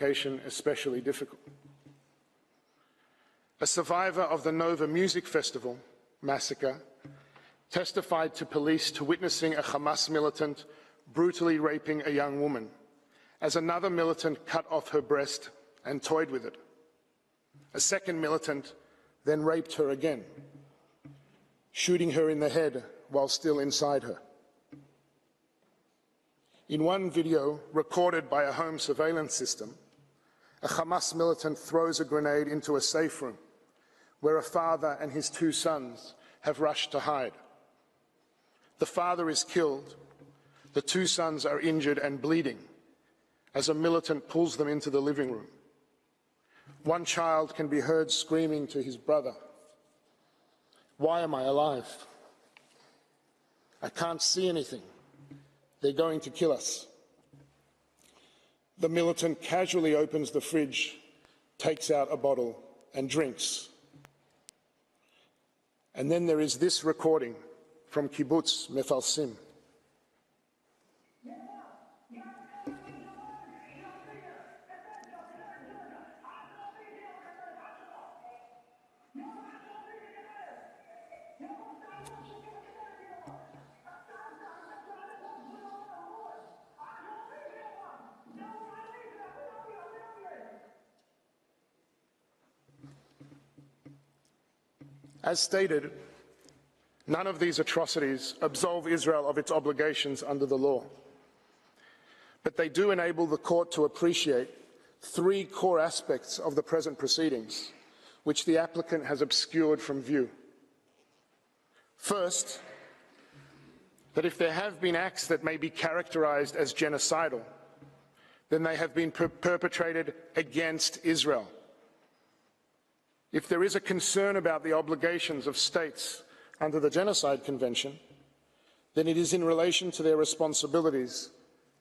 especially difficult. A survivor of the Nova Music Festival massacre testified to police to witnessing a Hamas militant brutally raping a young woman, as another militant cut off her breast and toyed with it. A second militant then raped her again, shooting her in the head while still inside her. In one video recorded by a home surveillance system, a Hamas militant throws a grenade into a safe room where a father and his two sons have rushed to hide. The father is killed. The two sons are injured and bleeding as a militant pulls them into the living room. One child can be heard screaming to his brother, "Why am I alive? I can't see anything. They're going to kill us." The militant casually opens the fridge, takes out a bottle and drinks. And then there is this recording from Kibbutz Mefalsim. As stated, none of these atrocities absolve Israel of its obligations under the law. But they do enable the court to appreciate three core aspects of the present proceedings, which the applicant has obscured from view. First, that if there have been acts that may be characterized as genocidal, then they have been perpetrated against Israel. If there is a concern about the obligations of states under the Genocide Convention, then it is in relation to their responsibilities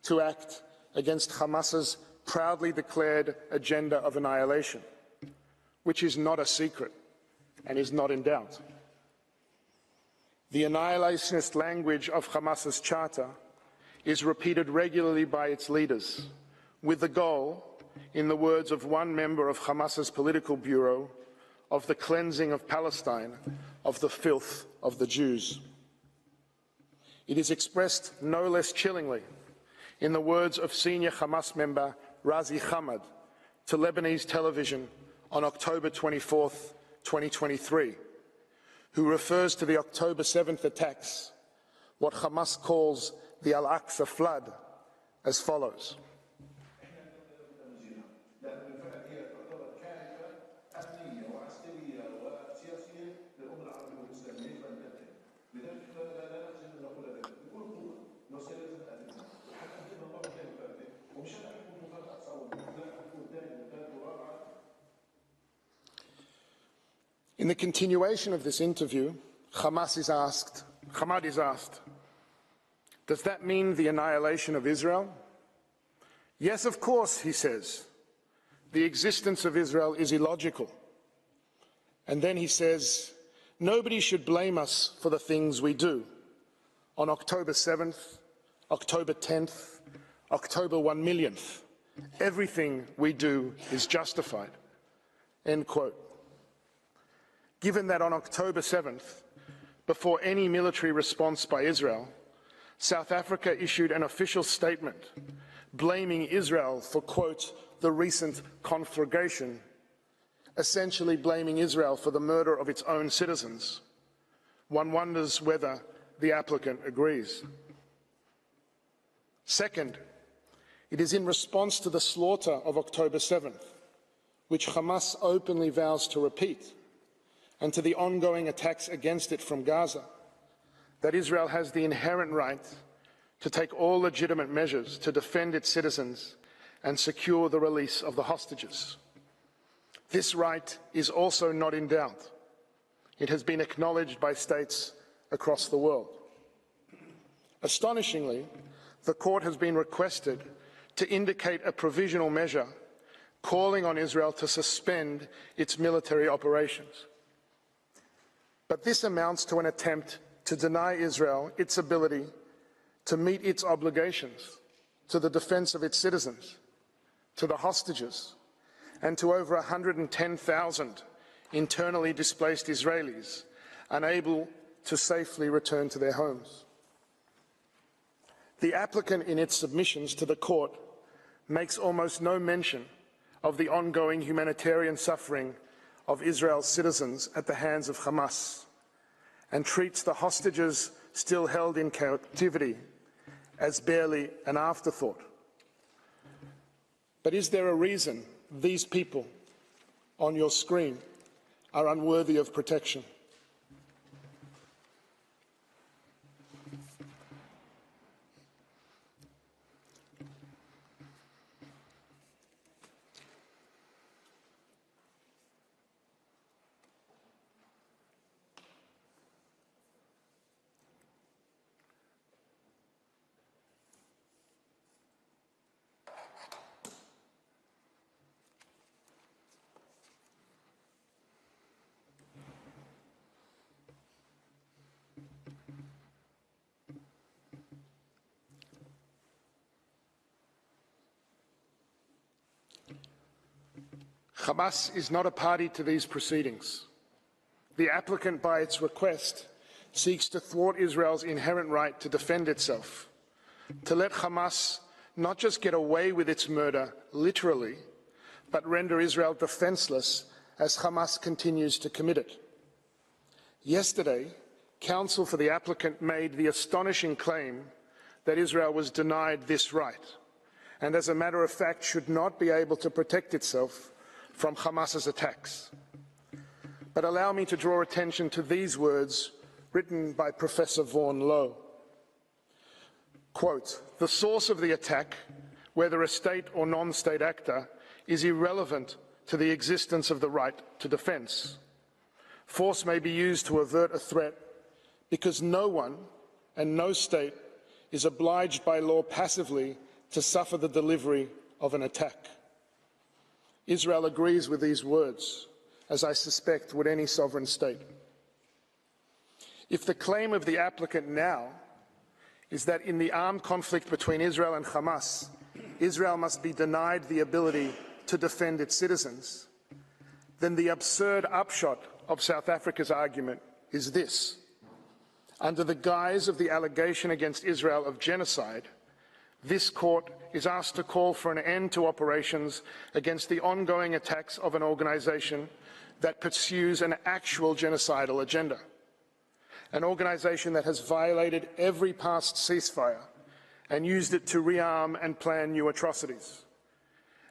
to act against Hamas's proudly declared agenda of annihilation, which is not a secret and is not in doubt. The annihilationist language of Hamas's charter is repeated regularly by its leaders, with the goal, in the words of one member of Hamas's political bureau, of the cleansing of Palestine of the filth of the Jews. It is expressed no less chillingly in the words of senior Hamas member Razi Hamad to Lebanese television on October 24, 2023, who refers to the October 7th attacks, what Hamas calls the Al-Aqsa flood, as follows. In the continuation of this interview, Hamad is asked, does that mean the annihilation of Israel? Yes, of course, he says. The existence of Israel is illogical. And then he says, nobody should blame us for the things we do. On October 7th, October 10th, October 1 millionth, everything we do is justified. End quote. Given that on October 7th, before any military response by Israel, South Africa issued an official statement blaming Israel for, quote, the recent conflagration, essentially blaming Israel for the murder of its own citizens. One wonders whether the applicant agrees. Second, it is in response to the slaughter of October 7th, which Hamas openly vows to repeat, and to the ongoing attacks against it from Gaza, that Israel has the inherent right to take all legitimate measures to defend its citizens and secure the release of the hostages. This right is also not in doubt. It has been acknowledged by states across the world. Astonishingly, the court has been requested to indicate a provisional measure calling on Israel to suspend its military operations. But this amounts to an attempt to deny Israel its ability to meet its obligations to the defense of its citizens, to the hostages, and to over 110,000 internally displaced Israelis unable to safely return to their homes. The applicant in its submissions to the court makes almost no mention of the ongoing humanitarian suffering of Israel's citizens at the hands of Hamas, and treats the hostages still held in captivity as barely an afterthought. But is there a reason these people on your screen are unworthy of protection? Hamas is not a party to these proceedings. The applicant, by its request, seeks to thwart Israel's inherent right to defend itself, to let Hamas not just get away with its murder literally, but render Israel defenseless as Hamas continues to commit it. Yesterday, counsel for the applicant made the astonishing claim that Israel was denied this right, and as a matter of fact should not be able to protect itself from Hamas's attacks. But allow me to draw attention to these words written by Professor Vaughan Lowe. Quote, "The source of the attack, whether a state or non-state actor, is irrelevant to the existence of the right to defense. Force may be used to avert a threat because no one and no state is obliged by law passively to suffer the delivery of an attack." Israel agrees with these words, as I suspect would any sovereign state. If the claim of the applicant now is that in the armed conflict between Israel and Hamas, Israel must be denied the ability to defend its citizens, then the absurd upshot of South Africa's argument is this. Under the guise of the allegation against Israel of genocide, this court is asked to call for an end to operations against the ongoing attacks of an organization that pursues an actual genocidal agenda, an organization that has violated every past ceasefire and used it to rearm and plan new atrocities,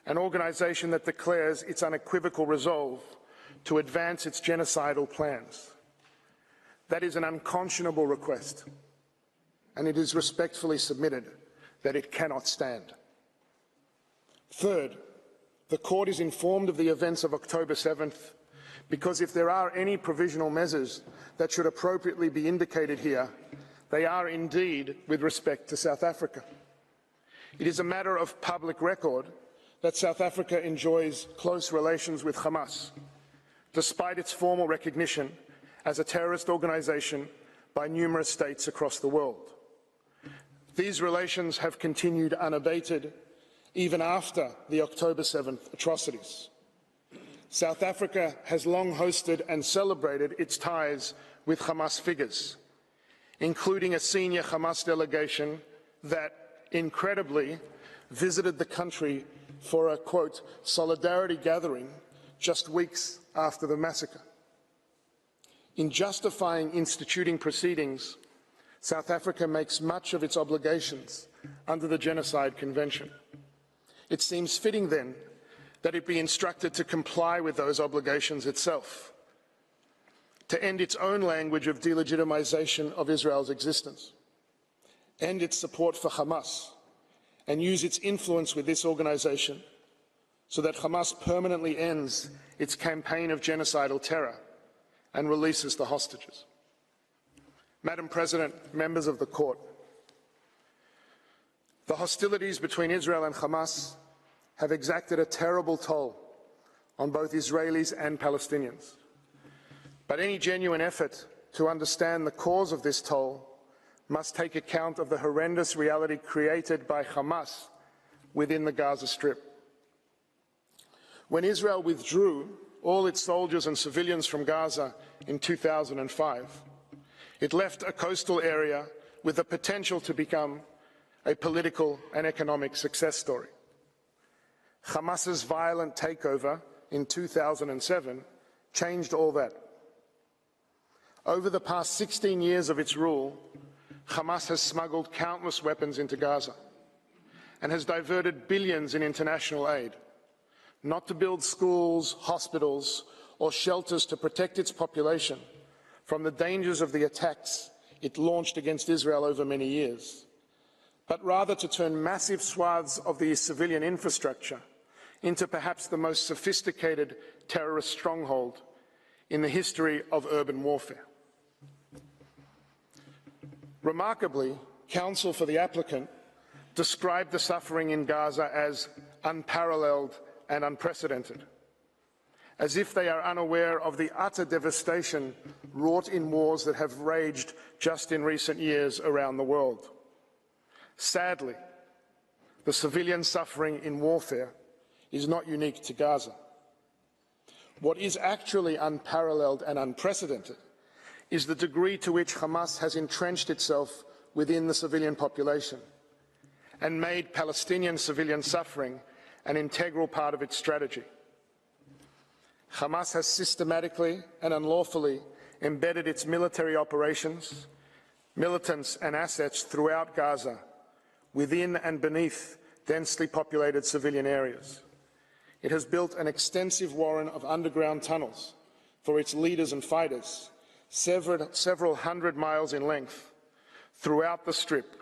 an organization that declares its unequivocal resolve to advance its genocidal plans. That is an unconscionable request, and it is respectfully submitted that it cannot stand. Third, the court is informed of the events of October 7th because if there are any provisional measures that should appropriately be indicated here, they are indeed with respect to South Africa. It is a matter of public record that South Africa enjoys close relations with Hamas, despite its formal recognition as a terrorist organization by numerous states across the world. These relations have continued unabated even after the October 7th atrocities. South Africa has long hosted and celebrated its ties with Hamas figures, including a senior Hamas delegation that, incredibly, visited the country for a, quote, solidarity gathering just weeks after the massacre. In justifying instituting proceedings, South Africa makes much of its obligations under the Genocide Convention. It seems fitting, then, that it be instructed to comply with those obligations itself, to end its own language of delegitimization of Israel's existence, end its support for Hamas, and use its influence with this organization so that Hamas permanently ends its campaign of genocidal terror and releases the hostages. Madam President, members of the court, the hostilities between Israel and Hamas have exacted a terrible toll on both Israelis and Palestinians. But any genuine effort to understand the cause of this toll must take account of the horrendous reality created by Hamas within the Gaza Strip. When Israel withdrew all its soldiers and civilians from Gaza in 2005, it left a coastal area with the potential to become a political and economic success story. Hamas's violent takeover in 2007 changed all that. Over the past 16 years of its rule, Hamas has smuggled countless weapons into Gaza and has diverted billions in international aid, not to build schools, hospitals, or shelters to protect its population from the dangers of the attacks it launched against Israel over many years, but rather to turn massive swaths of the civilian infrastructure into perhaps the most sophisticated terrorist stronghold in the history of urban warfare. Remarkably, counsel for the applicant described the suffering in Gaza as unparalleled and unprecedented, as if they are unaware of the utter devastation wrought in wars that have raged just in recent years around the world. Sadly, the civilian suffering in warfare is not unique to Gaza. What is actually unparalleled and unprecedented is the degree to which Hamas has entrenched itself within the civilian population and made Palestinian civilian suffering an integral part of its strategy. Hamas has systematically and unlawfully embedded its military operations, militants and assets throughout Gaza, within and beneath densely populated civilian areas. It has built an extensive warren of underground tunnels for its leaders and fighters, several hundred miles in length, throughout the Strip,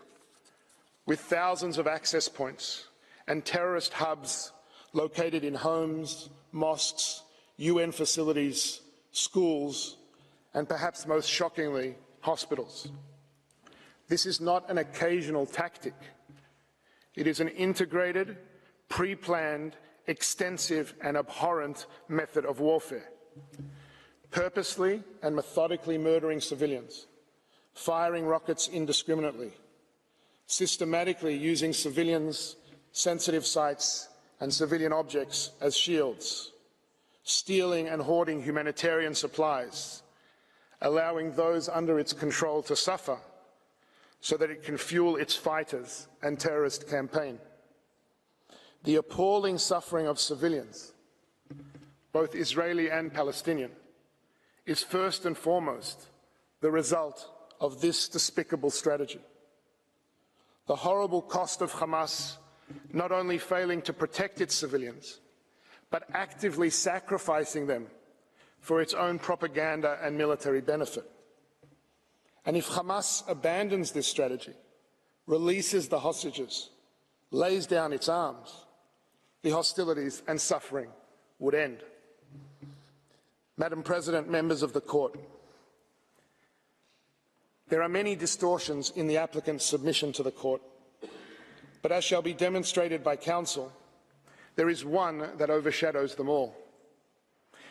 with thousands of access points and terrorist hubs located in homes, mosques, UN facilities, schools, and perhaps most shockingly, hospitals. This is not an occasional tactic. It is an integrated, pre-planned, extensive and abhorrent method of warfare, purposely and methodically murdering civilians, firing rockets indiscriminately, systematically using civilians' sensitive sites and civilian objects as shields, stealing and hoarding humanitarian supplies, allowing those under its control to suffer so that it can fuel its fighters and terrorist campaign. The appalling suffering of civilians, both Israeli and Palestinian, is first and foremost the result of this despicable strategy. The horrible cost of Hamas not only failing to protect its civilians, but actively sacrificing them for its own propaganda and military benefit. And if Hamas abandons this strategy, releases the hostages, lays down its arms, the hostilities and suffering would end. Madam President, members of the Court, there are many distortions in the applicant's submission to the Court, but as shall be demonstrated by counsel, there is one that overshadows them all.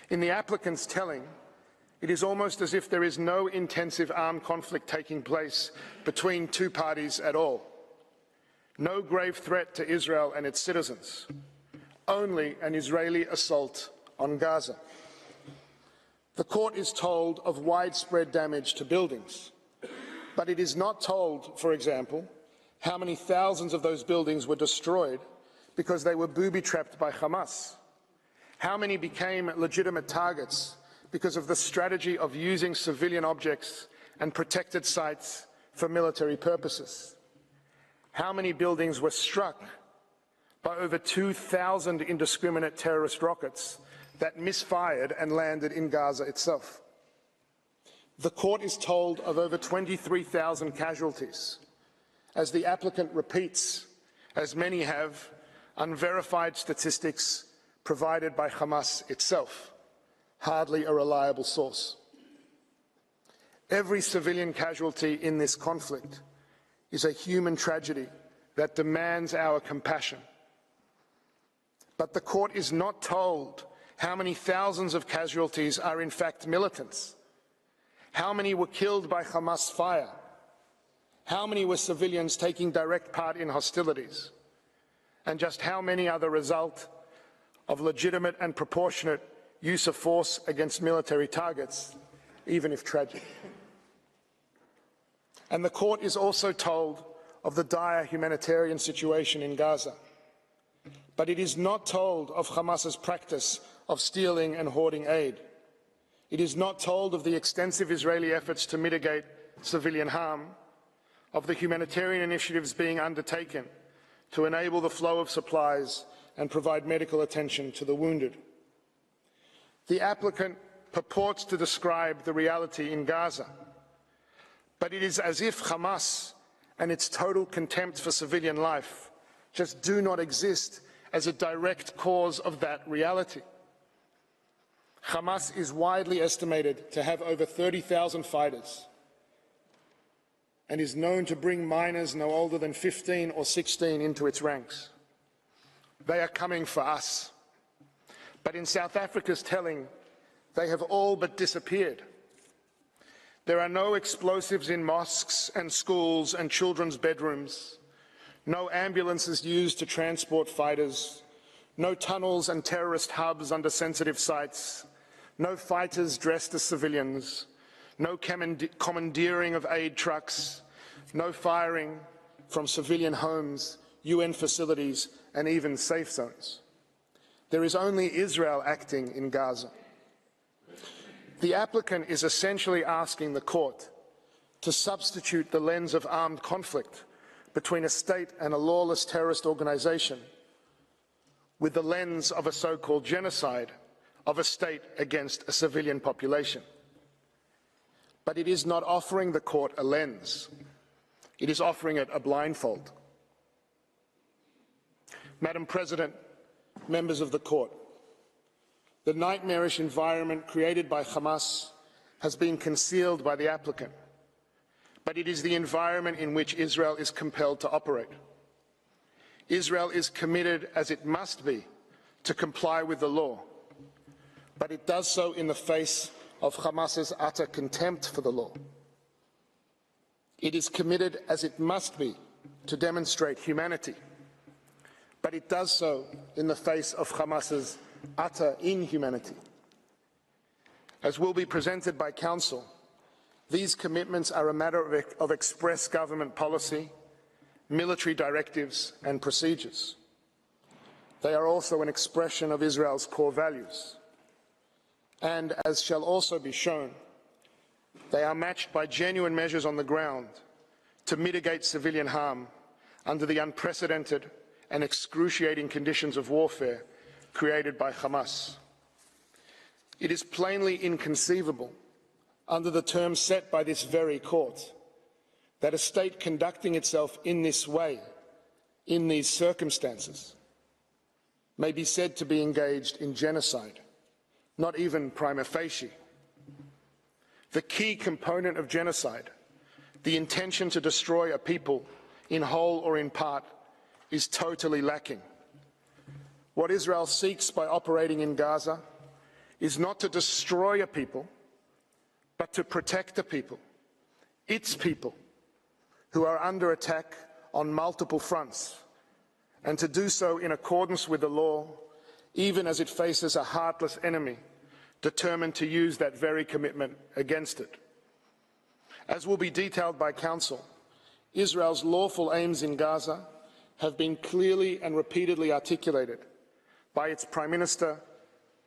In the applicant's telling, it is almost as if there is no intensive armed conflict taking place between two parties at all. No grave threat to Israel and its citizens, only an Israeli assault on Gaza. The Court is told of widespread damage to buildings, but it is not told, for example, how many thousands of those buildings were destroyed because they were booby-trapped by Hamas. How many became legitimate targets because of the strategy of using civilian objects and protected sites for military purposes? How many buildings were struck by over 2,000 indiscriminate terrorist rockets that misfired and landed in Gaza itself? The Court is told of over 23,000 casualties, as the applicant repeats, as many have, unverified statistics provided by Hamas itself, hardly a reliable source. Every civilian casualty in this conflict is a human tragedy that demands our compassion. But the Court is not told how many thousands of casualties are in fact militants, how many were killed by Hamas fire, how many were civilians taking direct part in hostilities, and just how many are the result of legitimate and proportionate use of force against military targets, even if tragic. And the court is also told of the dire humanitarian situation in Gaza. But it is not told of Hamas's practice of stealing and hoarding aid. It is not told of the extensive Israeli efforts to mitigate civilian harm, of the humanitarian initiatives being undertaken to enable the flow of supplies and provide medical attention to the wounded. The applicant purports to describe the reality in Gaza, but it is as if Hamas and its total contempt for civilian life just do not exist as a direct cause of that reality. Hamas is widely estimated to have over 30,000 fighters and is known to bring minors no older than 15 or 16 into its ranks. They are coming for us. But in South Africa's telling, they have all but disappeared. There are no explosives in mosques and schools and children's bedrooms, no ambulances used to transport fighters, no tunnels and terrorist hubs under sensitive sites, no fighters dressed as civilians, no commandeering of aid trucks, no firing from civilian homes, UN facilities, and even safe zones. There is only Israel acting in Gaza. The applicant is essentially asking the court to substitute the lens of armed conflict between a state and a lawless terrorist organization with the lens of a so-called genocide of a state against a civilian population. But it is not offering the court a lens. It is offering it a blindfold. Madam President, members of the court, the nightmarish environment created by Hamas has been concealed by the applicant, but it is the environment in which Israel is compelled to operate. Israel is committed, as it must be, to comply with the law, but it does so in the face of Hamas's utter contempt for the law. It is committed, as it must be, to demonstrate humanity, but it does so in the face of Hamas's utter inhumanity. As will be presented by Council, these commitments are a matter of express government policy, military directives and procedures. They are also an expression of Israel's core values. And, as shall also be shown, they are matched by genuine measures on the ground to mitigate civilian harm under the unprecedented and excruciating conditions of warfare created by Hamas. It is plainly inconceivable, under the terms set by this very court, that a state conducting itself in this way, in these circumstances, may be said to be engaged in genocide, not even prima facie. The key component of genocide, the intention to destroy a people in whole or in part, is totally lacking. What Israel seeks by operating in Gaza is not to destroy a people, but to protect a people, its people, who are under attack on multiple fronts, and to do so in accordance with the law, even as it faces a heartless enemy determined to use that very commitment against it. As will be detailed by Council, Israel's lawful aims in Gaza have been clearly and repeatedly articulated by its Prime Minister,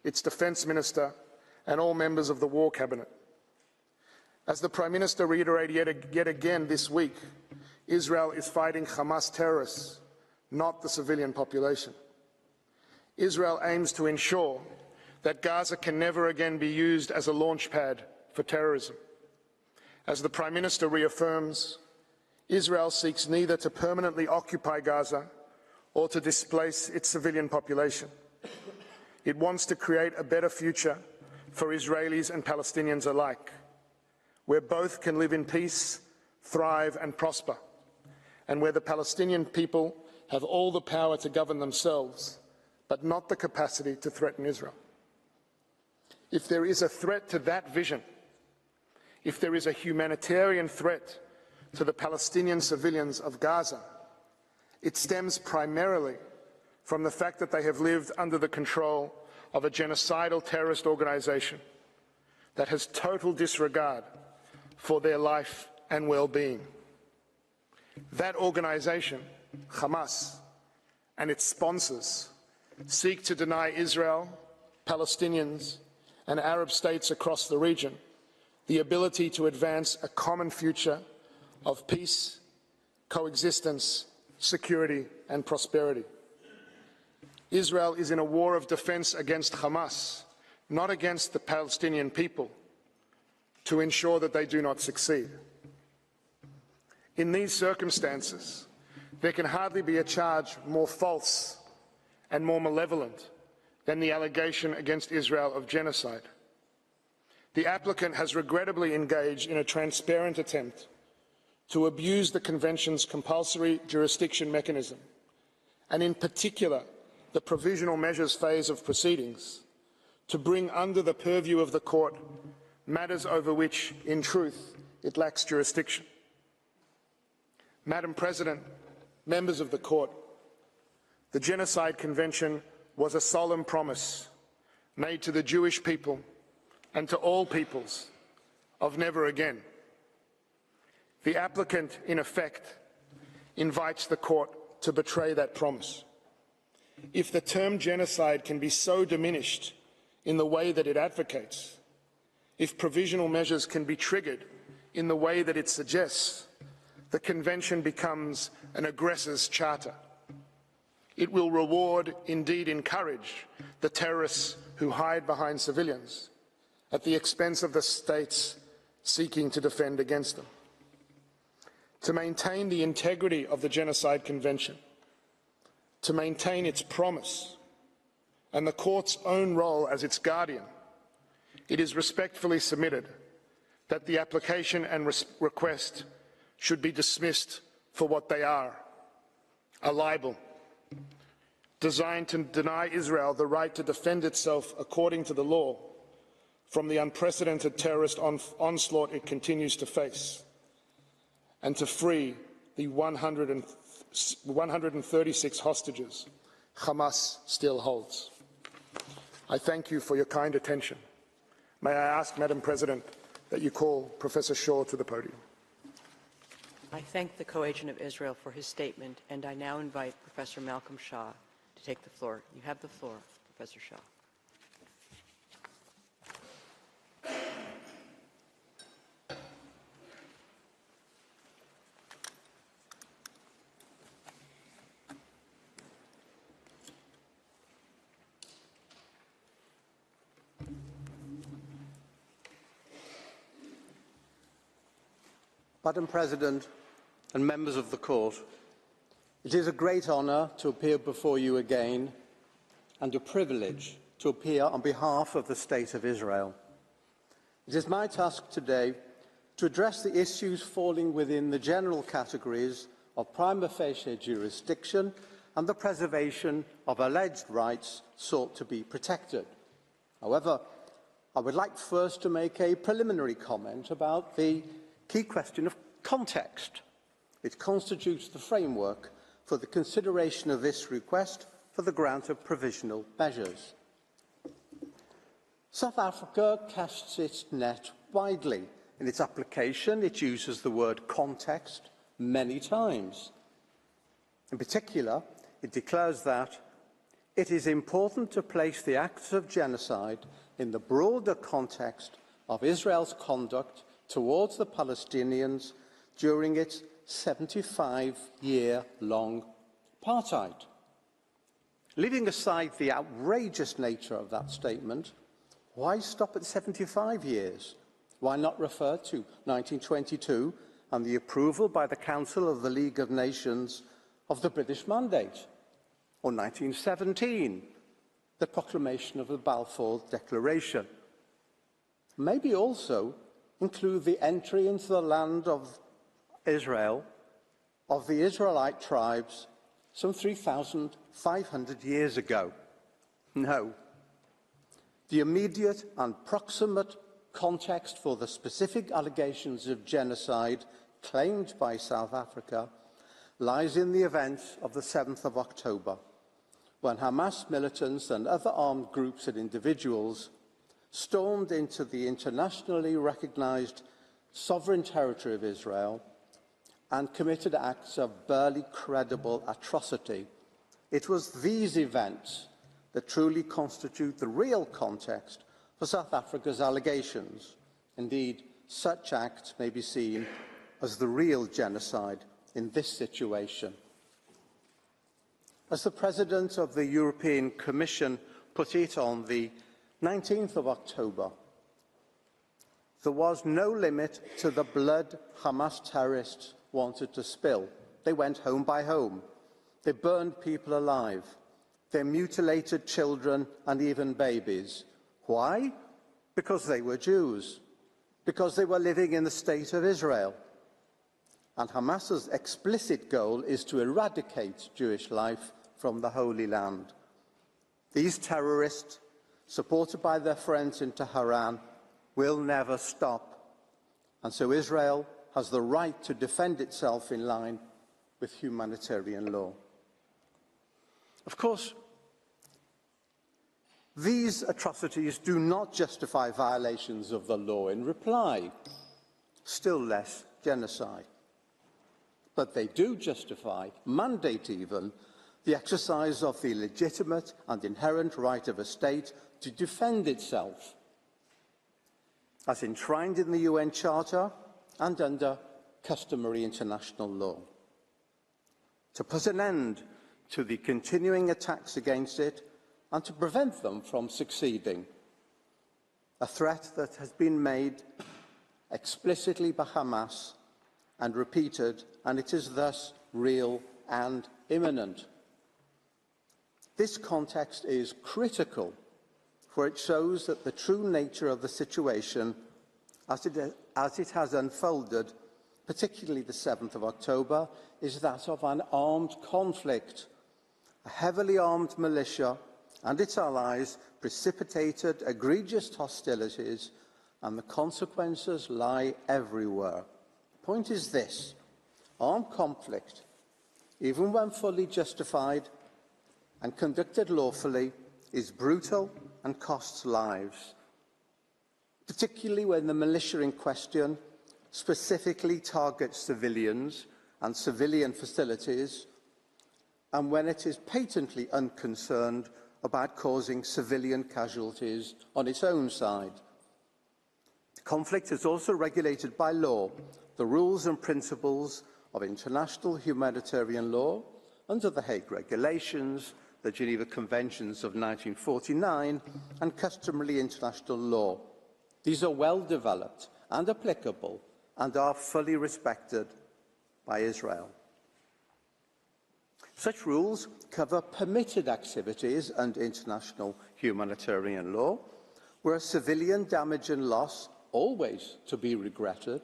its Defence Minister, and all members of the War Cabinet. As the Prime Minister reiterated yet again this week, Israel is fighting Hamas terrorists, not the civilian population. Israel aims to ensure that Gaza can never again be used as a launch pad for terrorism. As the Prime Minister reaffirms, Israel seeks neither to permanently occupy Gaza or to displace its civilian population. It wants to create a better future for Israelis and Palestinians alike, where both can live in peace, thrive and prosper, and where the Palestinian people have all the power to govern themselves, but not the capacity to threaten Israel. If there is a threat to that vision, if there is a humanitarian threat to the Palestinian civilians of Gaza, it stems primarily from the fact that they have lived under the control of a genocidal terrorist organization that has total disregard for their life and well-being. That organization, Hamas, and its sponsors seek to deny Israel, Palestinians, and Arab states across the region the ability to advance a common future of peace, coexistence, security, and prosperity. Israel is in a war of defense against Hamas, not against the Palestinian people, to ensure that they do not succeed. In these circumstances, there can hardly be a charge more false and more malevolent than the allegation against Israel of genocide. The applicant has regrettably engaged in a transparent attempt to abuse the Convention's compulsory jurisdiction mechanism, and in particular the provisional measures phase of proceedings, to bring under the purview of the court matters over which, in truth, it lacks jurisdiction. Madam President, members of the court, the Genocide Convention was a solemn promise made to the Jewish people and to all peoples of never again. The applicant, in effect, invites the court to betray that promise. If the term genocide can be so diminished in the way that it advocates, if provisional measures can be triggered in the way that it suggests, the Convention becomes an aggressor's charter. It will reward, indeed encourage, the terrorists who hide behind civilians at the expense of the states seeking to defend against them. To maintain the integrity of the Genocide Convention, to maintain its promise and the court's own role as its guardian, it is respectfully submitted that the application and request should be dismissed for what they are, a libel designed to deny Israel the right to defend itself according to the law from the unprecedented terrorist onslaught it continues to face, and to free the 136 hostages Hamas still holds. I thank you for your kind attention. May I ask, Madam President, that you call Professor Shaw to the podium. I thank the co-agent of Israel for his statement, and I now invite Professor Malcolm Shah to take the floor. You have the floor, Professor Shah. Madam President and members of the Court, it is a great honour to appear before you again and a privilege to appear on behalf of the State of Israel. It is my task today to address the issues falling within the general categories of prima facie jurisdiction and the preservation of alleged rights sought to be protected. However, I would like first to make a preliminary comment about the key question of context. It constitutes the framework for the consideration of this request for the grant of provisional measures. South Africa casts its net widely. In its application, it uses the word context many times. In particular, it declares that it is important to place the acts of genocide in the broader context of Israel's conduct towards the Palestinians during its 75-year-long apartheid. Leaving aside the outrageous nature of that statement, why stop at 75 years? Why not refer to 1922 and the approval by the Council of the League of Nations of the British Mandate? Or 1917, the proclamation of the Balfour Declaration? Maybe also include the entry into the land of Israel of the Israelite tribes some 3,500 years ago. No. The immediate and proximate context for the specific allegations of genocide claimed by South Africa lies in the events of the 7th of October, when Hamas militants and other armed groups and individuals stormed into the internationally recognized sovereign territory of Israel and committed acts of barely credible atrocity. It was these events that truly constitute the real context for South Africa's allegations. Indeed, such acts may be seen as the real genocide in this situation. As the President of the European Commission put it on the 19th of October, there was no limit to the blood Hamas terrorists wanted to spill. They went home by home. They burned people alive. They mutilated children and even babies. Why? Because they were Jews. Because they were living in the state of Israel. And Hamas's explicit goal is to eradicate Jewish life from the Holy Land. These terrorists, supported by their friends in Tehran, will never stop. And so Israel has the right to defend itself in line with humanitarian law. Of course, these atrocities do not justify violations of the law in reply, still less genocide. But they do justify, mandate even, the exercise of the legitimate and inherent right of a state to defend itself, as enshrined in the UN Charter and under customary international law. To put an end to the continuing attacks against it and to prevent them from succeeding, a threat that has been made explicitly by Hamas and repeated, and it is thus real and imminent. This context is critical, for it shows that the true nature of the situation as it has unfolded, particularly the 7th of October, is that of an armed conflict. A heavily armed militia and its allies precipitated egregious hostilities, and the consequences lie everywhere. The point is this: armed conflict, even when fully justified and conducted lawfully, is brutal and costs lives, particularly when the militia in question specifically targets civilians and civilian facilities, and when it is patently unconcerned about causing civilian casualties on its own side. The conflict is also regulated by law, the rules and principles of international humanitarian law under the Hague Regulations, the Geneva Conventions of 1949, and customary international law. These are well developed and applicable and are fully respected by Israel. Such rules cover permitted activities under international humanitarian law, where civilian damage and loss, always to be regretted,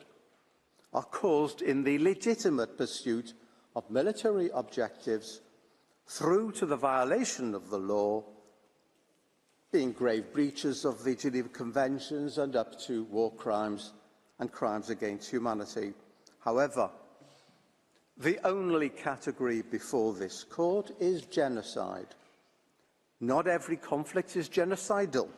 are caused in the legitimate pursuit of military objectives through to the violation of the law, being grave breaches of the Geneva Conventions and up to war crimes and crimes against humanity. However, the only category before this court is genocide. Not every conflict is genocidal.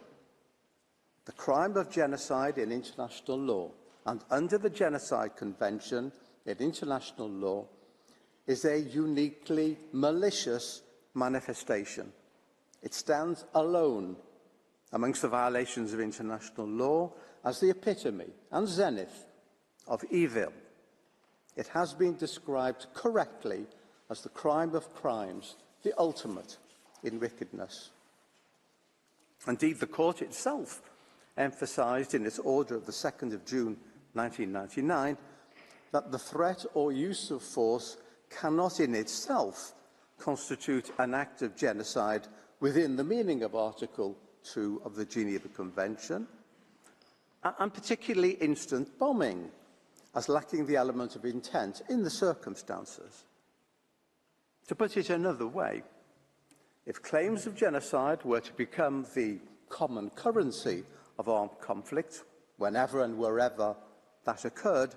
The crime of genocide in international law and under the Genocide Convention in international law is a uniquely malicious manifestation. It stands alone amongst the violations of international law as the epitome and zenith of evil. It has been described correctly as the crime of crimes, the ultimate in wickedness. Indeed, the court itself emphasised in its order of the 2nd of June 1999 that the threat or use of force cannot in itself constitute an act of genocide within the meaning of Article 2 of the Geneva Convention, and particularly instant bombing, as lacking the element of intent in the circumstances. To put it another way, if claims of genocide were to become the common currency of armed conflict, whenever and wherever that occurred,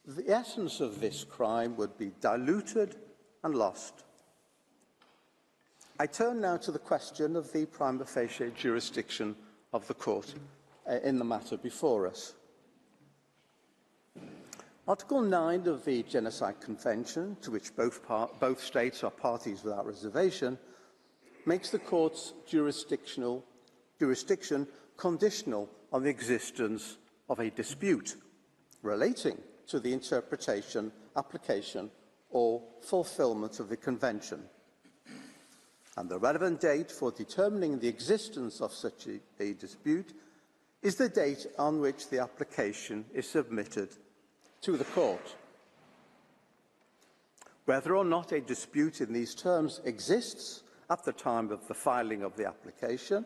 the essence of this crime would be diluted and lost. I turn now to the question of the prima facie jurisdiction of the court in the matter before us. Article 9 of the Genocide Convention, to which both states are parties without reservation, makes the court's jurisdiction conditional on the existence of a dispute relating to the interpretation, application, or fulfilment of the Convention. And the relevant date for determining the existence of such a dispute is the date on which the application is submitted to the court. Whether or not a dispute in these terms exists at the time of the filing of the application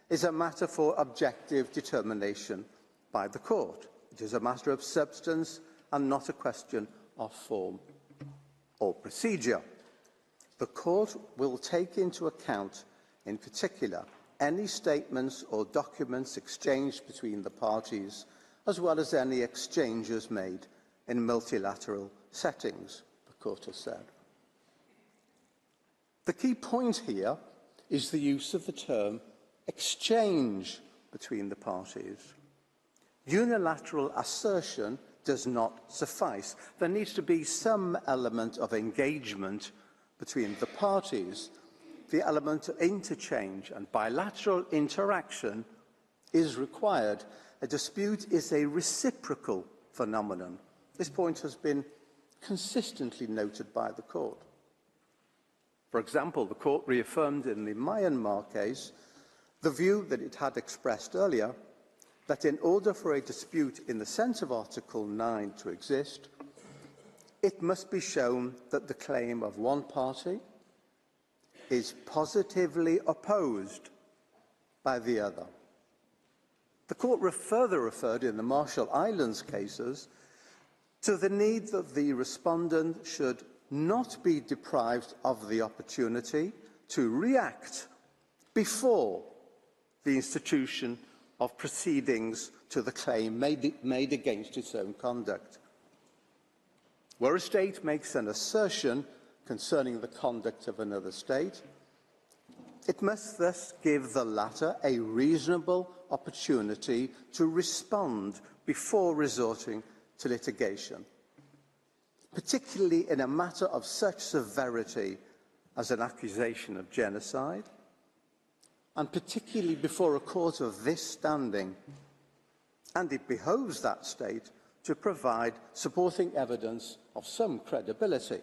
is a matter for objective determination by the court. It is a matter of substance and not a question of form or procedure. The court will take into account, in particular, any statements or documents exchanged between the parties, as well as any exchanges made in multilateral settings, the court has said. The key point here is the use of the term exchange between the parties. Unilateral assertion does not suffice. There needs to be some element of engagement between the parties. The element of interchange and bilateral interaction is required. A dispute is a reciprocal phenomenon. This point has been consistently noted by the court. For example, the court reaffirmed in the Myanmar case the view that it had expressed earlier, that in order for a dispute in the sense of Article 9 to exist, it must be shown that the claim of one party is positively opposed by the other. The court further referred in the Marshall Islands cases to the need that the respondent should not be deprived of the opportunity to react before the institution of proceedings to the claim made against its own conduct. Where a state makes an assertion concerning the conduct of another state, it must thus give the latter a reasonable opportunity to respond before resorting to litigation, particularly in a matter of such severity as an accusation of genocide, and particularly before a court of this standing. And it behoves that state to provide supporting evidence of some credibility.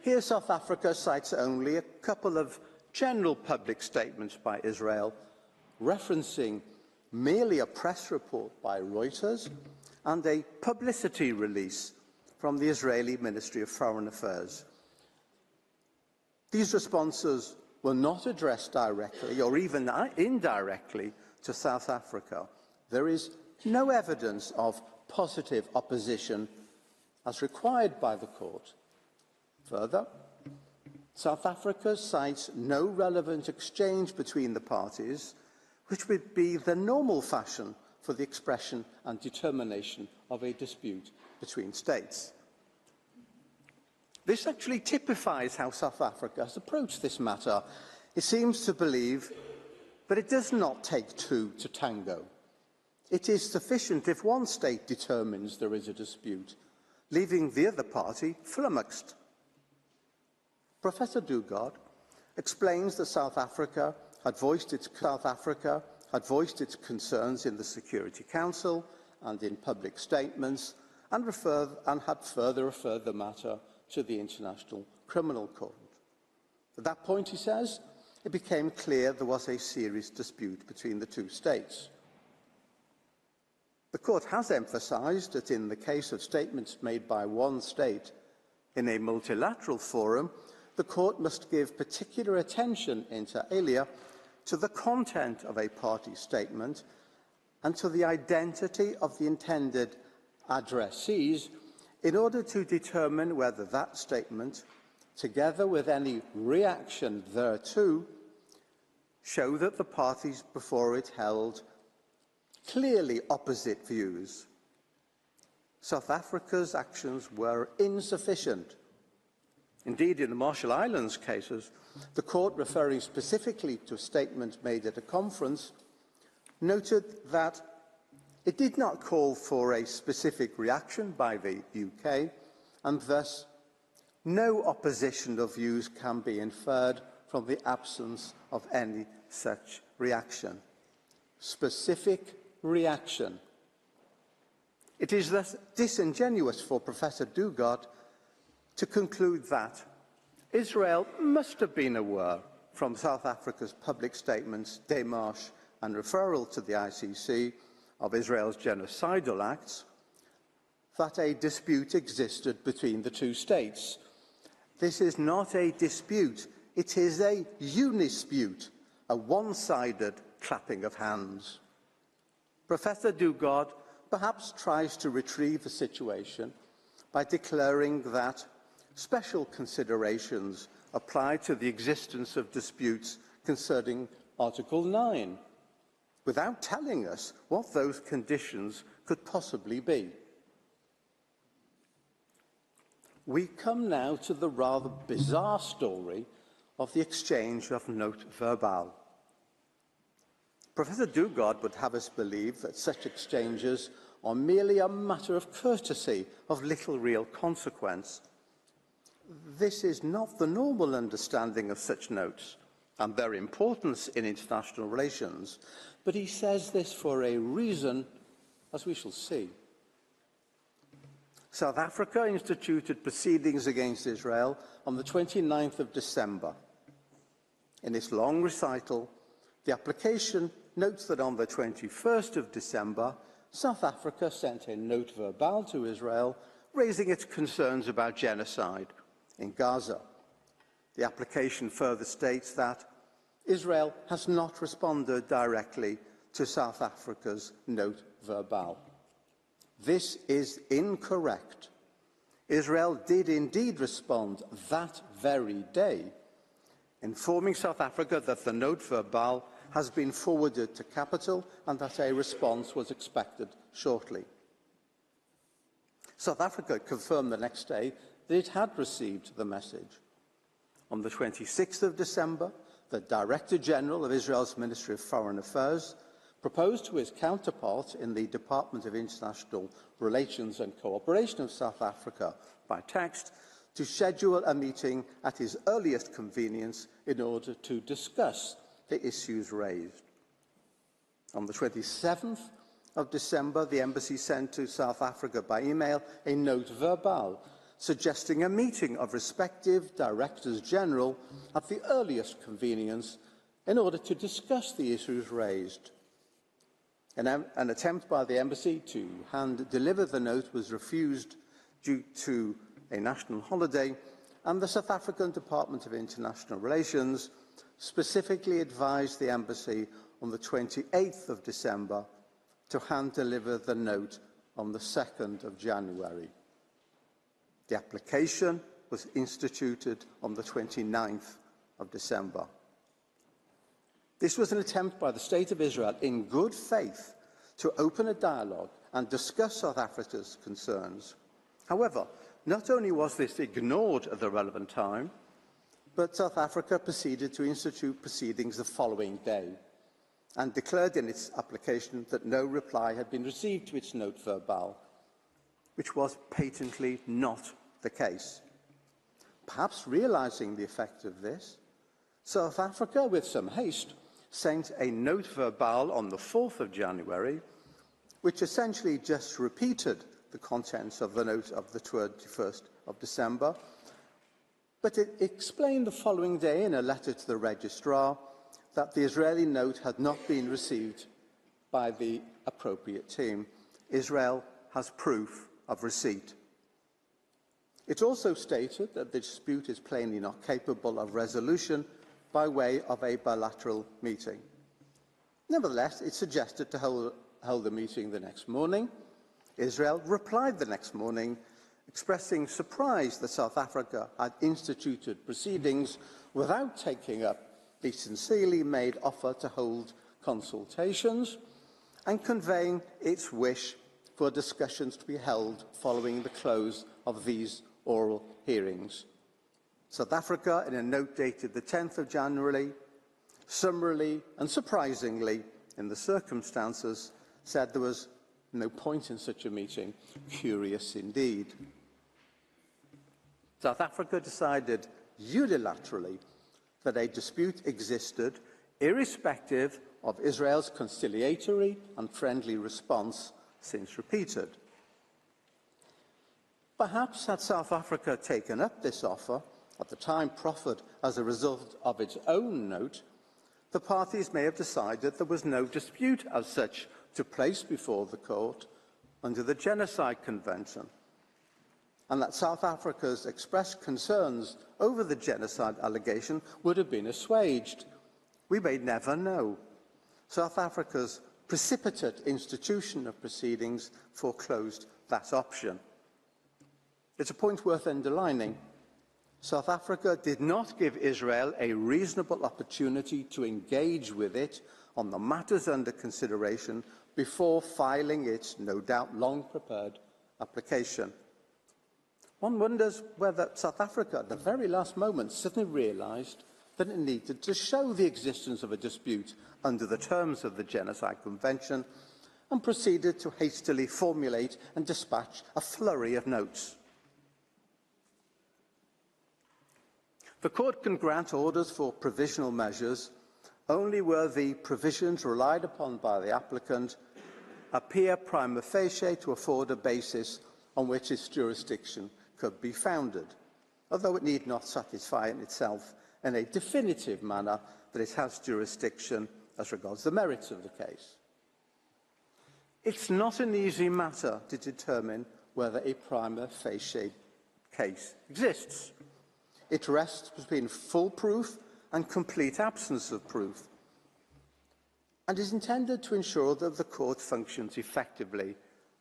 Here, South Africa cites only a couple of general public statements by Israel, referencing merely a press report by Reuters and a publicity release from the Israeli Ministry of Foreign Affairs. These responses were not addressed directly or even indirectly to South Africa. There is no evidence of positive opposition as required by the court. Further, South Africa cites no relevant exchange between the parties, which would be the normal fashion for the expression and determination of a dispute between states. This actually typifies how South Africa has approached this matter. It seems to believe that it does not take two to tango. It is sufficient if one state determines there is a dispute, leaving the other party flummoxed. Professor Dugard explains that South Africa had voiced its concerns in the Security Council and in public statements, and had further referred the matter to the International Criminal Court. At that point, he says, it became clear there was a serious dispute between the two states. The court has emphasized that in the case of statements made by one state in a multilateral forum, the court must give particular attention inter alia to the content of a party statement and to the identity of the intended addressees in order to determine whether that statement, together with any reaction thereto, show that the parties before it held clearly opposite views. South Africa's actions were insufficient Indeed, in the Marshall Islands cases, the court, referring specifically to a statement made at a conference, noted that it did not call for a specific reaction by the UK, and thus no opposition of views can be inferred from the absence of any such reaction. Specific reaction. It is thus disingenuous for Professor Dugard to conclude that Israel must have been aware from South Africa's public statements, démarche and referral to the ICC of Israel's genocidal acts, that a dispute existed between the two states. This is not a dispute, it is a unispute, a one-sided clapping of hands. Professor Dugard perhaps tries to retrieve the situation by declaring that special considerations apply to the existence of disputes concerning Article 9, without telling us what those conditions could possibly be. We come now to the rather bizarre story of the exchange of note verbal. Professor Dugard would have us believe that such exchanges are merely a matter of courtesy, of little real consequence. This is not the normal understanding of such notes and their importance in international relations, but he says this for a reason, as we shall see. South Africa instituted proceedings against Israel on the 29th of December. In its long recital, the application notes that on the 21st of December, South Africa sent a note verbal to Israel raising its concerns about genocide in Gaza. The application further states that Israel has not responded directly to South Africa's note verbal. This is incorrect. Israel did indeed respond that very day, informing South Africa that the note verbal has been forwarded to Capital and that a response was expected shortly. South Africa confirmed the next day that it had received the message. On the 26th of December, the Director General of Israel's Ministry of Foreign Affairs proposed to his counterpart in the Department of International Relations and Cooperation of South Africa by text to schedule a meeting at his earliest convenience in order to discuss the issues raised. On the 27th of December, the embassy sent to South Africa by email a note verbal suggesting a meeting of respective Directors General at the earliest convenience in order to discuss the issues raised. An attempt by the embassy to hand-deliver the note was refused due to a national holiday, and the South African Department of International Relations specifically advised the embassy on the 28th of December to hand-deliver the note on the 2nd of January. The application was instituted on the 29th of December. This was an attempt by the State of Israel, in good faith, to open a dialogue and discuss South Africa's concerns. However, not only was this ignored at the relevant time, but South Africa proceeded to institute proceedings the following day and declared in its application that no reply had been received to its note verbal, which was patently not the case. Perhaps realizing the effect of this, South Africa, with some haste, sent a note verbal on the 4th of January, which essentially just repeated the contents of the note of the 21st of December, but it explained the following day in a letter to the registrar that the Israeli note had not been received by the appropriate team. Israel has proof of receipt. It also stated that the dispute is plainly not capable of resolution by way of a bilateral meeting. Nevertheless, it suggested to hold a meeting the next morning. Israel replied the next morning, expressing surprise that South Africa had instituted proceedings without taking up the sincerely made offer to hold consultations, and conveying its wish for discussions to be held following the close of these oral hearings. South Africa, in a note dated the 10th of January, summarily and surprisingly, in the circumstances, said there was no point in such a meeting. Curious indeed. South Africa decided unilaterally that a dispute existed irrespective of Israel's conciliatory and friendly response since repeated. Perhaps had South Africa taken up this offer, at the time proffered as a result of its own note, the parties may have decided there was no dispute as such to place before the court under the Genocide Convention, and that South Africa's expressed concerns over the genocide allegation would have been assuaged. We may never know. South Africa's precipitate institution of proceedings foreclosed that option. It's a point worth underlining. South Africa did not give Israel a reasonable opportunity to engage with it on the matters under consideration before filing its, no doubt, long-prepared application. One wonders whether South Africa, at the very last moment, suddenly realised that it needed to show the existence of a dispute under the terms of the Genocide Convention and proceeded to hastily formulate and dispatch a flurry of notes. The court can grant orders for provisional measures only where the provisions relied upon by the applicant appear prima facie to afford a basis on which its jurisdiction could be founded, although it need not satisfy in itself in a definitive manner that it has jurisdiction as regards the merits of the case. It's not an easy matter to determine whether a prima facie case exists. It rests between full proof and complete absence of proof, and is intended to ensure that the court functions effectively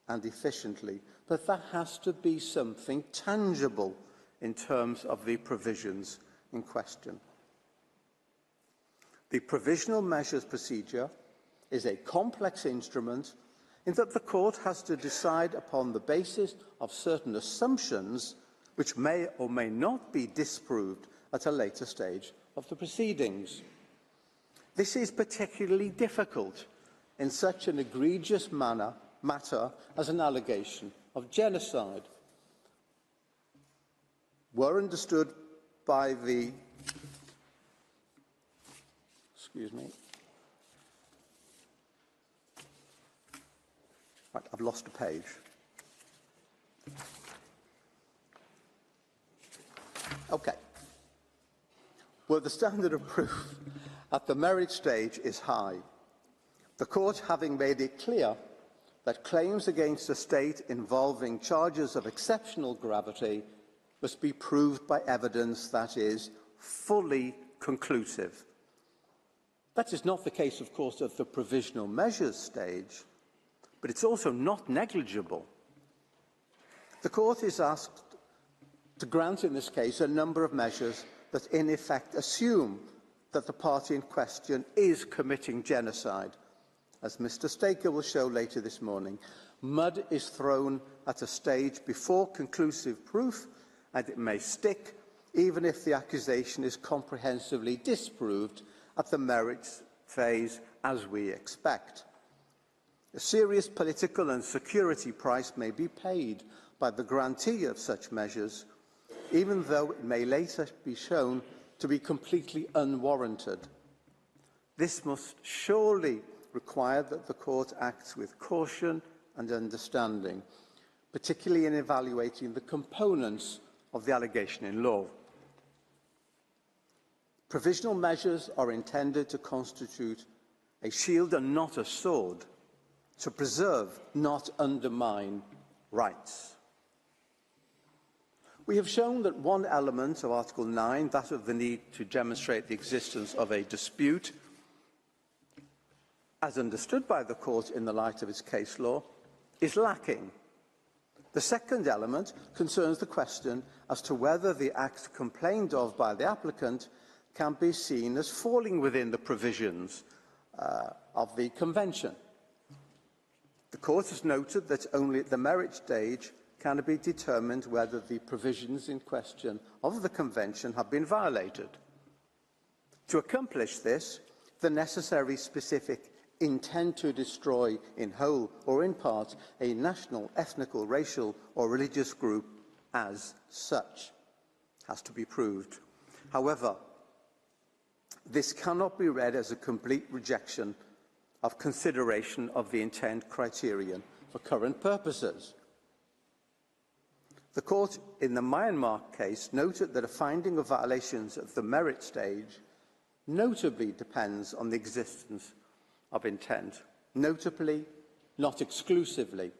and efficiently, but there has to be something tangible in terms of the provisions in question. The provisional measures procedure is a complex instrument in that the court has to decide upon the basis of certain assumptions which may or may not be disproved at a later stage of the proceedings. This is particularly difficult in such an egregious matter as an allegation of genocide. Were understood by the... Excuse me. Right, I've lost a page. Okay. Well, the standard of proof at the merit stage is high, the court having made it clear that claims against a state involving charges of exceptional gravity must be proved by evidence that is fully conclusive. That is not the case, of course, at the provisional measures stage, but it's also not negligible. The court is asked to grant, in this case, a number of measures that in effect assume that the party in question is committing genocide. As Mr. Staker will show later this morning, mud is thrown at a stage before conclusive proof, and it may stick even if the accusation is comprehensively disproved at the merits phase, as we expect. A serious political and security price may be paid by the grantee of such measures, even though it may later be shown to be completely unwarranted. This must surely require that the court acts with caution and understanding, particularly in evaluating the components of the allegation in law. Provisional measures are intended to constitute a shield and not a sword, to preserve, not undermine, rights. We have shown that one element of Article 9, that of the need to demonstrate the existence of a dispute, as understood by the court in the light of its case law, is lacking. The second element concerns the question as to whether the act complained of by the applicant can be seen as falling within the provisions of the Convention. The court has noted that only at the merit stage can it be determined whether the provisions in question of the Convention have been violated. To accomplish this, the necessary specific intent to destroy in whole or in part a national, ethnical, racial or religious group as such has to be proved. However, this cannot be read as a complete rejection of consideration of the intent criterion for current purposes. The court in the Myanmar case noted that a finding of violations at the merit stage notably depends on the existence of intent, notably, not exclusively.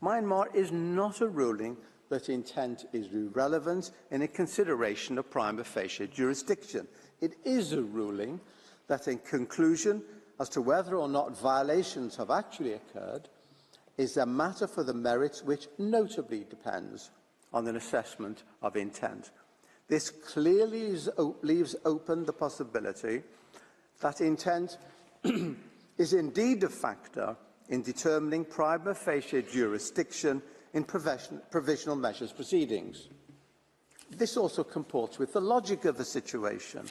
Myanmar is not a ruling that intent is irrelevant in a consideration of prima facie jurisdiction. It is a ruling that, in conclusion as to whether or not violations have actually occurred, is a matter for the merits which notably depends on an assessment of intent. This clearly leaves open the possibility that intent is indeed a factor in determining prima facie jurisdiction in provisional measures proceedings. This also comports with the logic of the situation.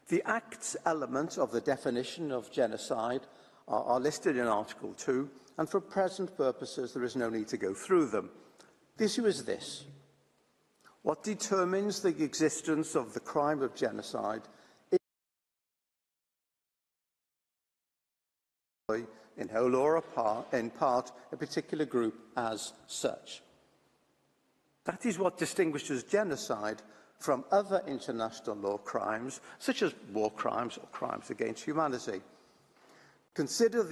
The Act's elements of the definition of genocide are listed in Article 2, and for present purposes there is no need to go through them. The issue is this: what determines the existence of the crime of genocide is in whole or in part a particular group as such. That is what distinguishes genocide from other international law crimes, such as war crimes or crimes against humanity. To consider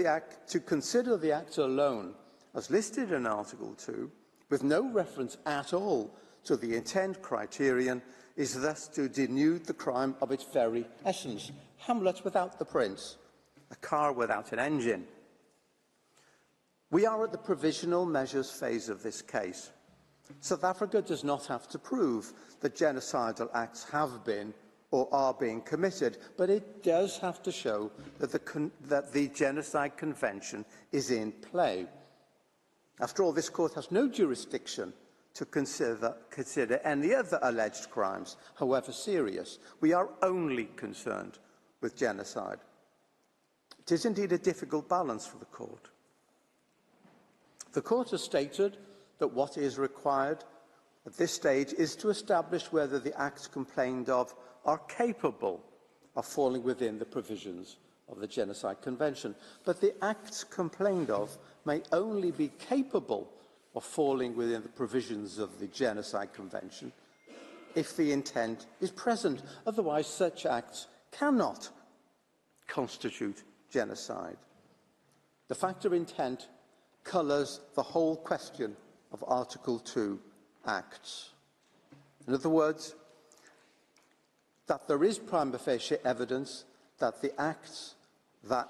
the act alone, as listed in Article 2, with no reference at all to the intent criterion, is thus to denude the crime of its very essence. Hamlet without the prince, a car without an engine. We are at the provisional measures phase of this case. South Africa does not have to prove that genocidal acts have been or are being committed, but it does have to show that the Genocide Convention is in play. After all, this court has no jurisdiction to consider any other alleged crimes, however serious. We are only concerned with genocide. It is indeed a difficult balance for the court. The court has stated that what is required at this stage is to establish whether the acts complained of are capable of falling within the provisions of the Genocide Convention. But the acts complained of may only be capable of falling within the provisions of the Genocide Convention if the intent is present. Otherwise, such acts cannot constitute genocide. The factor intent colours the whole question of Article 2 acts. In other words, that there is prima facie evidence that the acts that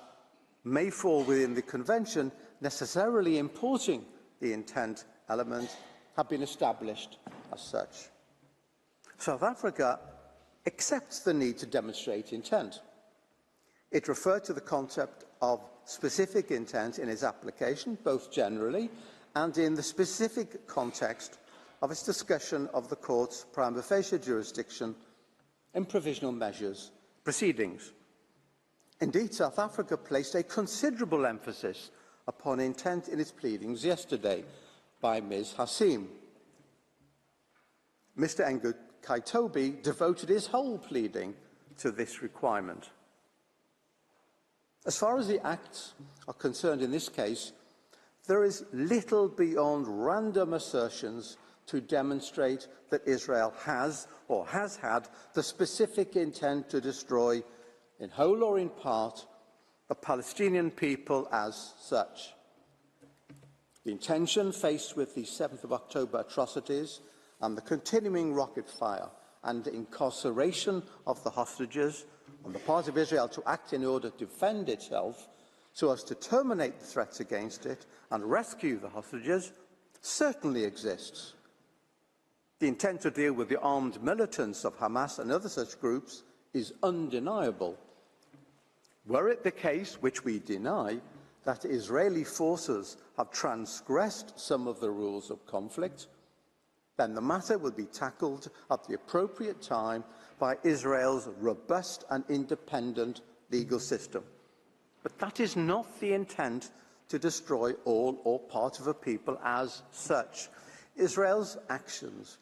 may fall within the Convention, necessarily importing the intent element, have been established as such. South Africa accepts the need to demonstrate intent. It referred to the concept of specific intent in its application, both generally and in the specific context of its discussion of the court's prima facie jurisdiction in provisional measures proceedings. Indeed, South Africa placed a considerable emphasis upon intent in its pleadings yesterday by Ms. Hassim. Mr. Kaitobi devoted his whole pleading to this requirement. As far as the acts are concerned in this case, there is little beyond random assertions to demonstrate that Israel has or has had the specific intent to destroy, in whole or in part, the Palestinian people as such. The intention faced with the 7th of October atrocities and the continuing rocket fire and incarceration of the hostages on the part of Israel to act in order to defend itself so as to terminate the threats against it and rescue the hostages certainly exists. The intent to deal with the armed militants of Hamas and other such groups is undeniable. Were it the case, which we deny, that Israeli forces have transgressed some of the rules of conflict, then the matter will be tackled at the appropriate time by Israel's robust and independent legal system. But that is not the intent to destroy all or part of a people as such. Israel's actions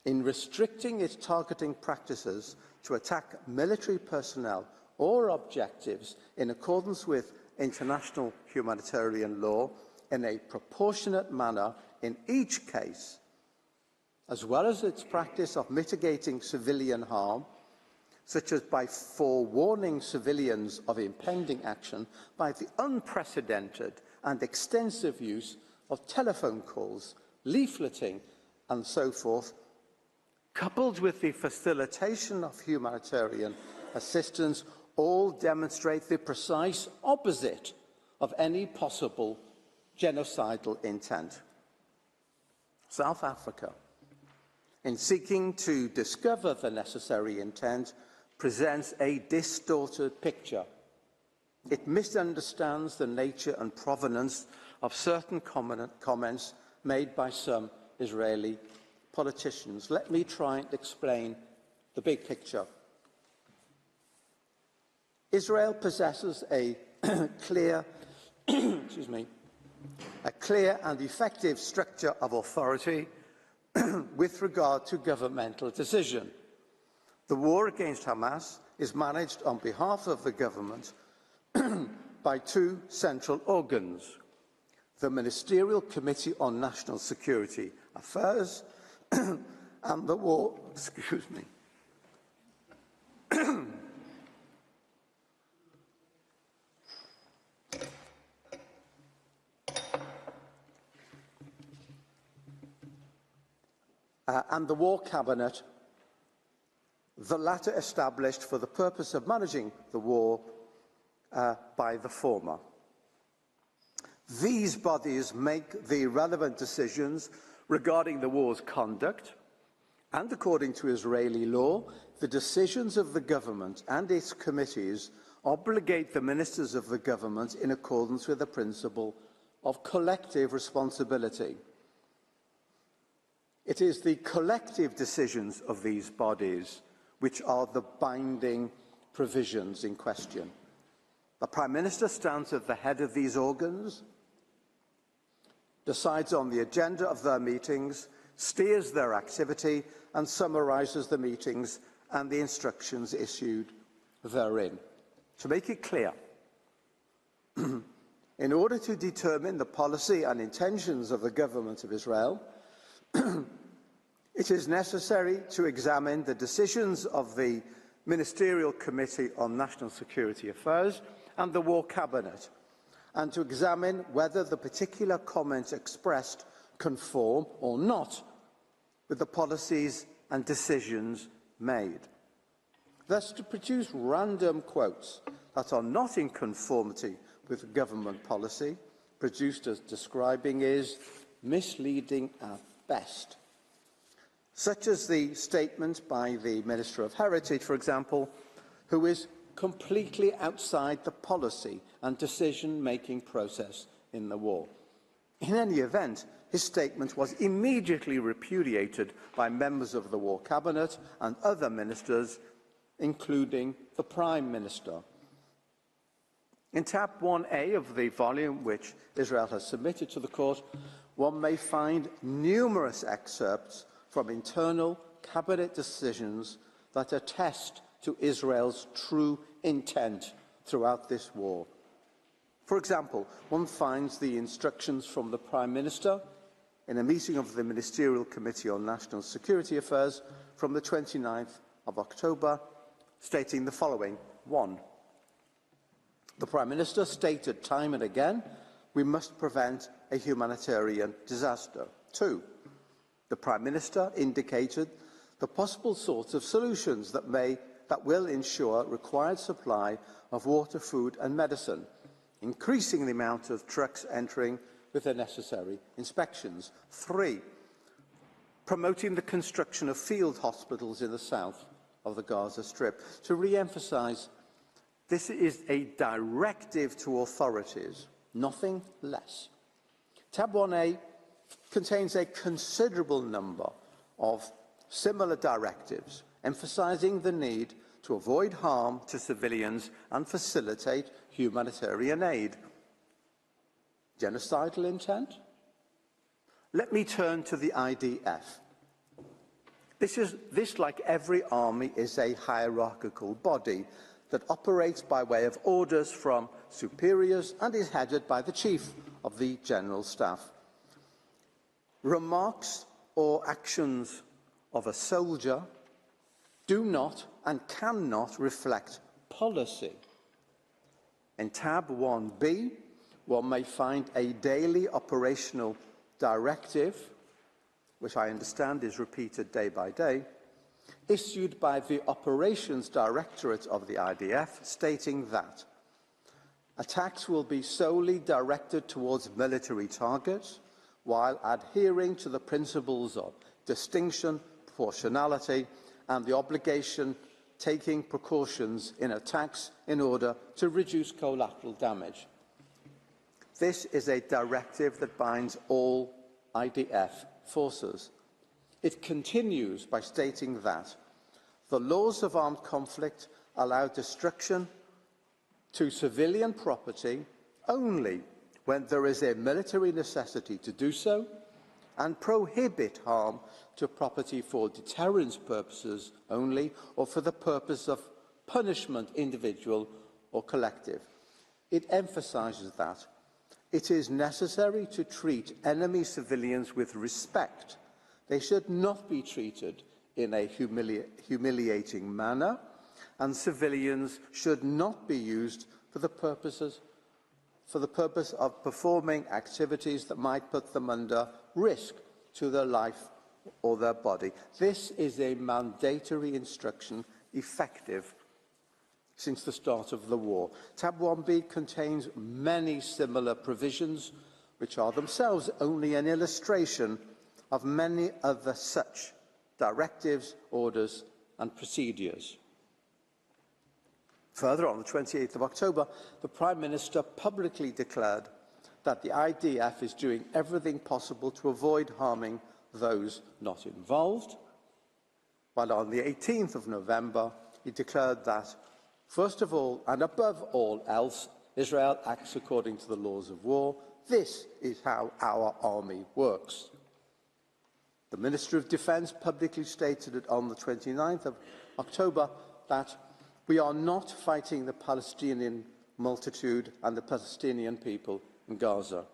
in restricting its targeting practices to attack military personnel or objectives in accordance with international humanitarian law in a proportionate manner in each case, as well as its practice of mitigating civilian harm, such as by forewarning civilians of impending action by the unprecedented and extensive use of telephone calls, leafleting, and so forth, coupled with the facilitation of humanitarian assistance, all demonstrate the precise opposite of any possible genocidal intent. South Africa, in seeking to discover the necessary intent, presents a distorted picture. It misunderstands the nature and provenance of certain comments made by some Israeli politicians. Let me try and explain the big picture. Israel possesses a clear and effective structure of authority with regard to governmental decision. The war against Hamas is managed on behalf of the government by two central organs: the Ministerial Committee on National Security Affairs and the War, and the War Cabinet, the latter established for the purpose of managing the war by the former. These bodies make the relevant decisions regarding the war's conduct, and according to Israeli law, the decisions of the government and its committees obligate the ministers of the government in accordance with the principle of collective responsibility. It is the collective decisions of these bodies which are the binding provisions in question. The Prime Minister stands at the head of these organs, decides on the agenda of their meetings, steers their activity, and summarises the meetings and the instructions issued therein. To make it clear, in order to determine the policy and intentions of the government of Israel, it is necessary to examine the decisions of the Ministerial Committee on National Security Affairs and the War Cabinet, and to examine whether the particular comments expressed conform or not with the policies and decisions made. Thus, to produce random quotes that are not in conformity with government policy, produced as describing, is misleading at best. Such as the statement by the Minister of Heritage, for example, who is completely outside the policy and decision-making process in the war. In any event, his statement was immediately repudiated by members of the War Cabinet and other ministers, including the Prime Minister. In tab 1A of the volume which Israel has submitted to the court, one may find numerous excerpts from internal cabinet decisions that attest to Israel's true intent throughout this war. For example, one finds the instructions from the Prime Minister in a meeting of the Ministerial Committee on National Security Affairs from the 29th of October, stating the following. 1. The Prime Minister stated time and again, we must prevent a humanitarian disaster. 2. The Prime Minister indicated the possible sorts of solutions that will ensure required supply of water, food and medicine, increasing the amount of trucks entering with the necessary inspections. 3. Promoting the construction of field hospitals in the south of the Gaza Strip. To re-emphasise, this is a directive to authorities nothing less. Tab 1A contains a considerable number of similar directives, emphasising the need to avoid harm to civilians and facilitate humanitarian aid. Genocidal intent? Let me turn to the IDF. This, like every army, is a hierarchical body that operates by way of orders from superiors and is headed by the Chief of the General Staff. Remarks or actions of a soldier do not and cannot reflect policy. In tab 1B, one may find a daily operational directive, which I understand is repeated day by day, issued by the Operations Directorate of the IDF, stating that attacks will be solely directed towards military targets while adhering to the principles of distinction, proportionality, and the obligation taking precautions in attacks in order to reduce collateral damage. This is a directive that binds all IDF forces. It continues by stating that the laws of armed conflict allow destruction to civilian property only when there is a military necessity to do so, and prohibit harm to property for deterrence purposes only, or for the purpose of punishment, individual or collective. It emphasises that it is necessary to treat enemy civilians with respect. They should not be treated in a humiliating manner, and civilians should not be used for the purpose of performing activities that might put them under risk to their life or their body. This is a mandatory instruction effective since the start of the war. Tab 1B contains many similar provisions, which are themselves only an illustration of many other such directives, orders and procedures. Further, on the 28th of October, the Prime Minister publicly declared that the IDF is doing everything possible to avoid harming those not involved, while on the 18th of November, he declared that, first of all and above all else, Israel acts according to the laws of war. This is how our army works. The Minister of Defence publicly stated it on the 29th of October that we are not fighting the Palestinian multitude and the Palestinian people in Gaza,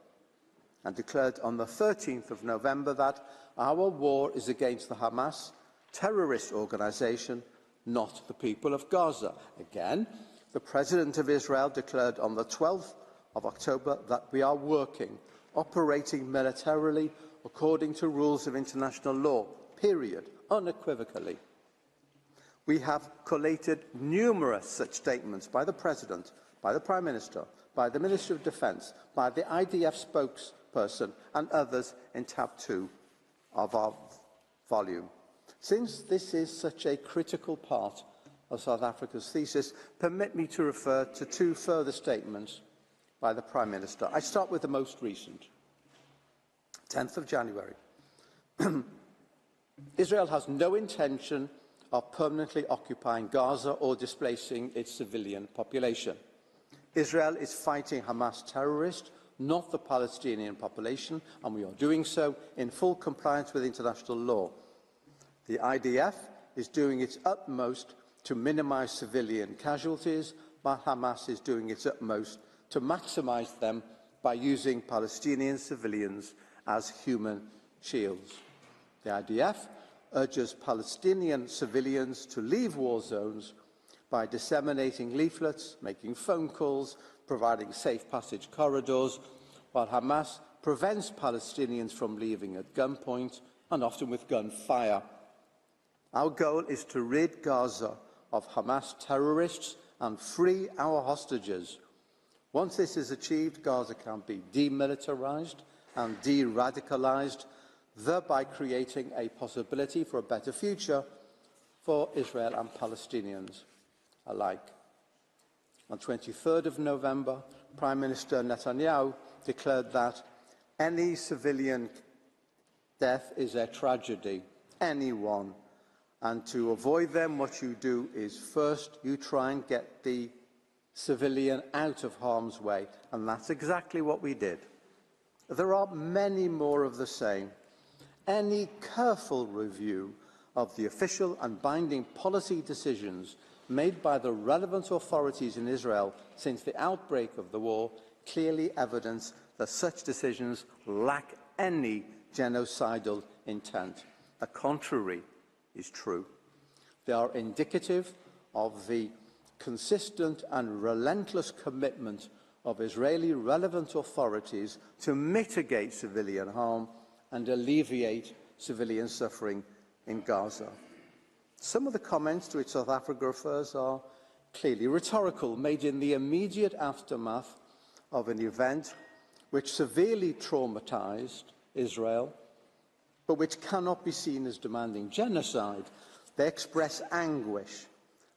and declared on the 13th of November that our war is against the Hamas terrorist organisation, not the people of Gaza. Again, the President of Israel declared on the 12th of October that we are working, operating militarily according to rules of international law, period, unequivocally. We have collated numerous such statements by the President, by the Prime Minister, by the Minister of Defence, by the IDF spokesperson and others in tab 2 of our volume. Since this is such a critical part of South Africa's thesis, permit me to refer to two further statements by the Prime Minister. I start with the most recent, 10th of January. Israel has no intention of permanently occupying Gaza or displacing its civilian population. Israel is fighting Hamas terrorists, not the Palestinian population, and we are doing so in full compliance with international law. The IDF is doing its utmost to minimise civilian casualties, while Hamas is doing its utmost to maximise them by using Palestinian civilians as human shields. The IDF urges Palestinian civilians to leave war zones by disseminating leaflets, making phone calls, providing safe passage corridors, while Hamas prevents Palestinians from leaving at gunpoint and often with gunfire. Our goal is to rid Gaza of Hamas terrorists and free our hostages. Once this is achieved, Gaza can be demilitarized and de-radicalized, thereby creating a possibility for a better future for Israel and Palestinians alike. On 23rd of November, Prime Minister Netanyahu declared that any civilian death is a tragedy, anyone. And to avoid them, what you do is first you try and get the civilian out of harm's way. And that's exactly what we did. There are many more of the same. Any careful review of the official and binding policy decisions made by the relevant authorities in Israel since the outbreak of the war clearly evidence that such decisions lack any genocidal intent. The contrary is true. They are indicative of the consistent and relentless commitment of Israeli relevant authorities to mitigate civilian harm and alleviate civilian suffering in Gaza. Some of the comments to which South Africa refers are clearly rhetorical, made in the immediate aftermath of an event which severely traumatized Israel, but which cannot be seen as demanding genocide. They express anguish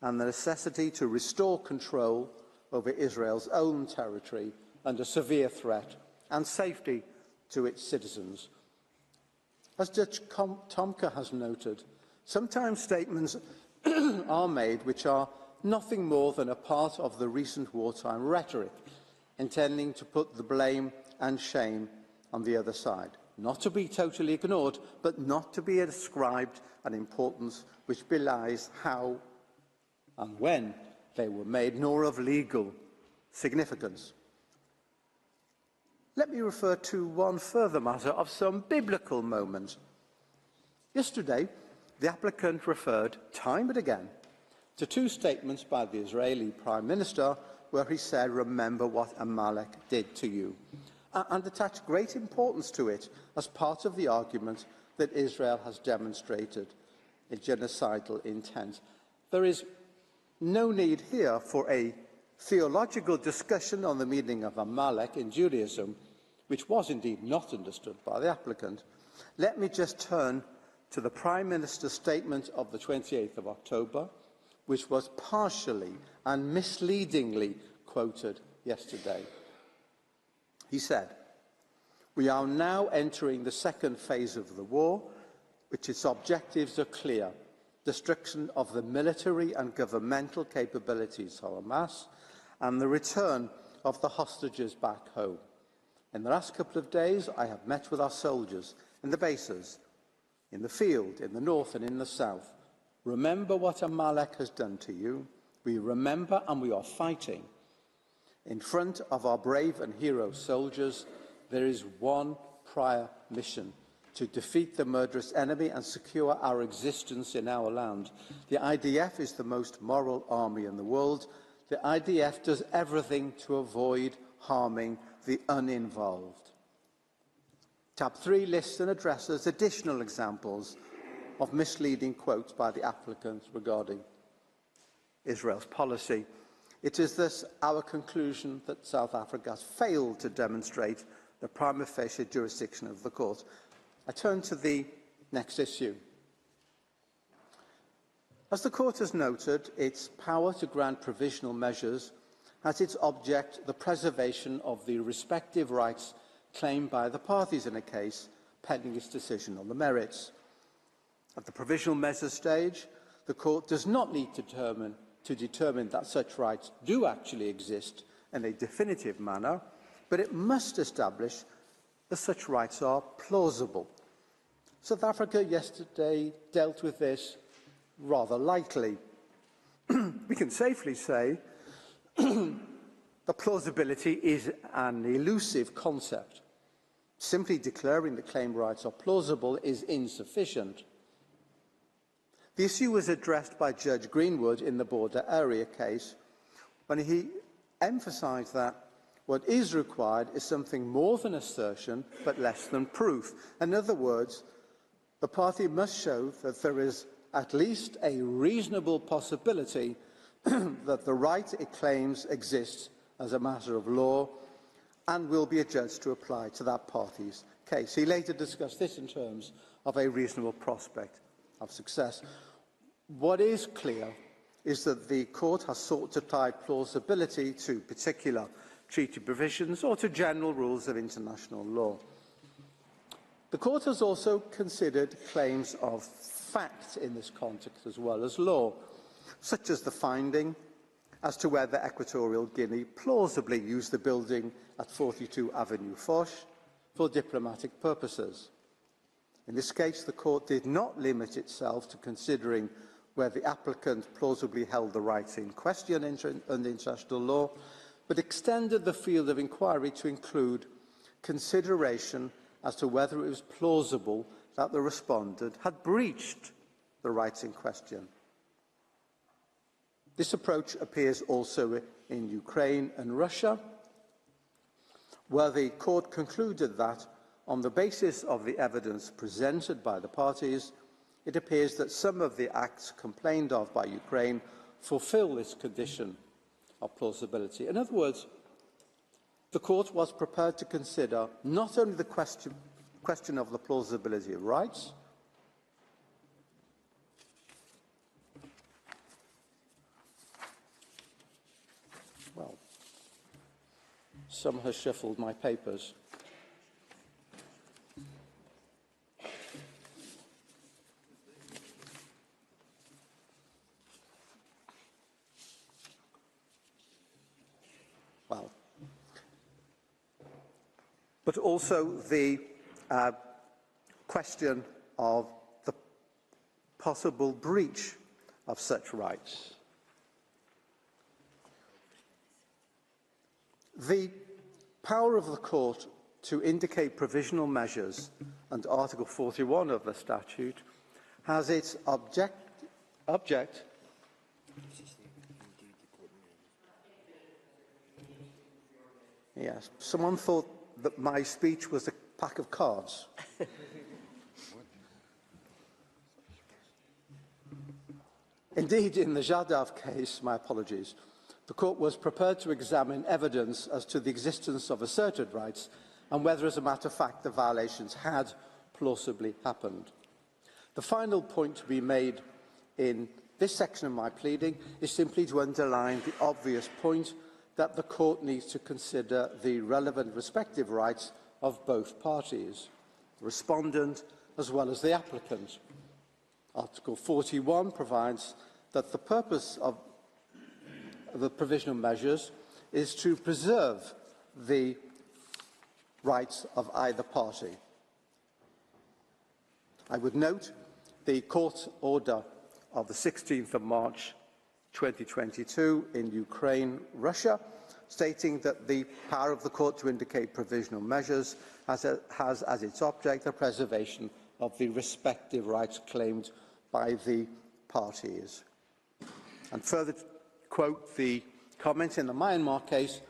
and the necessity to restore control over Israel's own territory under severe threat and safety to its citizens. As Judge Tomka has noted, sometimes statements are made which are nothing more than a part of the recent wartime rhetoric, intending to put the blame and shame on the other side. Not to be totally ignored, but not to be ascribed an importance which belies how and when they were made, nor of legal significance. Let me refer to one further matter of some biblical moment. Yesterday, the applicant referred time and again to two statements by the Israeli Prime Minister where he said, "Remember what Amalek did to you," and attached great importance to it as part of the argument that Israel has demonstrated a genocidal intent. There is no need here for a theological discussion on the meaning of Amalek in Judaism, which was indeed not understood by the applicant. Let me just turn to the Prime Minister's statement of the 28th of October, which was partially and misleadingly quoted yesterday. He said, "We are now entering the second phase of the war, which its objectives are clear: destruction of the military and governmental capabilities of Hamas and the return of the hostages back home. In the last couple of days, I have met with our soldiers in the bases, in the field, in the north and in the south. Remember what Amalek has done to you. We remember and we are fighting. In front of our brave and hero soldiers, there is one prior mission: to defeat the murderous enemy and secure our existence in our land. The IDF is the most moral army in the world. The IDF does everything to avoid harming the uninvolved." Tab 3 lists and addresses additional examples of misleading quotes by the applicant regarding Israel's policy. It is thus our conclusion that South Africa has failed to demonstrate the prima facie jurisdiction of the court. I turn to the next issue. As the court has noted, its power to grant provisional measures has its object the preservation of the respective rights claimed by the parties in a case pending its decision on the merits. At the provisional measures stage, the court does not need to determine that such rights do actually exist in a definitive manner, but it must establish that such rights are plausible. South Africa yesterday dealt with this rather lightly. We can safely say that plausibility is an elusive concept. Simply declaring that claim rights are plausible is insufficient. The issue was addressed by Judge Greenwood in the border area case when he emphasised that what is required is something more than assertion but less than proof. In other words, the party must show that there is at least a reasonable possibility that the right it claims exists as a matter of law and will be adjudged to apply to that party's case. He later discussed this in terms of a reasonable prospect of success. What is clear is that the court has sought to tie plausibility to particular treaty provisions or to general rules of international law. The court has also considered claims of fact in this context as well as law, such as the finding as to whether Equatorial Guinea plausibly used the building at 42 Avenue Foch for diplomatic purposes. In this case, the court did not limit itself to considering whether the applicant plausibly held the rights in question under international law, but extended the field of inquiry to include consideration as to whether it was plausible that the respondent had breached the rights in question. This approach appears also in Ukraine and Russia, where the court concluded that, on the basis of the evidence presented by the parties, it appears that some of the acts complained of by Ukraine fulfill this condition of plausibility. In other words, the court was prepared to consider not only the question of the plausibility of rights, well, some has shuffled my papers. Well, but also the question of the possible breach of such rights. The power of the court to indicate provisional measures under Article 41 of the statute has its object Yes, someone thought that my speech was a pack of cards. Indeed, in the Jadav case, my apologies, the court was prepared to examine evidence as to the existence of asserted rights and whether, as a matter of fact, the violations had plausibly happened. The final point to be made in this section of my pleading is simply to underline the obvious point that the court needs to consider the relevant respective rights of both parties, the respondent as well as the applicant. Article 41 provides that the purpose of the provisional measures is to preserve the rights of either party. I would note the court order of the 16th of March 2022 in Ukraine, Russia, stating that the power of the court to indicate provisional measures has as its object the preservation of the respective rights claimed by the parties. And further quote the comment in the Myanmar case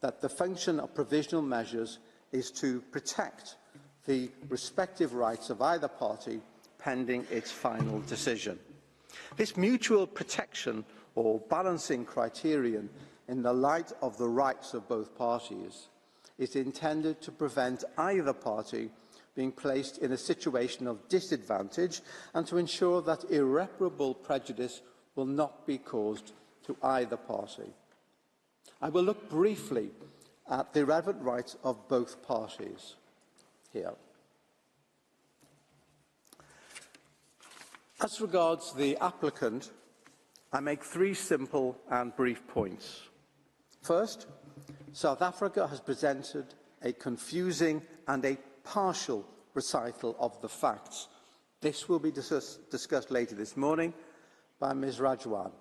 that the function of provisional measures is to protect the respective rights of either party pending its final decision. This mutual protection or balancing criterion in the light of the rights of both parties is intended to prevent either party being placed in a situation of disadvantage and to ensure that irreparable prejudice will not be caused to either party. I will look briefly at the relevant rights of both parties here. As regards the applicant, I make three simple and brief points. First, South Africa has presented a confusing and a partial recital of the facts. This will be discussed later this morning by Ms. Rajwan.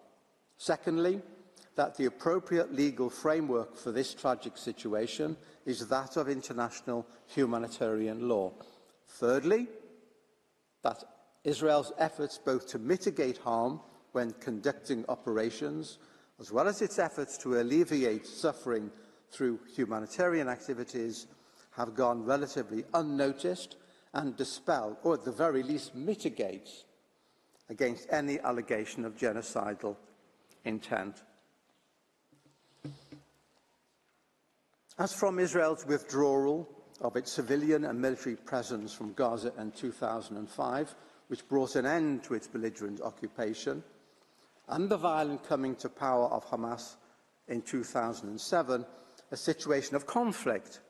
Secondly, that the appropriate legal framework for this tragic situation is that of international humanitarian law. Thirdly, that Israel's efforts both to mitigate harm when conducting operations, as well as its efforts to alleviate suffering through humanitarian activities, have gone relatively unnoticed and dispel, or at the very least mitigate, against any allegation of genocidal intent. As from Israel's withdrawal of its civilian and military presence from Gaza in 2005, which brought an end to its belligerent occupation, and the violent coming to power of Hamas in 2007, a situation of conflict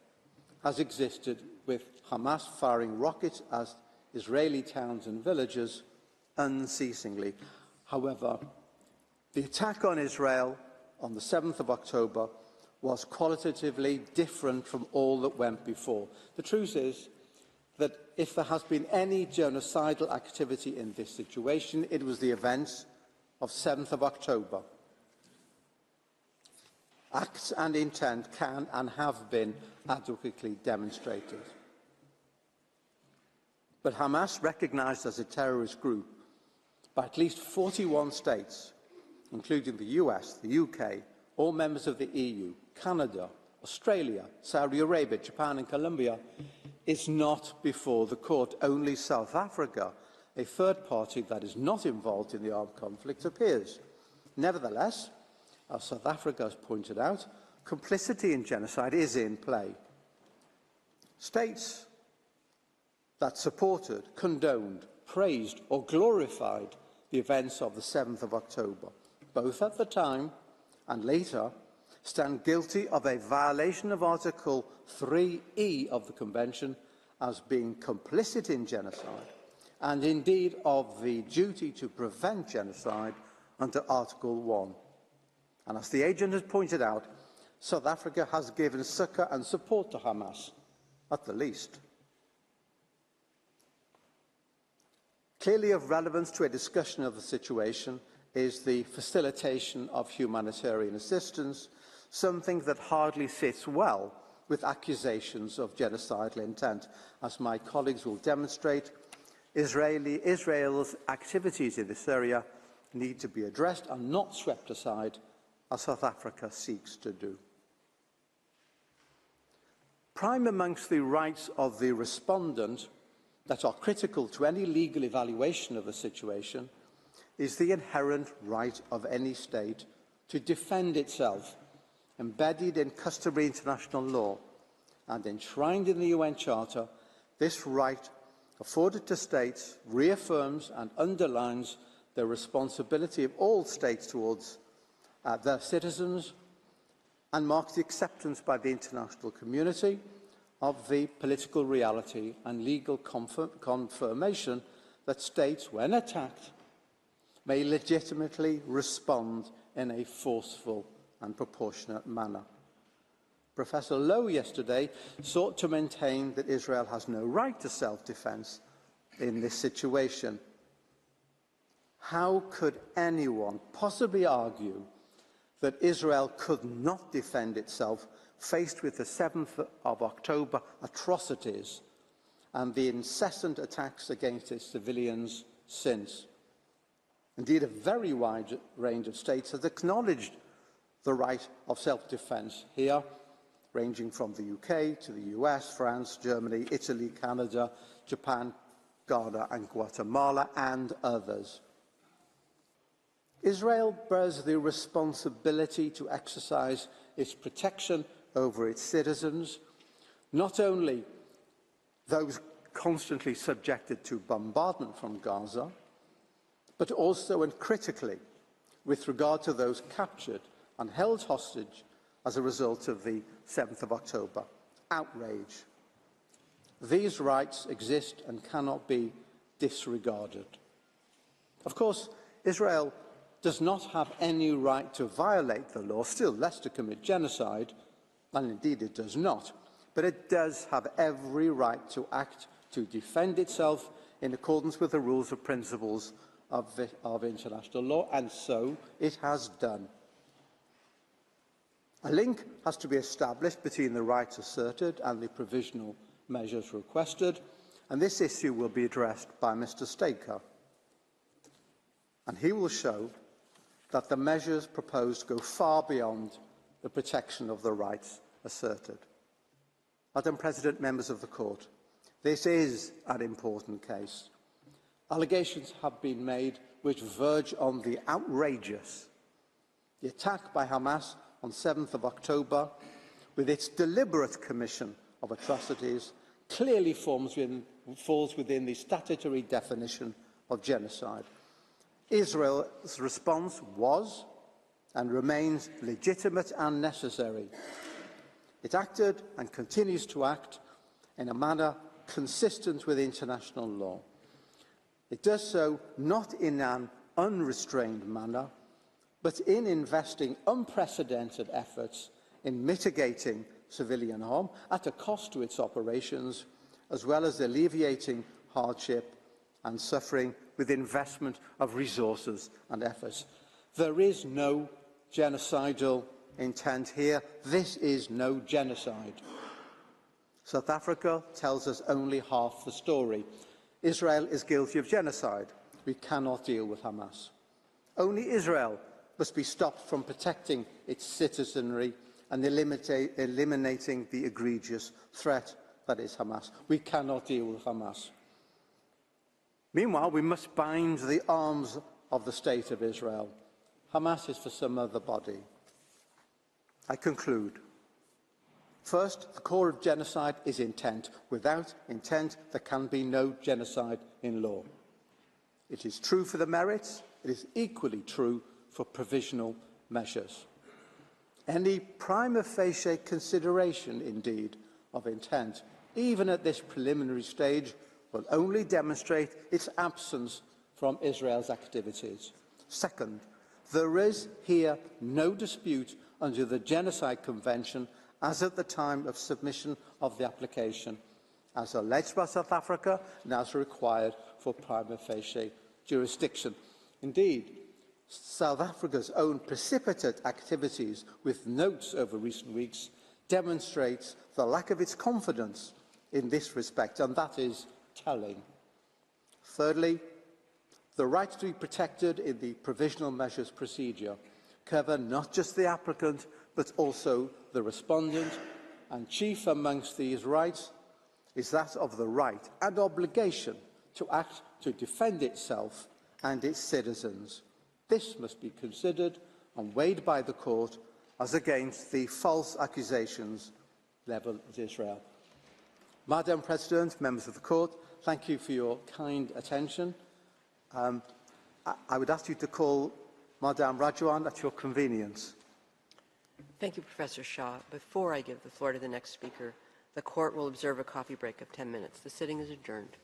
has existed, with Hamas firing rockets at Israeli towns and villages unceasingly. However, the attack on Israel on the 7th of October was qualitatively different from all that went before. The truth is that if there has been any genocidal activity in this situation, it was the events of 7th of October. Acts and intent can and have been adequately demonstrated. But Hamas, recognised as a terrorist group by at least 41 states, including the US, the UK, all members of the EU, Canada, Australia, Saudi Arabia, Japan and Colombia, is not before the court. Only South Africa, a third party that is not involved in the armed conflict, appears. Nevertheless, as South Africa has pointed out, complicity in genocide is in play. States that supported, condoned, praised or glorified the events of the 7th of October, both at the time and later, stand guilty of a violation of Article 3E of the Convention as being complicit in genocide, and indeed of the duty to prevent genocide under Article 1. And as the agent has pointed out, South Africa has given succour and support to Hamas, at the least. Clearly of relevance to a discussion of the situation is the facilitation of humanitarian assistance, something that hardly sits well with accusations of genocidal intent. As my colleagues will demonstrate, Israel's activities in this area need to be addressed and not swept aside, as South Africa seeks to do. Prime amongst the rights of the respondent that are critical to any legal evaluation of the situation is the inherent right of any state to defend itself, embedded in customary international law and enshrined in the UN Charter. This right, afforded to states, reaffirms and underlines the responsibility of all states towards their citizens and marks the acceptance by the international community of the political reality and legal confirmation that states, when attacked, may legitimately respond in a forceful and proportionate manner. Professor Lowe yesterday sought to maintain that Israel has no right to self-defence in this situation. How could anyone possibly argue that Israel could not defend itself faced with the 7th of October atrocities and the incessant attacks against its civilians since? Indeed, a very wide range of states has acknowledged the right of self-defence here, ranging from the UK to the US, France, Germany, Italy, Canada, Japan, Ghana and Guatemala, and others. Israel bears the responsibility to exercise its protection over its citizens, not only those constantly subjected to bombardment from Gaza, but also and critically with regard to those captured and held hostage as a result of the 7th of October outrage. These rights exist and cannot be disregarded. Of course, Israel does not have any right to violate the law, still less to commit genocide, and indeed it does not, but it does have every right to act to defend itself in accordance with the rules and principles of international law, and so it has done. A link has to be established between the rights asserted and the provisional measures requested, and this issue will be addressed by Mr. Staker. And he will show that the measures proposed go far beyond the protection of the rights asserted. Madam President, members of the Court, this is an important case. Allegations have been made which verge on the outrageous. The attack by Hamas on 7th of October, with its deliberate commission of atrocities, clearly falls within the statutory definition of genocide. Israel's response was and remains legitimate and necessary. It acted and continues to act in a manner consistent with international law. It does so not in an unrestrained manner, but in investing unprecedented efforts in mitigating civilian harm at a cost to its operations, as well as alleviating hardship and suffering with investment of resources and efforts. There is no genocidal intent here. This is no genocide. South Africa tells us only half the story. Israel is guilty of genocide. We cannot deal with Hamas. Only Israel must be stopped from protecting its citizenry and eliminating the egregious threat that is Hamas. We cannot deal with Hamas. Meanwhile, we must bind the arms of the State of Israel. Hamas is for some other body. I conclude. First, the core of genocide is intent. Without intent, there can be no genocide in law. It is true for the merits. It is equally true for provisional measures. Any prima facie consideration, indeed, of intent, even at this preliminary stage, will only demonstrate its absence from Israel's activities. Second, there is here no dispute under the Genocide Convention as at the time of submission of the application, as alleged by South Africa and as required for prima facie jurisdiction. Indeed, South Africa's own precipitate activities with notes over recent weeks demonstrates the lack of its confidence in this respect, and that is telling. Thirdly, the rights to be protected in the provisional measures procedure cover not just the applicant, but also the respondent, and chief amongst these rights is that of the right and obligation to act to defend itself and its citizens. This must be considered and weighed by the court as against the false accusations levelled at Israel. Madam President, members of the court, thank you for your kind attention. I would ask you to call Madame Rajovan at your convenience. Thank you, Professor Shah. Before I give the floor to the next speaker, the court will observe a coffee break of 10 minutes. The sitting is adjourned.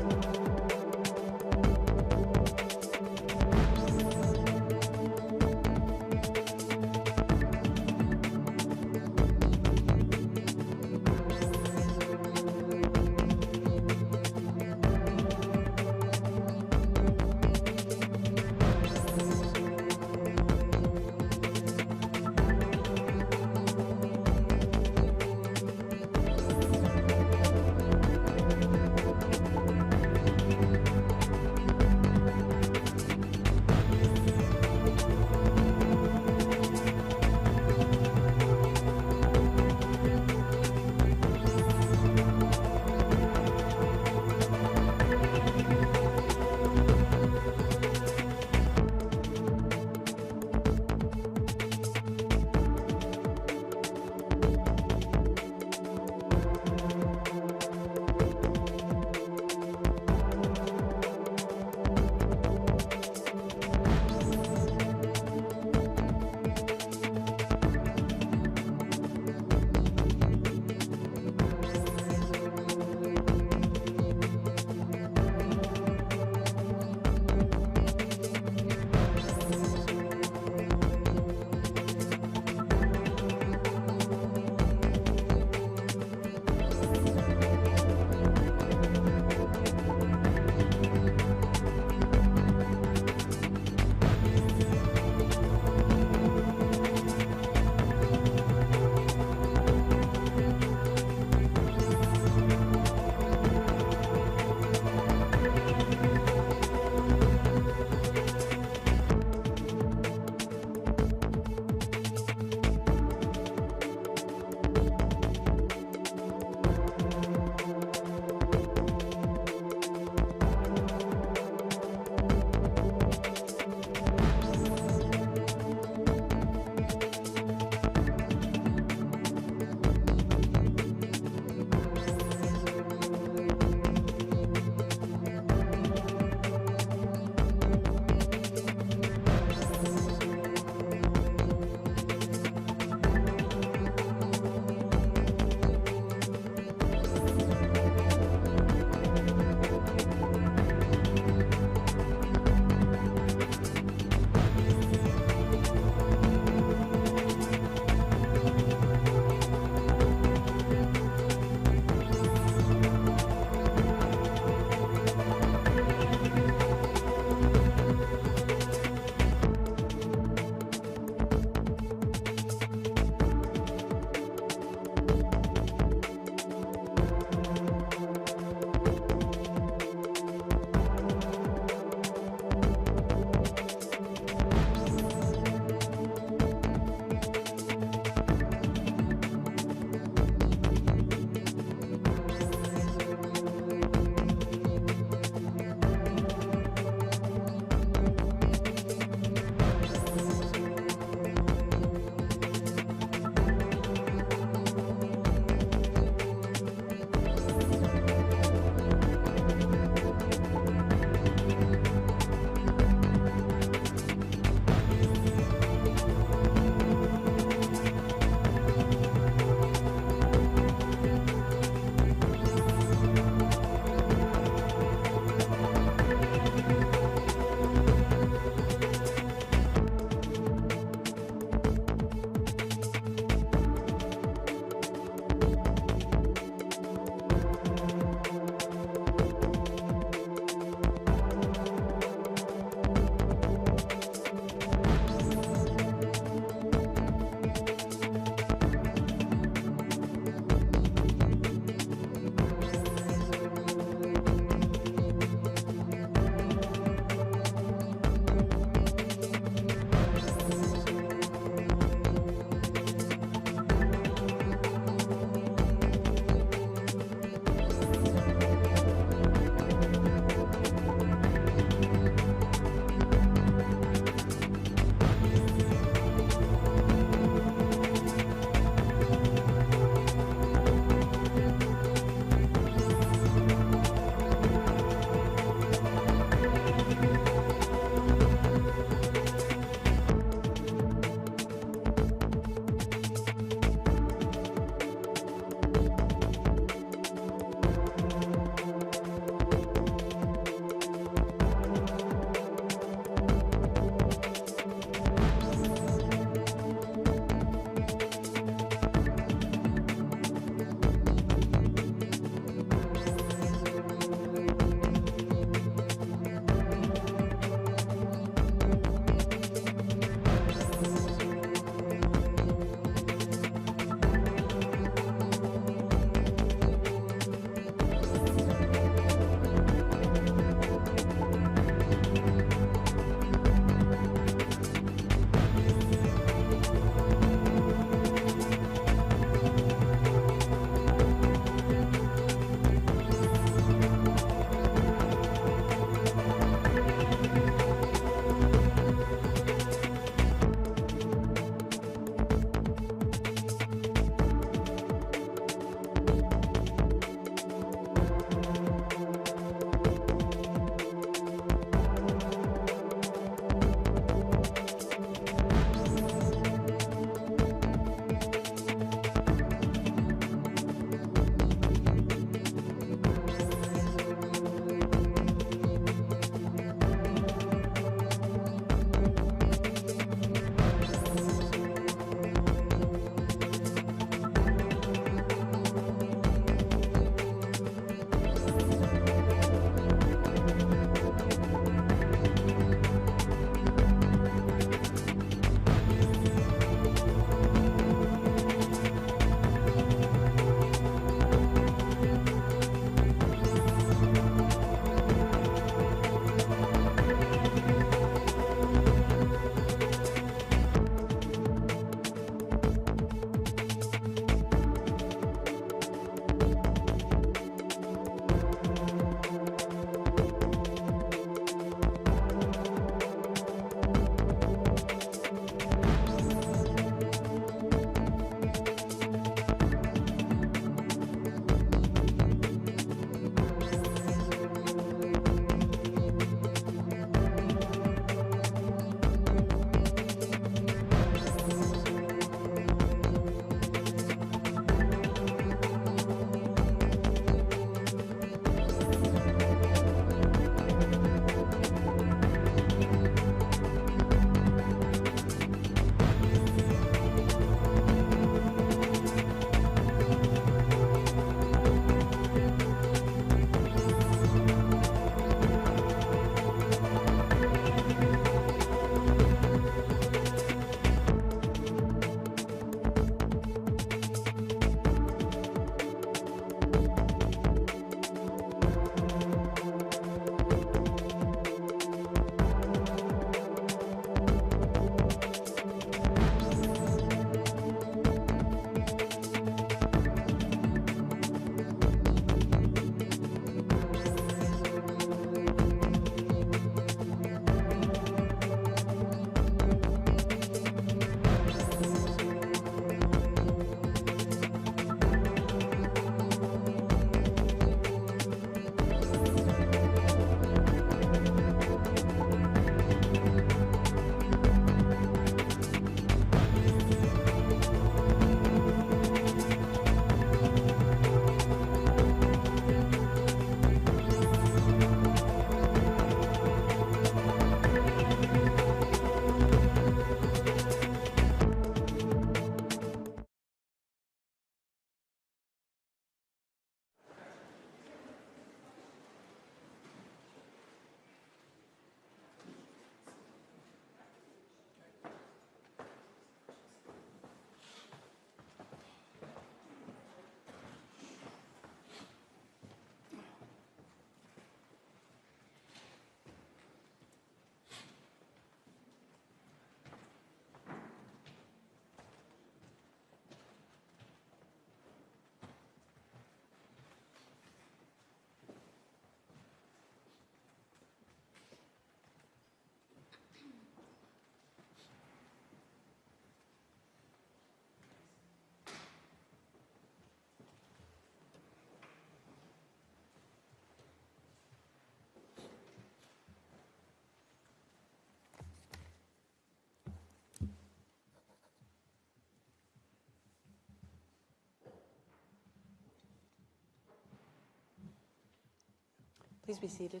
Please be seated.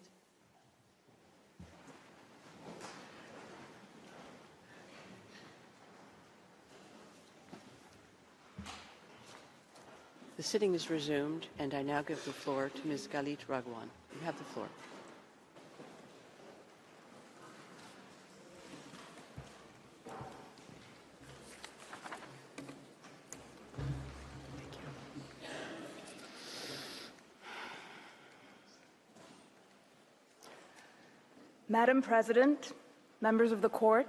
The sitting is resumed, and I now give the floor to Ms. Galit Ragwan. You have the floor. Madam President, members of the court,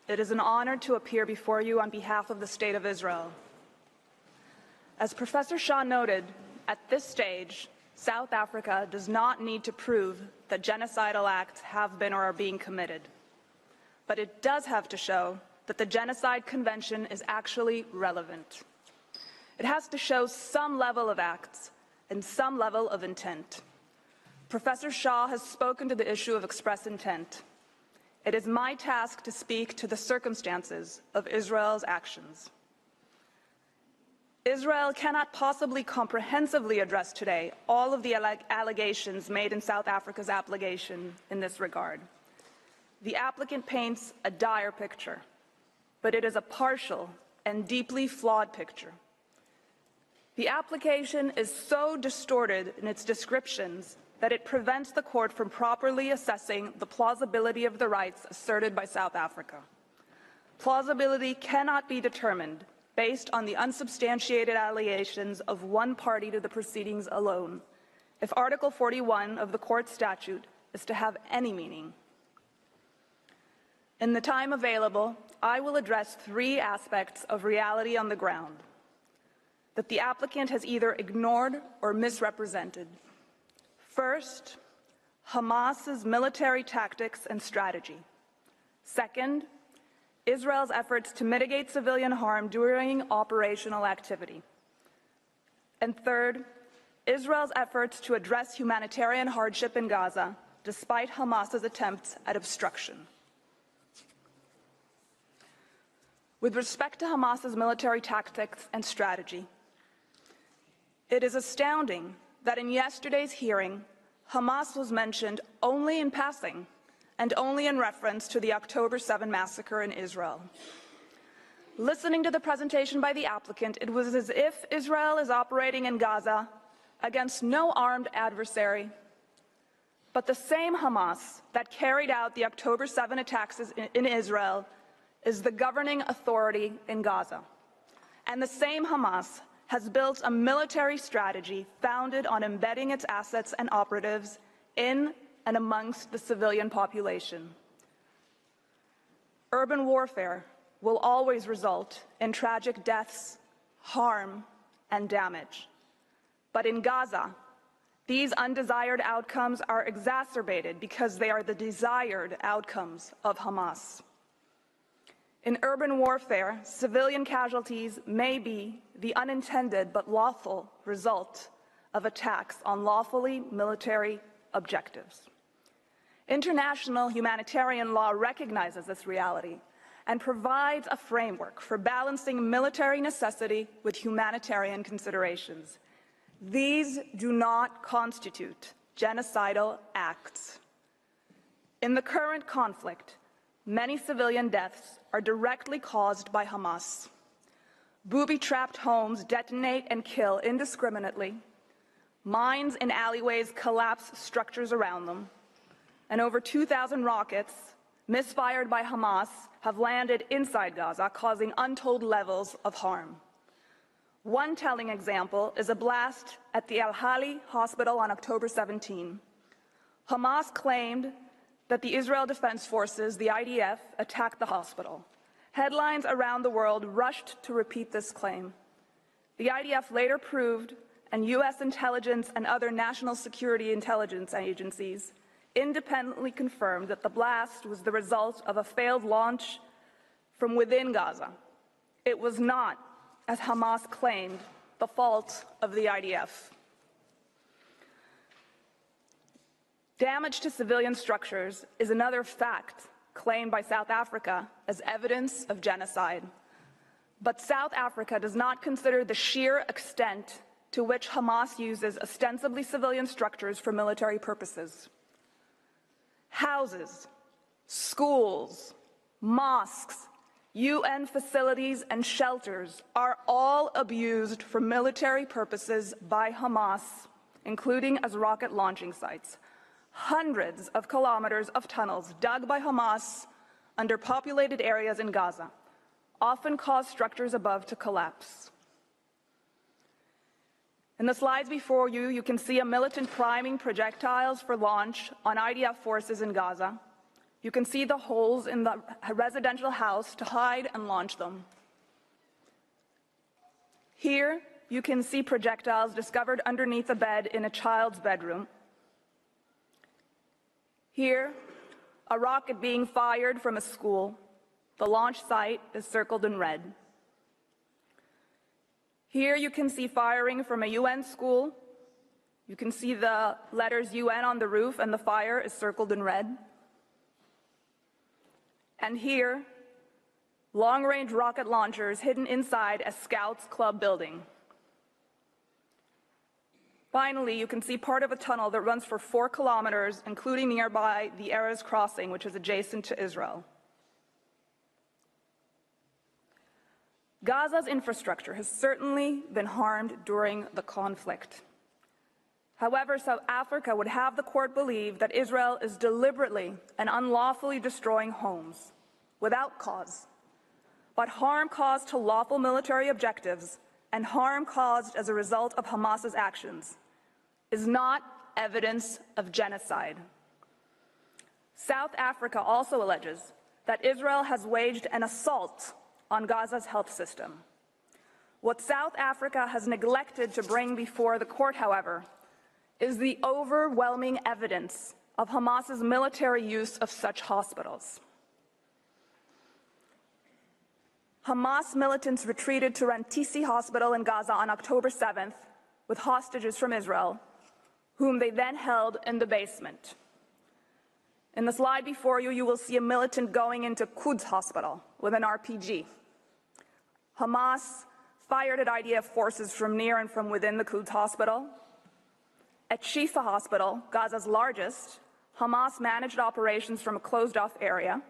it is an honor to appear before you on behalf of the State of Israel. As Professor Shah noted, at this stage, South Africa does not need to prove that genocidal acts have been or are being committed. But it does have to show that the Genocide Convention is actually relevant. It has to show some level of acts and some level of intent. Professor Shah has spoken to the issue of express intent. It is my task to speak to the circumstances of Israel's actions. Israel cannot possibly comprehensively address today all of the allegations made in South Africa's application in this regard. The applicant paints a dire picture, but it is a partial and deeply flawed picture. The application is so distorted in its descriptions that it prevents the court from properly assessing the plausibility of the rights asserted by South Africa. Plausibility cannot be determined based on the unsubstantiated allegations of one party to the proceedings alone, if Article 41 of the court statute is to have any meaning. In the time available, I will address three aspects of reality on the ground that the applicant has either ignored or misrepresented. First, Hamas's military tactics and strategy. Second, Israel's efforts to mitigate civilian harm during operational activity. And third, Israel's efforts to address humanitarian hardship in Gaza, despite Hamas's attempts at obstruction. With respect to Hamas's military tactics and strategy, it is astounding that in yesterday's hearing, Hamas was mentioned only in passing and only in reference to the October 7 massacre in Israel. Listening to the presentation by the applicant, it was as if Israel is operating in Gaza against no armed adversary, but the same Hamas that carried out the October 7 attacks in Israel is the governing authority in Gaza. And the same Hamas has built a military strategy founded on embedding its assets and operatives in and amongst the civilian population. Urban warfare will always result in tragic deaths, harm, and damage. But in Gaza, these undesired outcomes are exacerbated because they are the desired outcomes of Hamas. In urban warfare, civilian casualties may be the unintended but lawful result of attacks on lawfully military objectives. International humanitarian law recognizes this reality and provides a framework for balancing military necessity with humanitarian considerations. These do not constitute genocidal acts. In the current conflict, many civilian deaths are directly caused by Hamas. Booby-trapped homes detonate and kill indiscriminately. Mines in alleyways collapse structures around them. And over 2,000 rockets, misfired by Hamas, have landed inside Gaza, causing untold levels of harm. One telling example is a blast at the Al-Hali hospital on October 17. Hamas claimed that the Israel Defense Forces, the IDF, attacked the hospital. Headlines around the world rushed to repeat this claim. The IDF later proved, and U.S. intelligence and other national security intelligence agencies independently confirmed that the blast was the result of a failed launch from within Gaza. It was not, as Hamas claimed, the fault of the IDF. Damage to civilian structures is another fact claimed by South Africa as evidence of genocide. But South Africa does not consider the sheer extent to which Hamas uses ostensibly civilian structures for military purposes. Houses, schools, mosques, UN facilities, and shelters are all abused for military purposes by Hamas, including as rocket launching sites. Hundreds of kilometers of tunnels dug by Hamas under populated areas in Gaza often cause structures above to collapse. In the slides before you, you can see a militant priming projectiles for launch on IDF forces in Gaza. You can see the holes in the residential house to hide and launch them. Here, you can see projectiles discovered underneath a bed in a child's bedroom. Here, a rocket being fired from a school. The launch site is circled in red. Here you can see firing from a UN school. You can see the letters UN on the roof, and the fire is circled in red. And here, long-range rocket launchers hidden inside a Scouts Club building. Finally, you can see part of a tunnel that runs for 4 kilometers, including nearby the Erez crossing, which is adjacent to Israel. Gaza's infrastructure has certainly been harmed during the conflict. However, South Africa would have the court believe that Israel is deliberately and unlawfully destroying homes without cause, but harm caused to lawful military objectives and harm caused as a result of Hamas's actions is not evidence of genocide. South Africa also alleges that Israel has waged an assault on Gaza's health system. What South Africa has neglected to bring before the court, however, is the overwhelming evidence of Hamas's military use of such hospitals. Hamas militants retreated to Rantisi Hospital in Gaza on October 7th with hostages from Israel, whom they then held in the basement. In the slide before you, you will see a militant going into Quds Hospital with an RPG. Hamas fired at IDF forces from near and from within the Quds Hospital. At Shifa Hospital, Gaza's largest, Hamas managed operations from a closed-off area.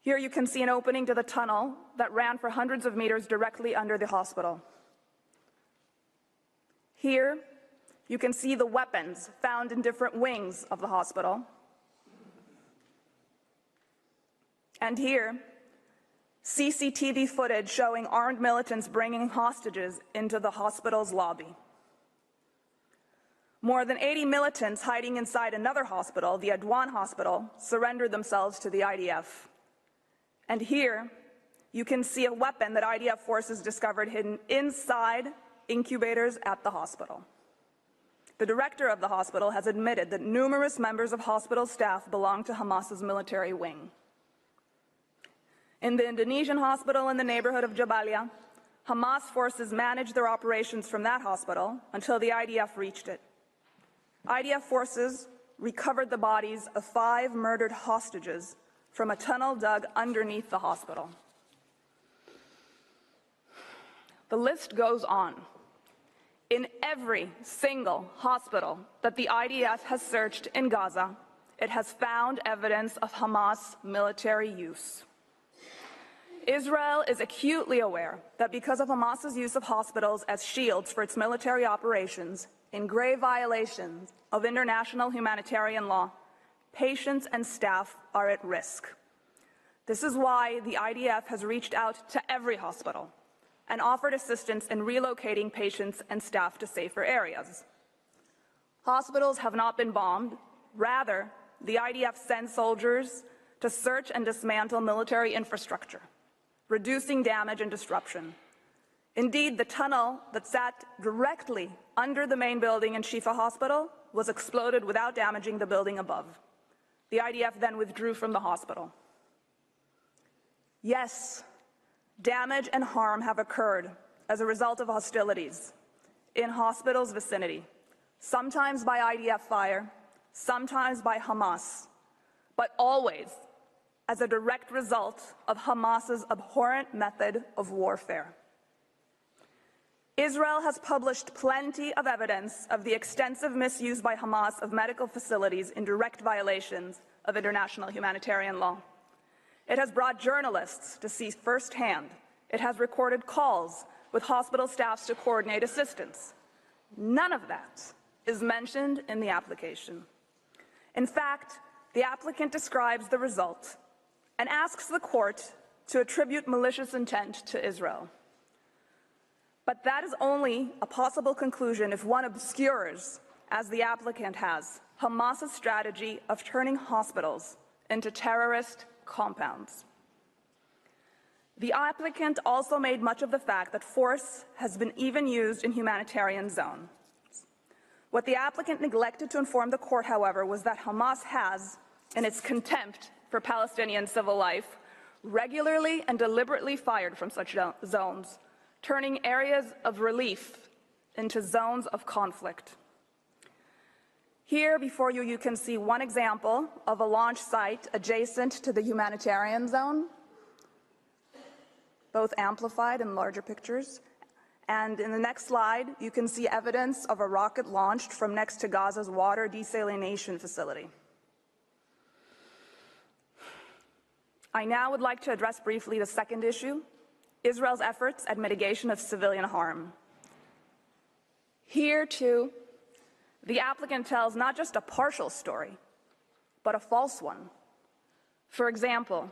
Here you can see an opening to the tunnel that ran for hundreds of meters directly under the hospital. Here, you can see the weapons found in different wings of the hospital. And here, CCTV footage showing armed militants bringing hostages into the hospital's lobby. More than 80 militants hiding inside another hospital, the Adwan Hospital, surrendered themselves to the IDF. And here, you can see a weapon that IDF forces discovered hidden inside incubators at the hospital. The director of the hospital has admitted that numerous members of hospital staff belong to Hamas's military wing. In the Indonesian hospital in the neighborhood of Jabalia, Hamas forces managed their operations from that hospital until the IDF reached it. IDF forces recovered the bodies of 5 murdered hostages from a tunnel dug underneath the hospital. The list goes on. In every single hospital that the IDF has searched in Gaza, it has found evidence of Hamas military use. Israel is acutely aware that because of Hamas's use of hospitals as shields for its military operations, in grave violations of international humanitarian law, patients and staff are at risk. This is why the IDF has reached out to every hospital and offered assistance in relocating patients and staff to safer areas. Hospitals have not been bombed. Rather, the IDF sends soldiers to search and dismantle military infrastructure, reducing damage and disruption. Indeed, the tunnel that sat directly under the main building in Shifa Hospital was exploded without damaging the building above. The IDF then withdrew from the hospital. Yes, damage and harm have occurred as a result of hostilities in hospitals' vicinity, sometimes by IDF fire, sometimes by Hamas, but always as a direct result of Hamas's abhorrent method of warfare. Israel has published plenty of evidence of the extensive misuse by Hamas of medical facilities in direct violations of international humanitarian law. It has brought journalists to see firsthand. It has recorded calls with hospital staffs to coordinate assistance. None of that is mentioned in the application. In fact, the applicant describes the result and asks the court to attribute malicious intent to Israel. But that is only a possible conclusion if one obscures, as the applicant has, Hamas's strategy of turning hospitals into terrorist compounds. The applicant also made much of the fact that force has been even used in humanitarian zones. What the applicant neglected to inform the court, however, was that Hamas has, in its contempt for Palestinian civil life, regularly and deliberately fired from such zones, turning areas of relief into zones of conflict. Here before you, you can see one example of a launch site adjacent to the humanitarian zone, both amplified in larger pictures. And in the next slide, you can see evidence of a rocket launched from next to Gaza's water desalination facility. I now would like to address briefly the second issue, Israel's efforts at mitigation of civilian harm. Here, too, the applicant tells not just a partial story, but a false one. For example,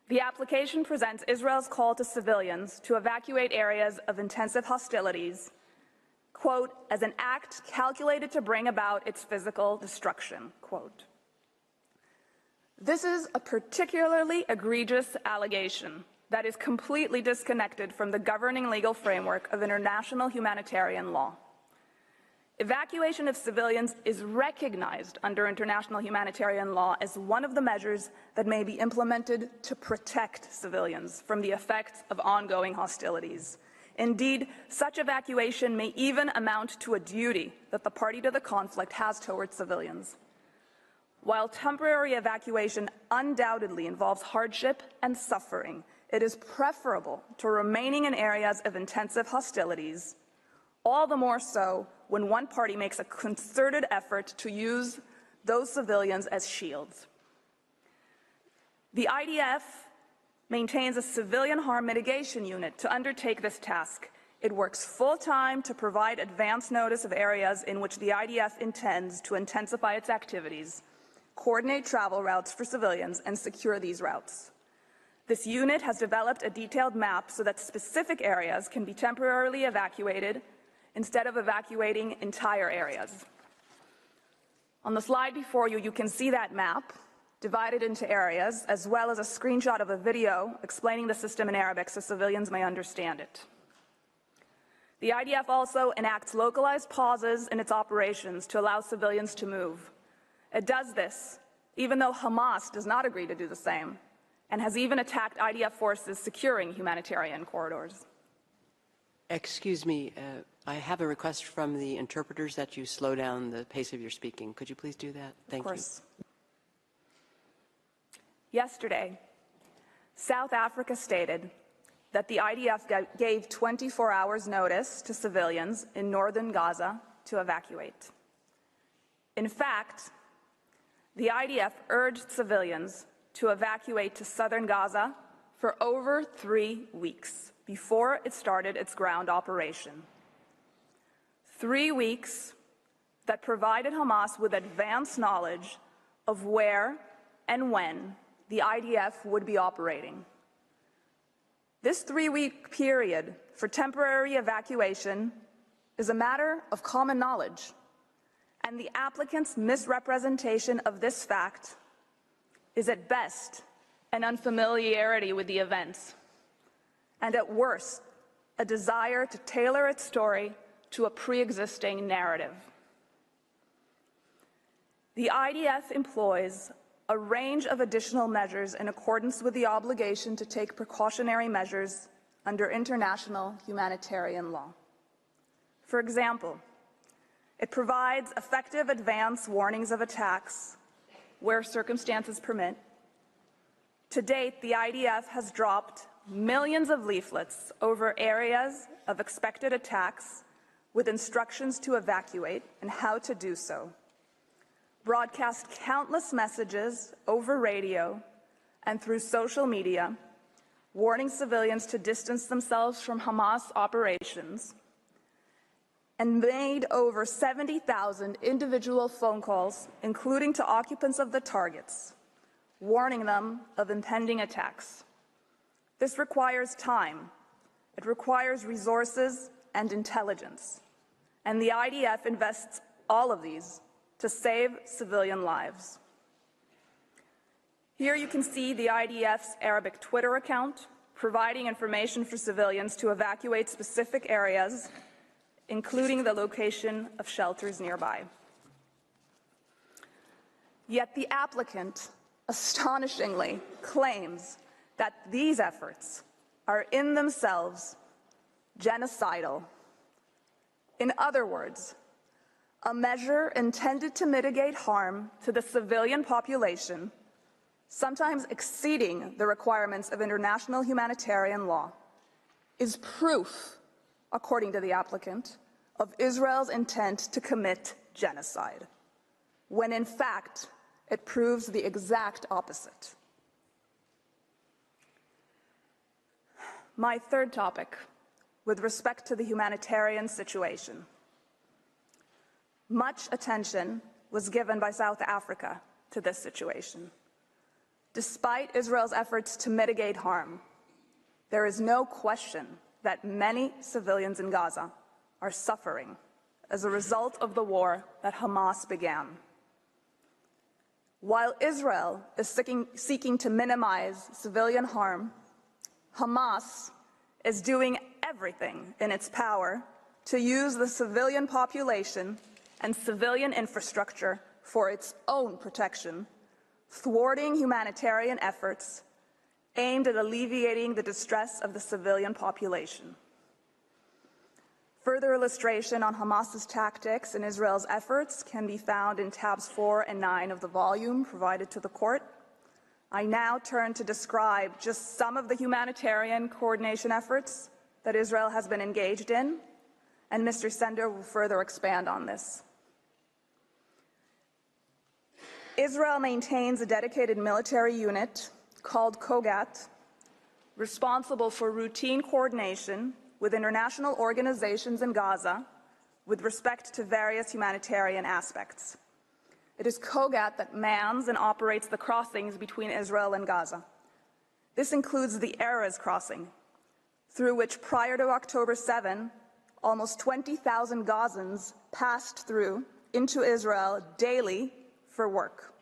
the application presents Israel's call to civilians to evacuate areas of intensive hostilities, quote, as an act calculated to bring about its physical destruction, quote. This is a particularly egregious allegation that is completely disconnected from the governing legal framework of international humanitarian law. Evacuation of civilians is recognized under international humanitarian law as one of the measures that may be implemented to protect civilians from the effects of ongoing hostilities. Indeed, such evacuation may even amount to a duty that the party to the conflict has towards civilians. While temporary evacuation undoubtedly involves hardship and suffering, it is preferable to remaining in areas of intensive hostilities, all the more so when one party makes a concerted effort to use those civilians as shields. The IDF maintains a civilian harm mitigation unit to undertake this task. It works full-time to provide advance notice of areas in which the IDF intends to intensify its activities, coordinate travel routes for civilians, and secure these routes. This unit has developed a detailed map so that specific areas can be temporarily evacuated instead of evacuating entire areas. On the slide before you, you can see that map divided into areas, as well as a screenshot of a video explaining the system in Arabic so civilians may understand it. The IDF also enacts localized pauses in its operations to allow civilians to move. It does this even though Hamas does not agree to do the same, and has even attacked IDF forces securing humanitarian corridors. Excuse me, I have a request from the interpreters that you slow down the pace of your speaking. Could you please do that? Thank you. Of course. Yesterday, South Africa stated that the IDF gave 24 hours notice to civilians in northern Gaza to evacuate. In fact, the IDF urged civilians to evacuate to southern Gaza for over 3 weeks before it started its ground operation. 3 weeks that provided Hamas with advance knowledge of where and when the IDF would be operating. This 3-week period for temporary evacuation is a matter of common knowledge, and the applicant's misrepresentation of this fact is at best an unfamiliarity with the events, and at worst, a desire to tailor its story to a pre-existing narrative. The IDF employs a range of additional measures in accordance with the obligation to take precautionary measures under international humanitarian law. For example, it provides effective advance warnings of attacks where circumstances permit. To date, the IDF has dropped millions of leaflets over areas of expected attacks with instructions to evacuate and how to do so, broadcast countless messages over radio and through social media, warning civilians to distance themselves from Hamas operations, and made over 70,000 individual phone calls, including to occupants of the targets, warning them of impending attacks. This requires time, it requires resources and intelligence, and the IDF invests all of these to save civilian lives. Here you can see the IDF's Arabic Twitter account providing information for civilians to evacuate specific areas, including the location of shelters nearby. Yet the applicant astonishingly claims that these efforts are in themselves genocidal. In other words, a measure intended to mitigate harm to the civilian population, sometimes exceeding the requirements of international humanitarian law, is proof, according to the applicant, of Israel's intent to commit genocide, when in fact it proves the exact opposite. My third topic, with respect to the humanitarian situation. Much attention was given by South Africa to this situation. Despite Israel's efforts to mitigate harm, there is no question that many civilians in Gaza are suffering as a result of the war that Hamas began. While Israel is seeking to minimize civilian harm, Hamas is doing everything in its power to use the civilian population and civilian infrastructure for its own protection, thwarting humanitarian efforts aimed at alleviating the distress of the civilian population. Further illustration on Hamas's tactics and Israel's efforts can be found in tabs 4 and 9 of the volume provided to the court. I now turn to describe just some of the humanitarian coordination efforts that Israel has been engaged in, and Mr. Sender will further expand on this. Israel maintains a dedicated military unit called Kogat, responsible for routine coordination with international organizations in Gaza with respect to various humanitarian aspects. It is Kogat that mans and operates the crossings between Israel and Gaza. This includes the Erez crossing, through which prior to October 7, almost 20,000 Gazans passed through into Israel daily for work.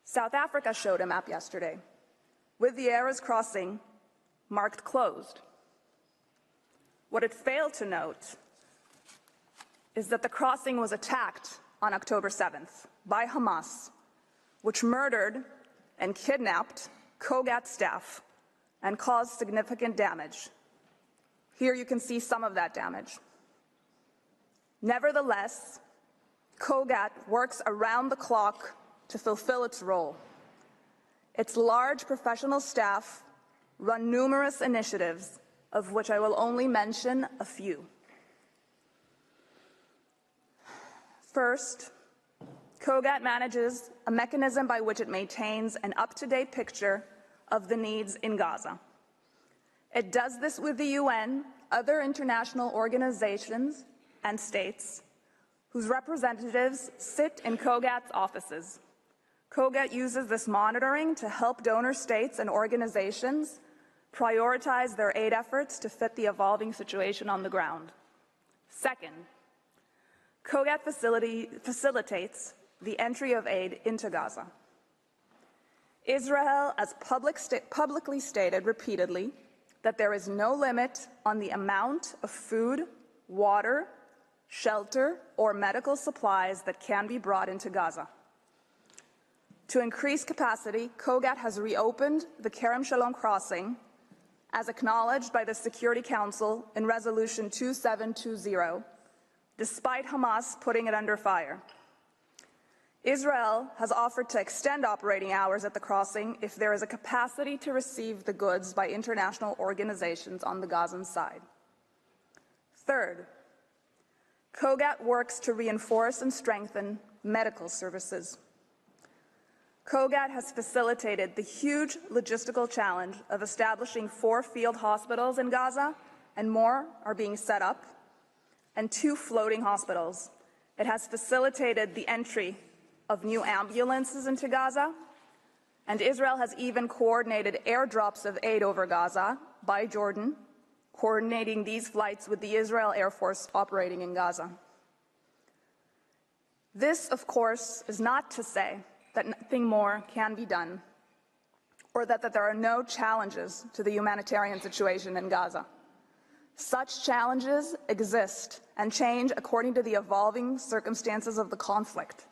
South Africa showed a map yesterday, with the Erez crossing marked closed. What it failed to note is that the crossing was attacked on October 7th by Hamas, which murdered and kidnapped Kogat staff and caused significant damage. Here you can see some of that damage. Nevertheless, Kogat works around the clock to fulfill its role. Its large professional staff run numerous initiatives, of which I will only mention a few. First, Kogat manages a mechanism by which it maintains an up-to-date picture of the needs in Gaza. It does this with the UN, other international organizations, and states, whose representatives sit in Kogat's offices. Kogat uses this monitoring to help donor states and organizations prioritize their aid efforts to fit the evolving situation on the ground. Second, Kogat facilitates the entry of aid into Gaza. Israel has publicly stated repeatedly that there is no limit on the amount of food, water, shelter, or medical supplies that can be brought into Gaza. To increase capacity, Kogat has reopened the Kerem Shalom crossing, as acknowledged by the Security Council in Resolution 2720, despite Hamas putting it under fire. Israel has offered to extend operating hours at the crossing if there is a capacity to receive the goods by international organizations on the Gazan side. Third, COGAT works to reinforce and strengthen medical services. COGAT has facilitated the huge logistical challenge of establishing 4 field hospitals in Gaza, and more are being set up, and 2 floating hospitals. It has facilitated the entry of new ambulances into Gaza, and Israel has even coordinated airdrops of aid over Gaza by Jordan, coordinating these flights with the Israel Air Force operating in Gaza. This, of course, is not to say that nothing more can be done, or that there are no challenges to the humanitarian situation in Gaza. Such challenges exist and change according to the evolving circumstances of the conflict.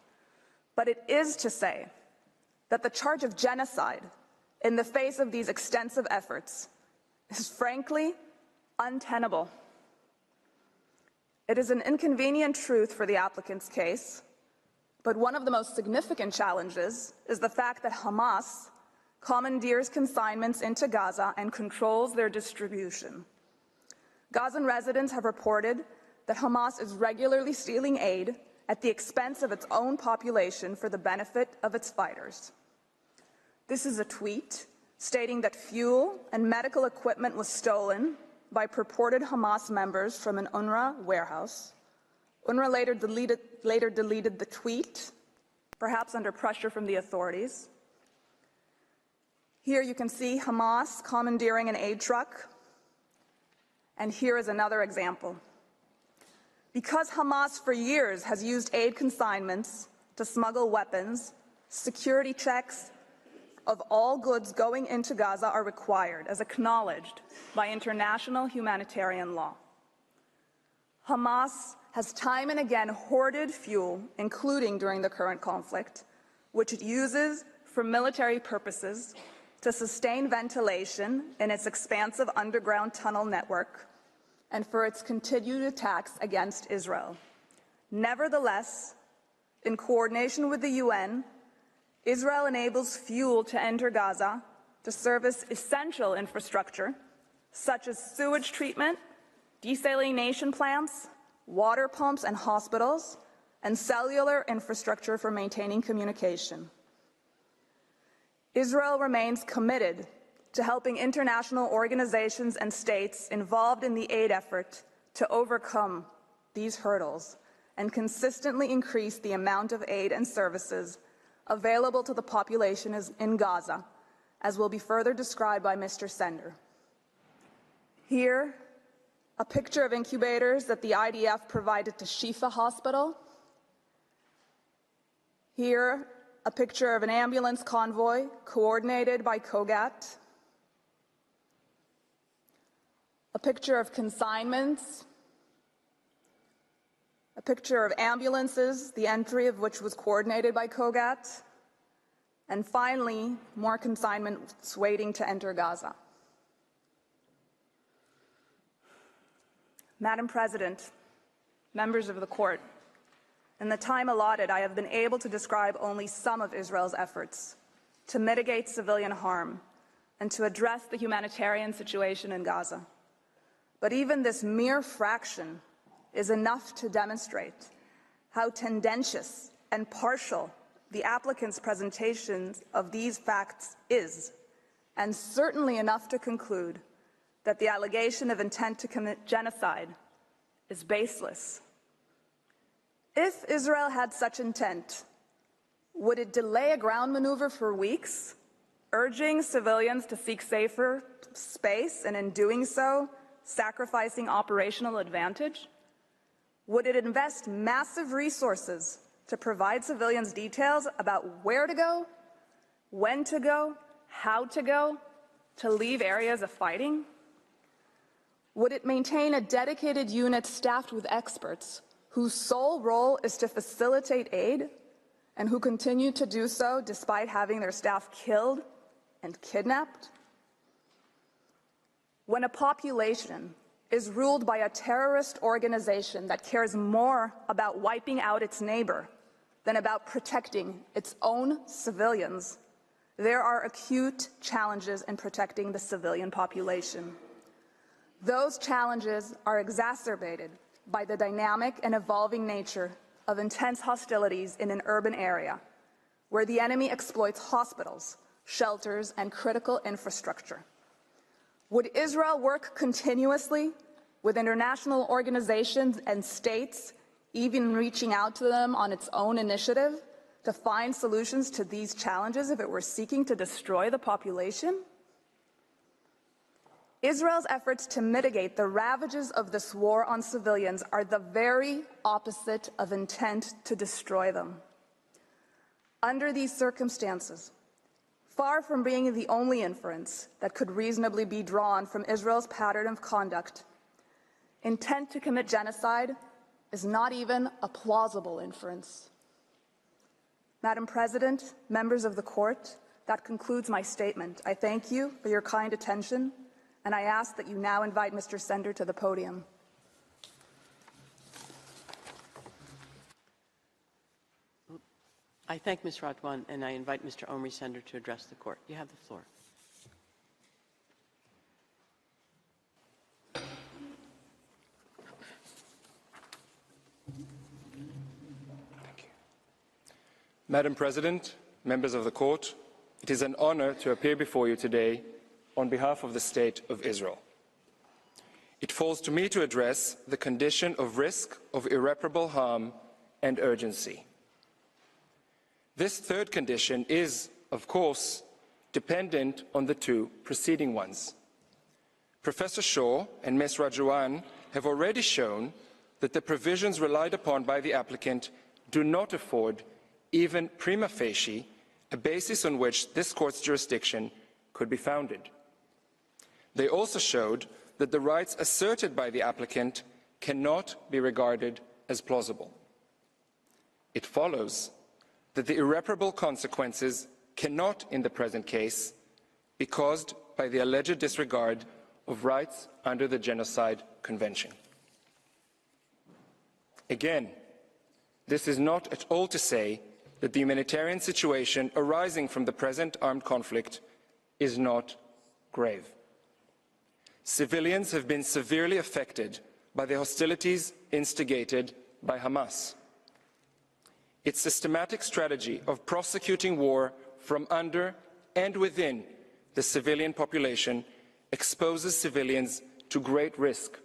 But it is to say that the charge of genocide in the face of these extensive efforts is frankly untenable. It is an inconvenient truth for the applicant's case, but one of the most significant challenges is the fact that Hamas commandeers consignments into Gaza and controls their distribution. Gazan residents have reported that Hamas is regularly stealing aid at the expense of its own population for the benefit of its fighters. This is a tweet stating that fuel and medical equipment was stolen by purported Hamas members from an UNRWA warehouse. UNRWA later deleted the tweet, perhaps under pressure from the authorities. Here you can see Hamas commandeering an aid truck. And here is another example. Because Hamas for years has used aid consignments to smuggle weapons, security checks of all goods going into Gaza are required, as acknowledged by international humanitarian law. Hamas has time and again hoarded fuel, including during the current conflict, which it uses for military purposes to sustain ventilation in its expansive underground tunnel network and for its continued attacks against Israel. Nevertheless, in coordination with the UN, Israel enables fuel to enter Gaza to service essential infrastructure such as sewage treatment, desalination plants, water pumps and hospitals, and cellular infrastructure for maintaining communication. Israel remains committed to helping international organizations and states involved in the aid effort to overcome these hurdles and consistently increase the amount of aid and services available to the population in Gaza, as will be further described by Mr. Sender. Here, a picture of incubators that the IDF provided to Shifa Hospital. Here, a picture of an ambulance convoy coordinated by COGAT. A picture of consignments. A picture of ambulances, the entry of which was coordinated by COGAT. And finally, more consignments waiting to enter Gaza. Madam President, members of the court, in the time allotted, I have been able to describe only some of Israel's efforts to mitigate civilian harm and to address the humanitarian situation in Gaza. But even this mere fraction is enough to demonstrate how tendentious and partial the applicant's presentation of these facts is, and certainly enough to conclude that the allegation of intent to commit genocide is baseless. If Israel had such intent, would it delay a ground maneuver for weeks, urging civilians to seek safer space, and in doing so, sacrificing operational advantage? Would it invest massive resources to provide civilians details about where to go, when to go, how to go, to leave areas of fighting? Would it maintain a dedicated unit staffed with experts whose sole role is to facilitate aid and who continue to do so despite having their staff killed and kidnapped? When a population is ruled by a terrorist organization that cares more about wiping out its neighbor than about protecting its own civilians, there are acute challenges in protecting the civilian population. Those challenges are exacerbated by the dynamic and evolving nature of intense hostilities in an urban area, where the enemy exploits hospitals, shelters, and critical infrastructure. Would Israel work continuously with international organizations and states, even reaching out to them on its own initiative, to find solutions to these challenges if it were seeking to destroy the population? Israel's efforts to mitigate the ravages of this war on civilians are the very opposite of intent to destroy them. Under these circumstances, far from being the only inference that could reasonably be drawn from Israel's pattern of conduct, intent to commit genocide is not even a plausible inference. Madam President, members of the Court, that concludes my statement. I thank you for your kind attention, and I ask that you now invite Mr. Sender to the podium. I thank Ms. Radwan, and I invite Mr. Omri Sender to address the Court. You have the floor. Thank you. Madam President, members of the Court, it is an honor to appear before you today on behalf of the State of Israel. It falls to me to address the condition of risk of irreparable harm and urgency. This third condition is, of course, dependent on the two preceding ones. Professor Shaw and Ms. Radwan have already shown that the provisions relied upon by the applicant do not afford, even prima facie, a basis on which this Court's jurisdiction could be founded. They also showed that the rights asserted by the applicant cannot be regarded as plausible. It follows that the irreparable consequences cannot, in the present case, be caused by the alleged disregard of rights under the Genocide Convention. Again, this is not at all to say that the humanitarian situation arising from the present armed conflict is not grave. Civilians have been severely affected by the hostilities instigated by Hamas. Its systematic strategy of prosecuting war from under and within the civilian population exposes civilians to great risk,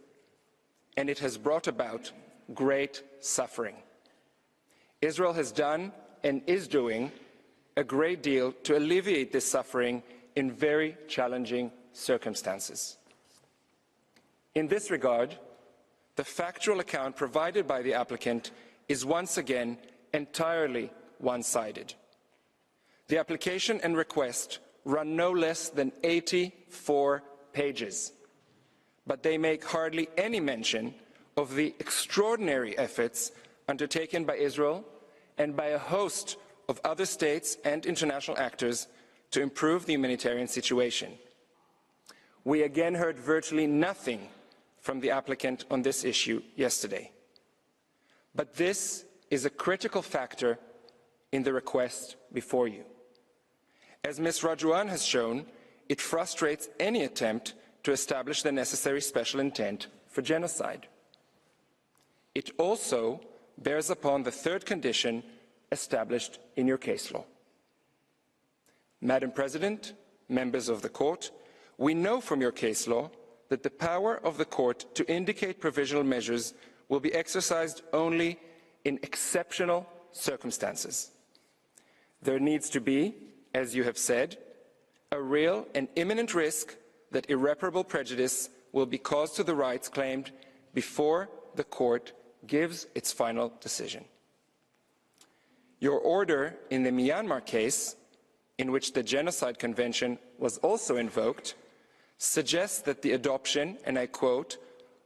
and it has brought about great suffering. Israel has done and is doing a great deal to alleviate this suffering in very challenging circumstances. In this regard, the factual account provided by the applicant is once again entirely one-sided. The application and request run no less than 84 pages, but they make hardly any mention of the extraordinary efforts undertaken by Israel and by a host of other states and international actors to improve the humanitarian situation. We again heard virtually nothing from the applicant on this issue yesterday. But this is a critical factor in the request before you. As Ms. Radwan has shown, it frustrates any attempt to establish the necessary special intent for genocide. It also bears upon the third condition established in your case law. Madam President, members of the Court, we know from your case law that the power of the Court to indicate provisional measures will be exercised only in exceptional circumstances. There needs to be, as you have said, a real and imminent risk that irreparable prejudice will be caused to the rights claimed before the Court gives its final decision. Your order in the Myanmar case, in which the Genocide Convention was also invoked, suggests that the adoption, and I quote,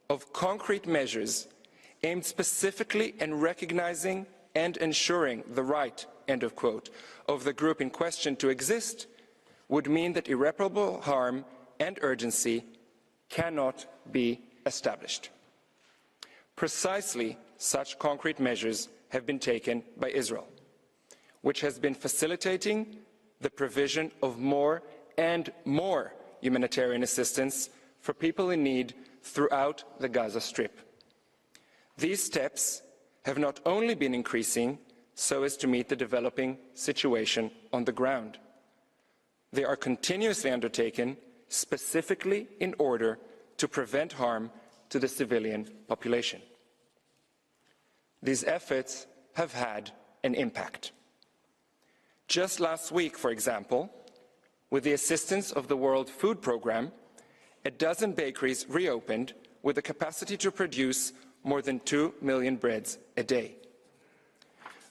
of concrete measures aimed specifically in recognizing and ensuring the right, end of quote, of the group in question to exist would mean that irreparable harm and urgency cannot be established. Precisely such concrete measures have been taken by Israel. which has been facilitating the provision of more and more humanitarian assistance for people in need throughout the Gaza Strip. These steps have not only been increasing so as to meet the developing situation on the ground. They are continuously undertaken specifically in order to prevent harm to the civilian population. These efforts have had an impact. Just last week, for example, with the assistance of the World Food Programme, a dozen bakeries reopened with the capacity to produce more than 2 million breads a day.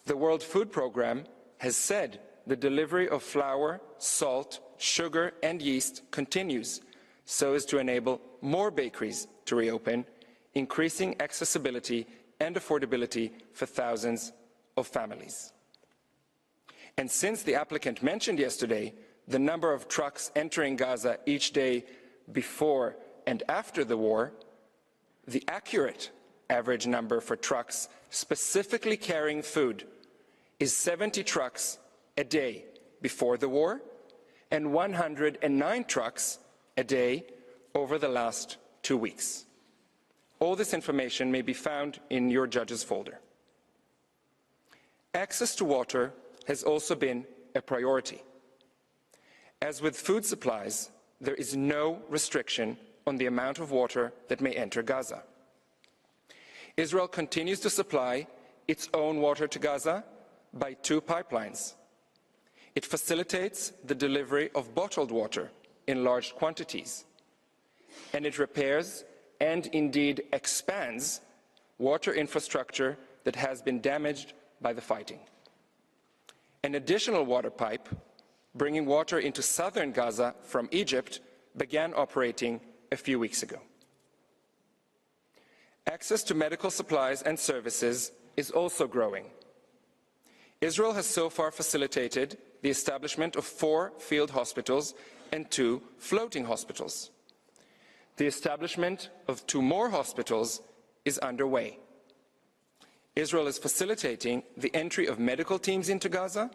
The World Food Programme has said the delivery of flour, salt, sugar and yeast continues so as to enable more bakeries to reopen, increasing accessibility and affordability for thousands of families. And since the applicant mentioned yesterday the number of trucks entering Gaza each day before and after the war, the accurate average number for trucks specifically carrying food is 70 trucks a day before the war and 109 trucks a day over the last 2 weeks. All this information may be found in your judge's folder. Access to water has also been a priority. As with food supplies, there is no restriction on the amount of water that may enter Gaza. Israel continues to supply its own water to Gaza by 2 pipelines. It facilitates the delivery of bottled water in large quantities, and it repairs and indeed expands water infrastructure that has been damaged by the fighting. An additional water pipe bringing water into southern Gaza from Egypt began operating a few weeks ago. Access to medical supplies and services is also growing. Israel has so far facilitated the establishment of 4 field hospitals and 2 floating hospitals. The establishment of 2 more hospitals is underway. Israel is facilitating the entry of medical teams into Gaza,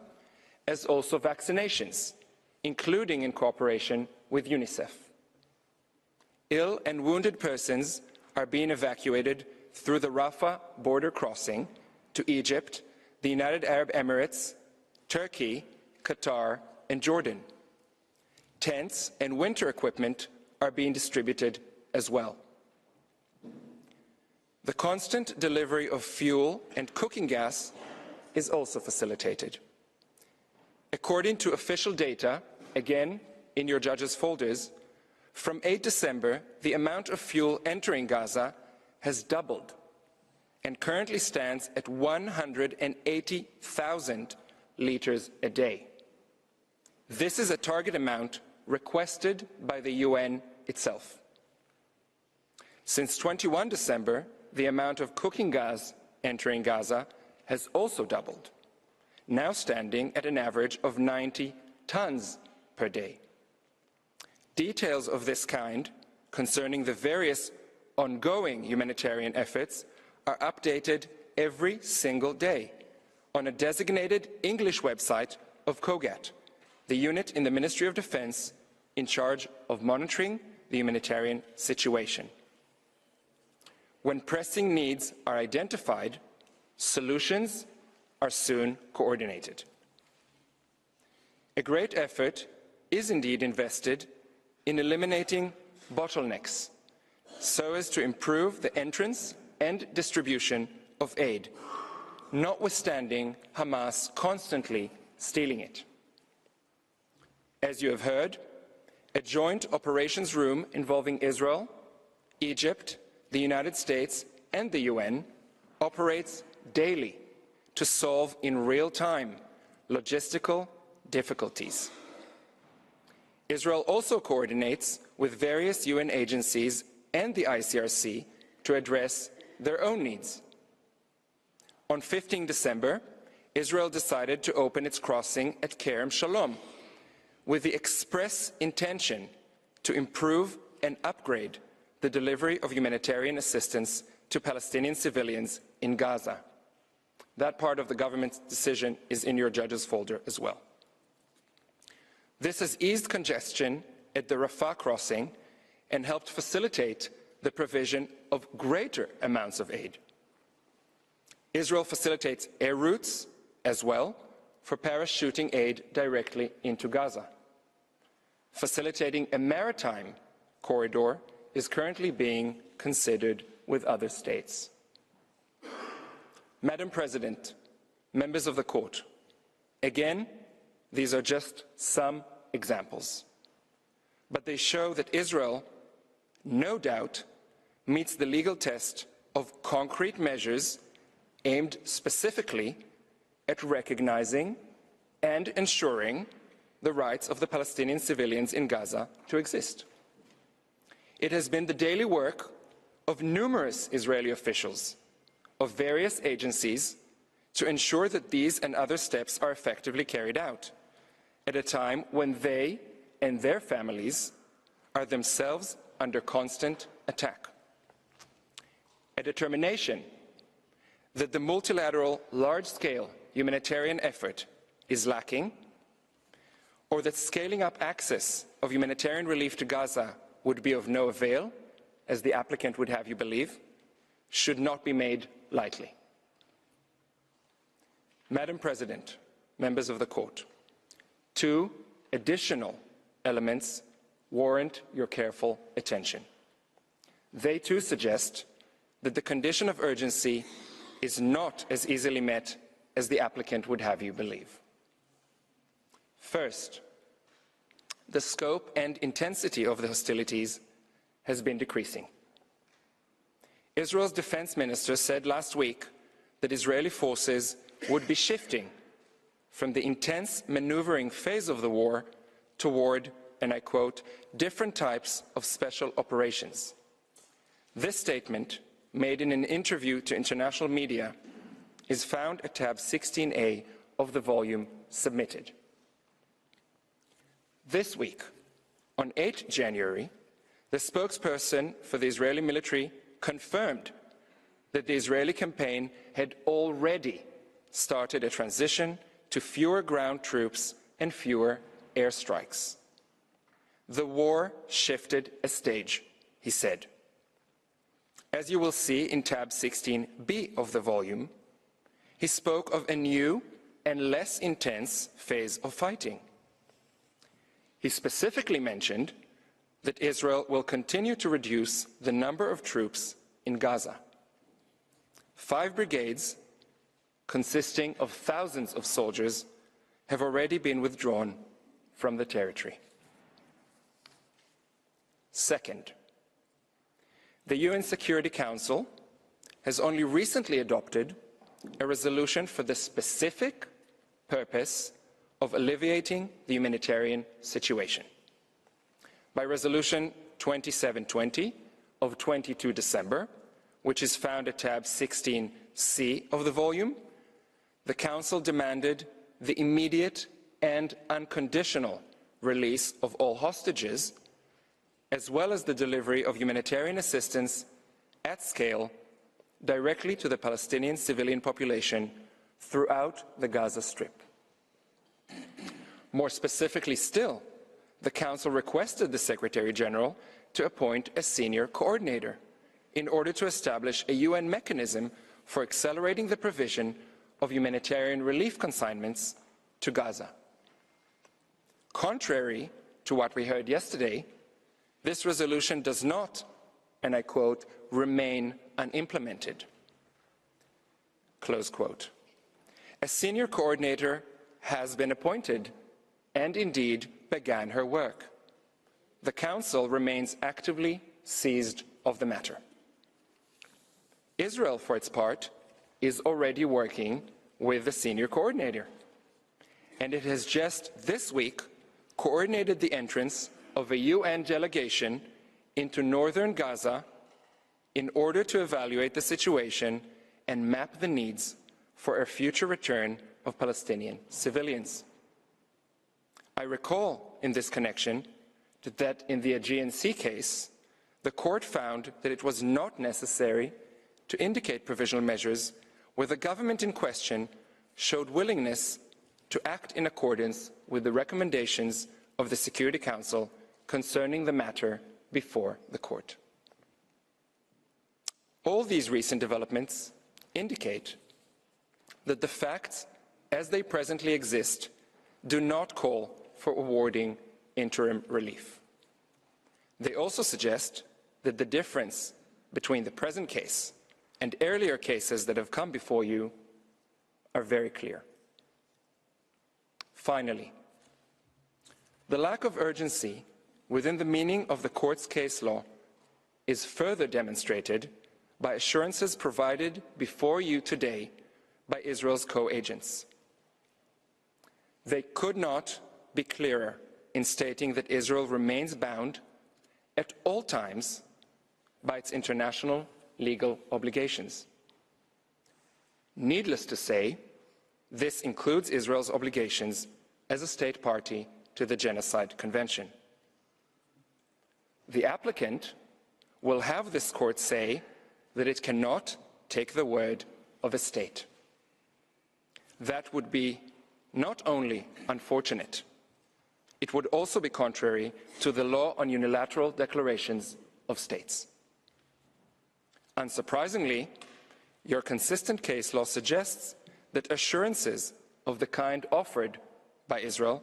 as also vaccinations, including in cooperation with UNICEF. Ill and wounded persons are being evacuated through the Rafah border crossing to Egypt, the United Arab Emirates, Turkey, Qatar, and Jordan. Tents and winter equipment are being distributed as well. The constant delivery of fuel and cooking gas is also facilitated. According to official data, again in your judges' folders, from 8 December, the amount of fuel entering Gaza has doubled and currently stands at 180,000 liters a day. This is a target amount requested by the UN itself. Since 21 December, the amount of cooking gas entering Gaza has also doubled, now standing at an average of 90 tons per day. Details of this kind concerning the various ongoing humanitarian efforts are updated every single day on a designated English website of COGAT, the unit in the Ministry of Defense in charge of monitoring the humanitarian situation. When pressing needs are identified, solutions are soon coordinated. A great effort is indeed invested in eliminating bottlenecks so as to improve the entrance and distribution of aid, notwithstanding Hamas constantly stealing it. As you have heard, a joint operations room involving Israel, Egypt, the United States, and the UN operates daily to solve in real time logistical difficulties. Israel also coordinates with various UN agencies and the ICRC to address their own needs. On 15 December, Israel decided to open its crossing at Kerem Shalom with the express intention to improve and upgrade the delivery of humanitarian assistance to Palestinian civilians in Gaza. That part of the government's decision is in your judge's folder as well. This has eased congestion at the Rafah crossing and helped facilitate the provision of greater amounts of aid. Israel facilitates air routes as well for parachuting aid directly into Gaza. Facilitating a maritime corridor is currently being considered with other states. Madam President, members of the court, again, these are just some examples, but they show that Israel, no doubt, meets the legal test of concrete measures aimed specifically at recognizing and ensuring the rights of the Palestinian civilians in Gaza to exist. It has been the daily work of numerous Israeli officials of various agencies to ensure that these and other steps are effectively carried out at a time when they and their families are themselves under constant attack. A determination that the multilateral, large-scale humanitarian effort is lacking, or that scaling up access of humanitarian relief to Gaza would be of no avail, as the applicant would have you believe, should not be made lightly. Madam President, members of the court, two additional elements warrant your careful attention. They too suggest that the condition of urgency is not as easily met as the applicant would have you believe. First, the scope and intensity of the hostilities has been decreasing. Israel's defense minister said last week that Israeli forces would be shifting from the intense maneuvering phase of the war toward, and I quote, different types of special operations. This statement, made in an interview to international media, is found at tab 16A of the volume submitted. This week, on 8 January, the spokesperson for the Israeli military confirmed that the Israeli campaign had already started a transition to fewer ground troops and fewer airstrikes. The war shifted a stage, he said. As you will see in tab 16B of the volume, he spoke of a new and less intense phase of fighting. He specifically mentioned that Israel will continue to reduce the number of troops in Gaza. 5 brigades, consisting of thousands of soldiers, have already been withdrawn from the territory. Second, the UN Security Council has only recently adopted a resolution for the specific purpose of alleviating the humanitarian situation. By Resolution 2720 of 22 December, which is found at tab 16C of the volume, the Council demanded the immediate and unconditional release of all hostages, as well as the delivery of humanitarian assistance at scale directly to the Palestinian civilian population throughout the Gaza Strip. More specifically still, the Council requested the Secretary General to appoint a senior coordinator in order to establish a UN mechanism for accelerating the provision of humanitarian relief consignments to Gaza. Contrary to what we heard yesterday, this resolution does not, and I quote, remain unimplemented. Close quote. A senior coordinator has been appointed and indeed began her work. The Council remains actively seized of the matter. Israel, for its part, is already working with the senior coordinator, and it has just this week coordinated the entrance of a UN delegation into northern Gaza in order to evaluate the situation and map the needs for a future return of Palestinian civilians. I recall in this connection that in the Aegean Sea case, the court found that it was not necessary to indicate provisional measures where the government in question showed willingness to act in accordance with the recommendations of the Security Council concerning the matter before the court. All these recent developments indicate that the facts as they presently exist do not call for awarding interim relief. They also suggest that the difference between the present case and earlier cases that have come before you are very clear. Finally, the lack of urgency within the meaning of the court's case law is further demonstrated by assurances provided before you today by Israel's co-agents. They could not be clearer in stating that Israel remains bound at all times by its international legal obligations. Needless to say, this includes Israel's obligations as a state party to the Genocide Convention. The applicant will have this court say that it cannot take the word of a state. That would be not only unfortunate, it would also be contrary to the law on unilateral declarations of states. Unsurprisingly, your consistent case law suggests that assurances of the kind offered by Israel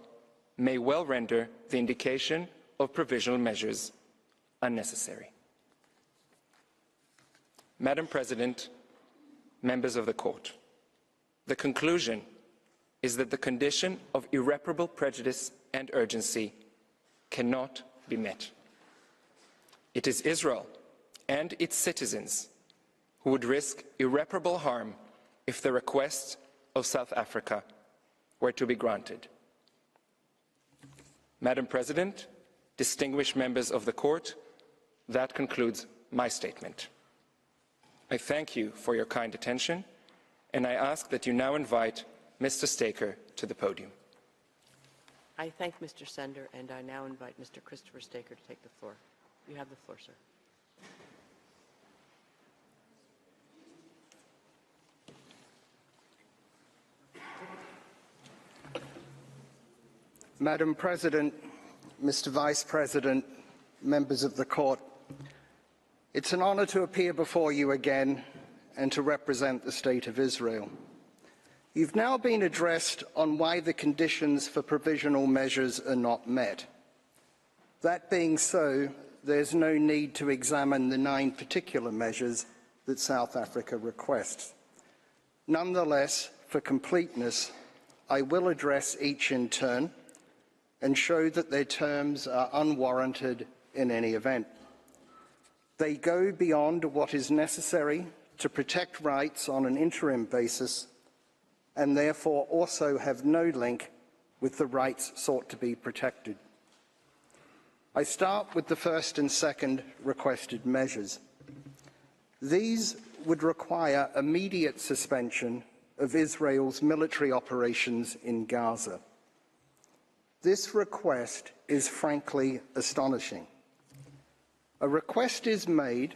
may well render the indication of provisional measures unnecessary. Madam President, members of the court, the conclusion is that the condition of irreparable prejudice and urgency cannot be met. It is Israel and its citizens who would risk irreparable harm if the request of South Africa were to be granted. Madam President, distinguished members of the court, that concludes my statement. I thank you for your kind attention, and I ask that you now invite Mr. Staker to the podium. I thank Mr. Sender, and I now invite Mr. Christopher Staker to take the floor. You have the floor, sir. Madam President, Mr. Vice President, members of the court, it's an honor to appear before you again and to represent the State of Israel. You've now been addressed on why the conditions for provisional measures are not met. That being so, there's no need to examine the 9 particular measures that South Africa requests. Nonetheless, for completeness, I will address each in turn and show that their terms are unwarranted in any event. They go beyond what is necessary to protect rights on an interim basis and therefore also have no link with the rights sought to be protected. I start with the first and second requested measures. These would require immediate suspension of Israel's military operations in Gaza. This request is frankly astonishing. A request is made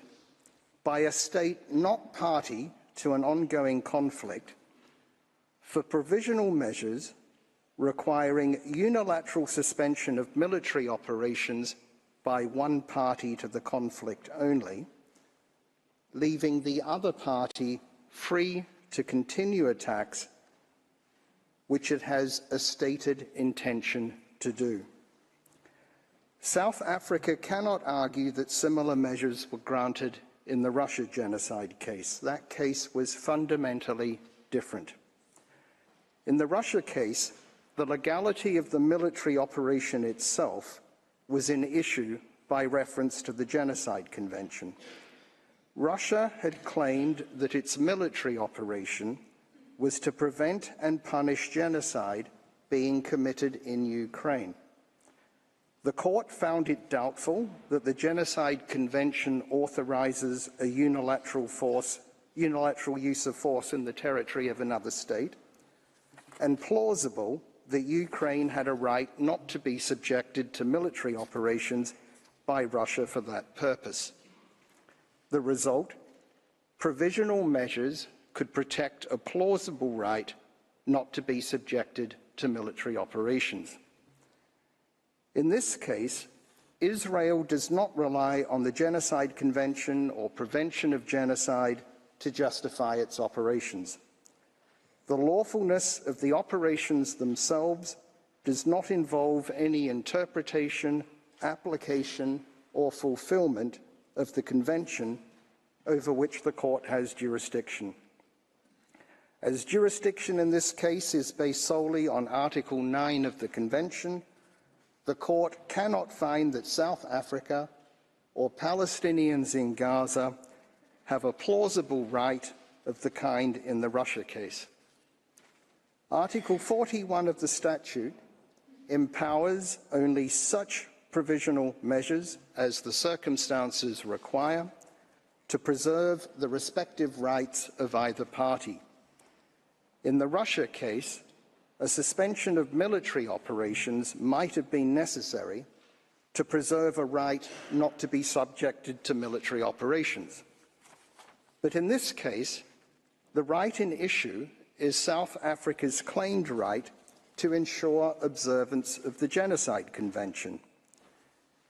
by a state not party to an ongoing conflict for provisional measures requiring unilateral suspension of military operations by one party to the conflict only, leaving the other party free to continue attacks which it has a stated intention to do. South Africa cannot argue that similar measures were granted in the Russia genocide case. That case was fundamentally different. In the Russia case, the legality of the military operation itself was in issue by reference to the Genocide Convention. Russia had claimed that its military operation was to prevent and punish genocide being committed in Ukraine. The court found it doubtful that the Genocide Convention authorizes a unilateral use of force in the territory of another state, and plausible that Ukraine had a right not to be subjected to military operations by Russia for that purpose. The result: provisional measures could protect a plausible right not to be subjected to military operations. In this case, Israel does not rely on the Genocide Convention or Prevention of Genocide to justify its operations. The lawfulness of the operations themselves does not involve any interpretation, application, or fulfillment of the Convention over which the court has jurisdiction. As jurisdiction in this case is based solely on Article 9 of the Convention, the court cannot find that South Africa or Palestinians in Gaza have a plausible right of the kind in the Russia case. Article 41 of the statute empowers only such provisional measures as the circumstances require to preserve the respective rights of either party. In the Russia case, a suspension of military operations might have been necessary to preserve a right not to be subjected to military operations. But in this case, the right in issue is South Africa's claimed right to ensure observance of the Genocide Convention.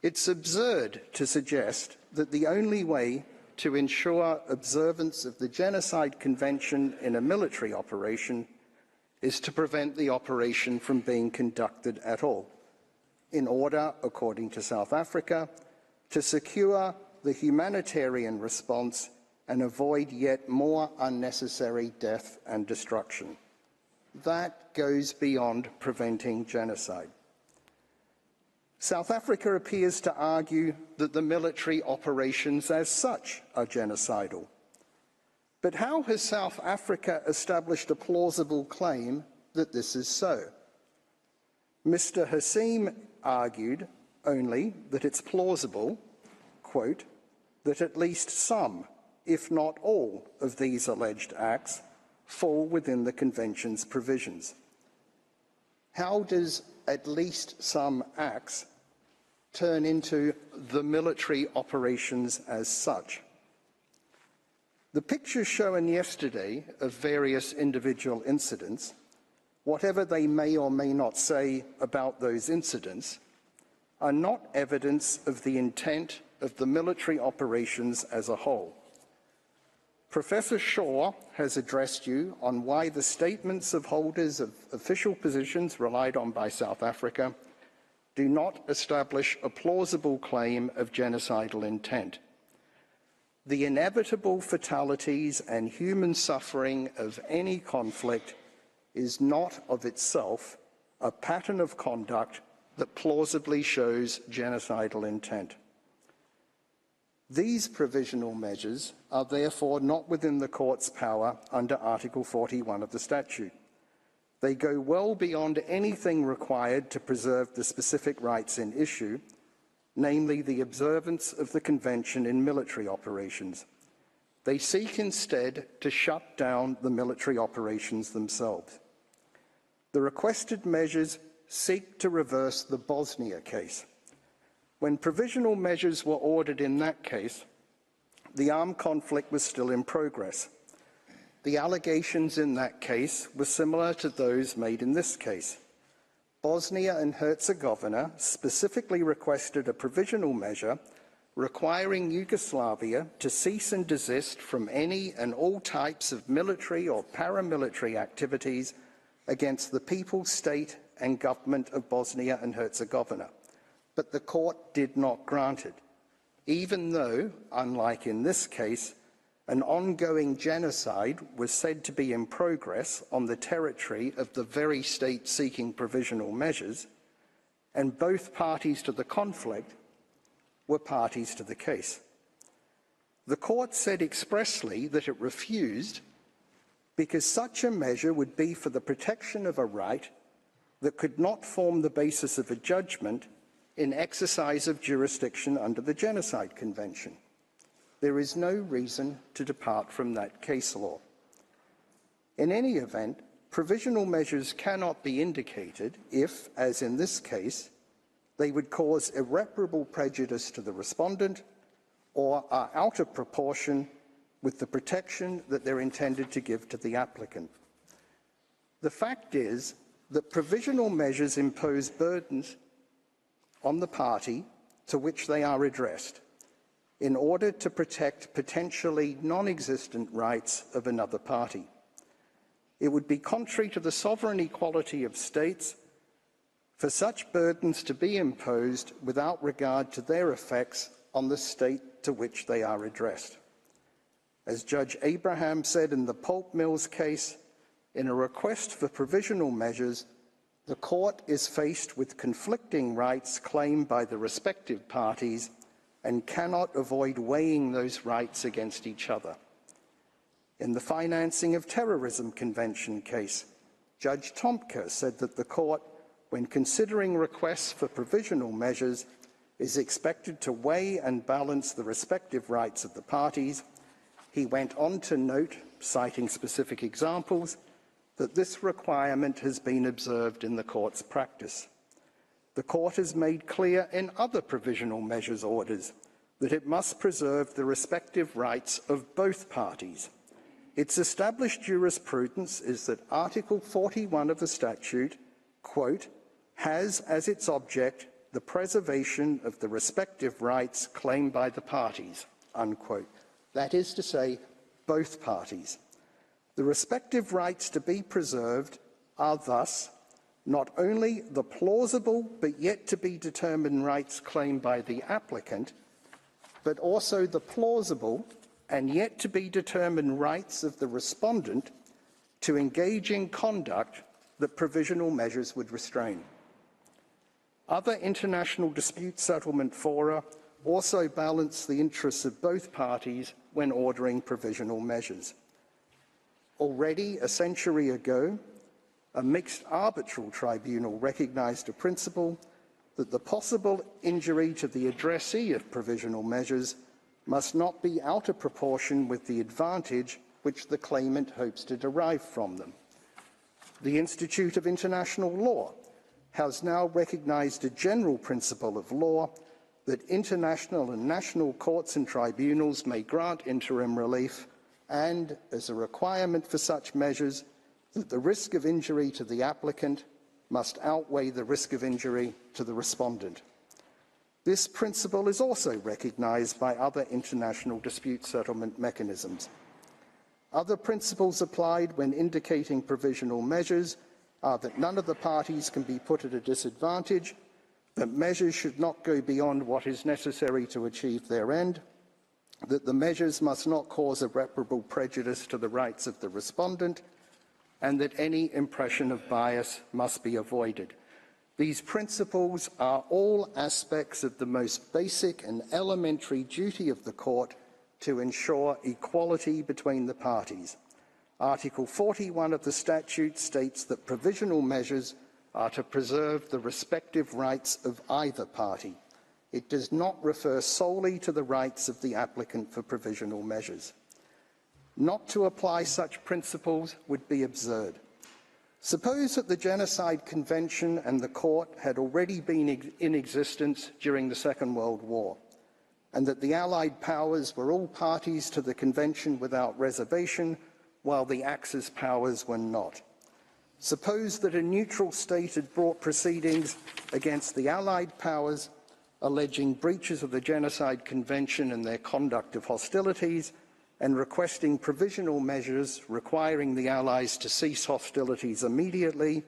It's absurd to suggest that the only way to ensure observance of the Genocide Convention in a military operation is to prevent the operation from being conducted at all, in order, according to South Africa, to secure the humanitarian response and avoid yet more unnecessary death and destruction. That goes beyond preventing genocide. South Africa appears to argue that the military operations as such are genocidal. But how has South Africa established a plausible claim that this is so? Mr. Hassim argued only that it's plausible, quote, that at least some, if not all, of these alleged acts fall within the Convention's provisions. How does at least some acts turn into the military operations as such? The pictures shown yesterday of various individual incidents, whatever they may or may not say about those incidents, are not evidence of the intent of the military operations as a whole. Professor Shaw has addressed you on why the statements of holders of official positions relied on by South Africa do not establish a plausible claim of genocidal intent. The inevitable fatalities and human suffering of any conflict is not of itself a pattern of conduct that plausibly shows genocidal intent. These provisional measures are therefore not within the court's power under Article 41 of the statute. They go well beyond anything required to preserve the specific rights in issue, namely the observance of the Convention in military operations. They seek instead to shut down the military operations themselves. The requested measures seek to reverse the Bosnia case. When provisional measures were ordered in that case, the armed conflict was still in progress. The allegations in that case were similar to those made in this case. Bosnia and Herzegovina specifically requested a provisional measure requiring Yugoslavia to cease and desist from any and all types of military or paramilitary activities against the people, state, and government of Bosnia and Herzegovina. But the court did not grant it, even though, unlike in this case, an ongoing genocide was said to be in progress on the territory of the very state seeking provisional measures, and both parties to the conflict were parties to the case. The court said expressly that it refused because such a measure would be for the protection of a right that could not form the basis of a judgment in exercise of jurisdiction under the Genocide Convention. There is no reason to depart from that case law. In any event, provisional measures cannot be indicated if, as in this case, they would cause irreparable prejudice to the respondent or are out of proportion with the protection that they're intended to give to the applicant. The fact is that provisional measures impose burdens on the party to which they are addressed in order to protect potentially non-existent rights of another party. It would be contrary to the sovereign equality of states for such burdens to be imposed without regard to their effects on the state to which they are addressed. As Judge Abraham said in the pulp mills case, in a request for provisional measures, the court is faced with conflicting rights claimed by the respective parties and cannot avoid weighing those rights against each other. In the Financing of Terrorism Convention case, Judge Tomka said that the court, when considering requests for provisional measures, is expected to weigh and balance the respective rights of the parties. He went on to note, citing specific examples, that this requirement has been observed in the court's practice. The court has made clear in other provisional measures orders that it must preserve the respective rights of both parties. Its established jurisprudence is that Article 41 of the statute, quote, has as its object the preservation of the respective rights claimed by the parties, unquote. That is to say, both parties. The respective rights to be preserved are thus not only the plausible but yet to be determined rights claimed by the applicant, but also the plausible and yet to be determined rights of the respondent to engage in conduct that provisional measures would restrain. Other international dispute settlement fora also balance the interests of both parties when ordering provisional measures. Already a century ago, a mixed arbitral tribunal recognized a principle that the possible injury to the addressee of provisional measures must not be out of proportion with the advantage which the claimant hopes to derive from them. The Institute of International Law has now recognized a general principle of law that international and national courts and tribunals may grant interim relief and, as a requirement for such measures, that the risk of injury to the applicant must outweigh the risk of injury to the respondent. This principle is also recognized by other international dispute settlement mechanisms. Other principles applied when indicating provisional measures are that none of the parties can be put at a disadvantage, that measures should not go beyond what is necessary to achieve their end, that the measures must not cause irreparable prejudice to the rights of the respondent, and that any impression of bias must be avoided. These principles are all aspects of the most basic and elementary duty of the court to ensure equality between the parties. Article 41 of the statute states that provisional measures are to preserve the respective rights of either party. It does not refer solely to the rights of the applicant for provisional measures. Not to apply such principles would be absurd. Suppose that the Genocide Convention and the court had already been in existence during the Second World War, and that the Allied powers were all parties to the Convention without reservation, while the Axis powers were not. Suppose that a neutral state had brought proceedings against the Allied powers, alleging breaches of the Genocide Convention and their conduct of hostilities, and requesting provisional measures requiring the Allies to cease hostilities immediately,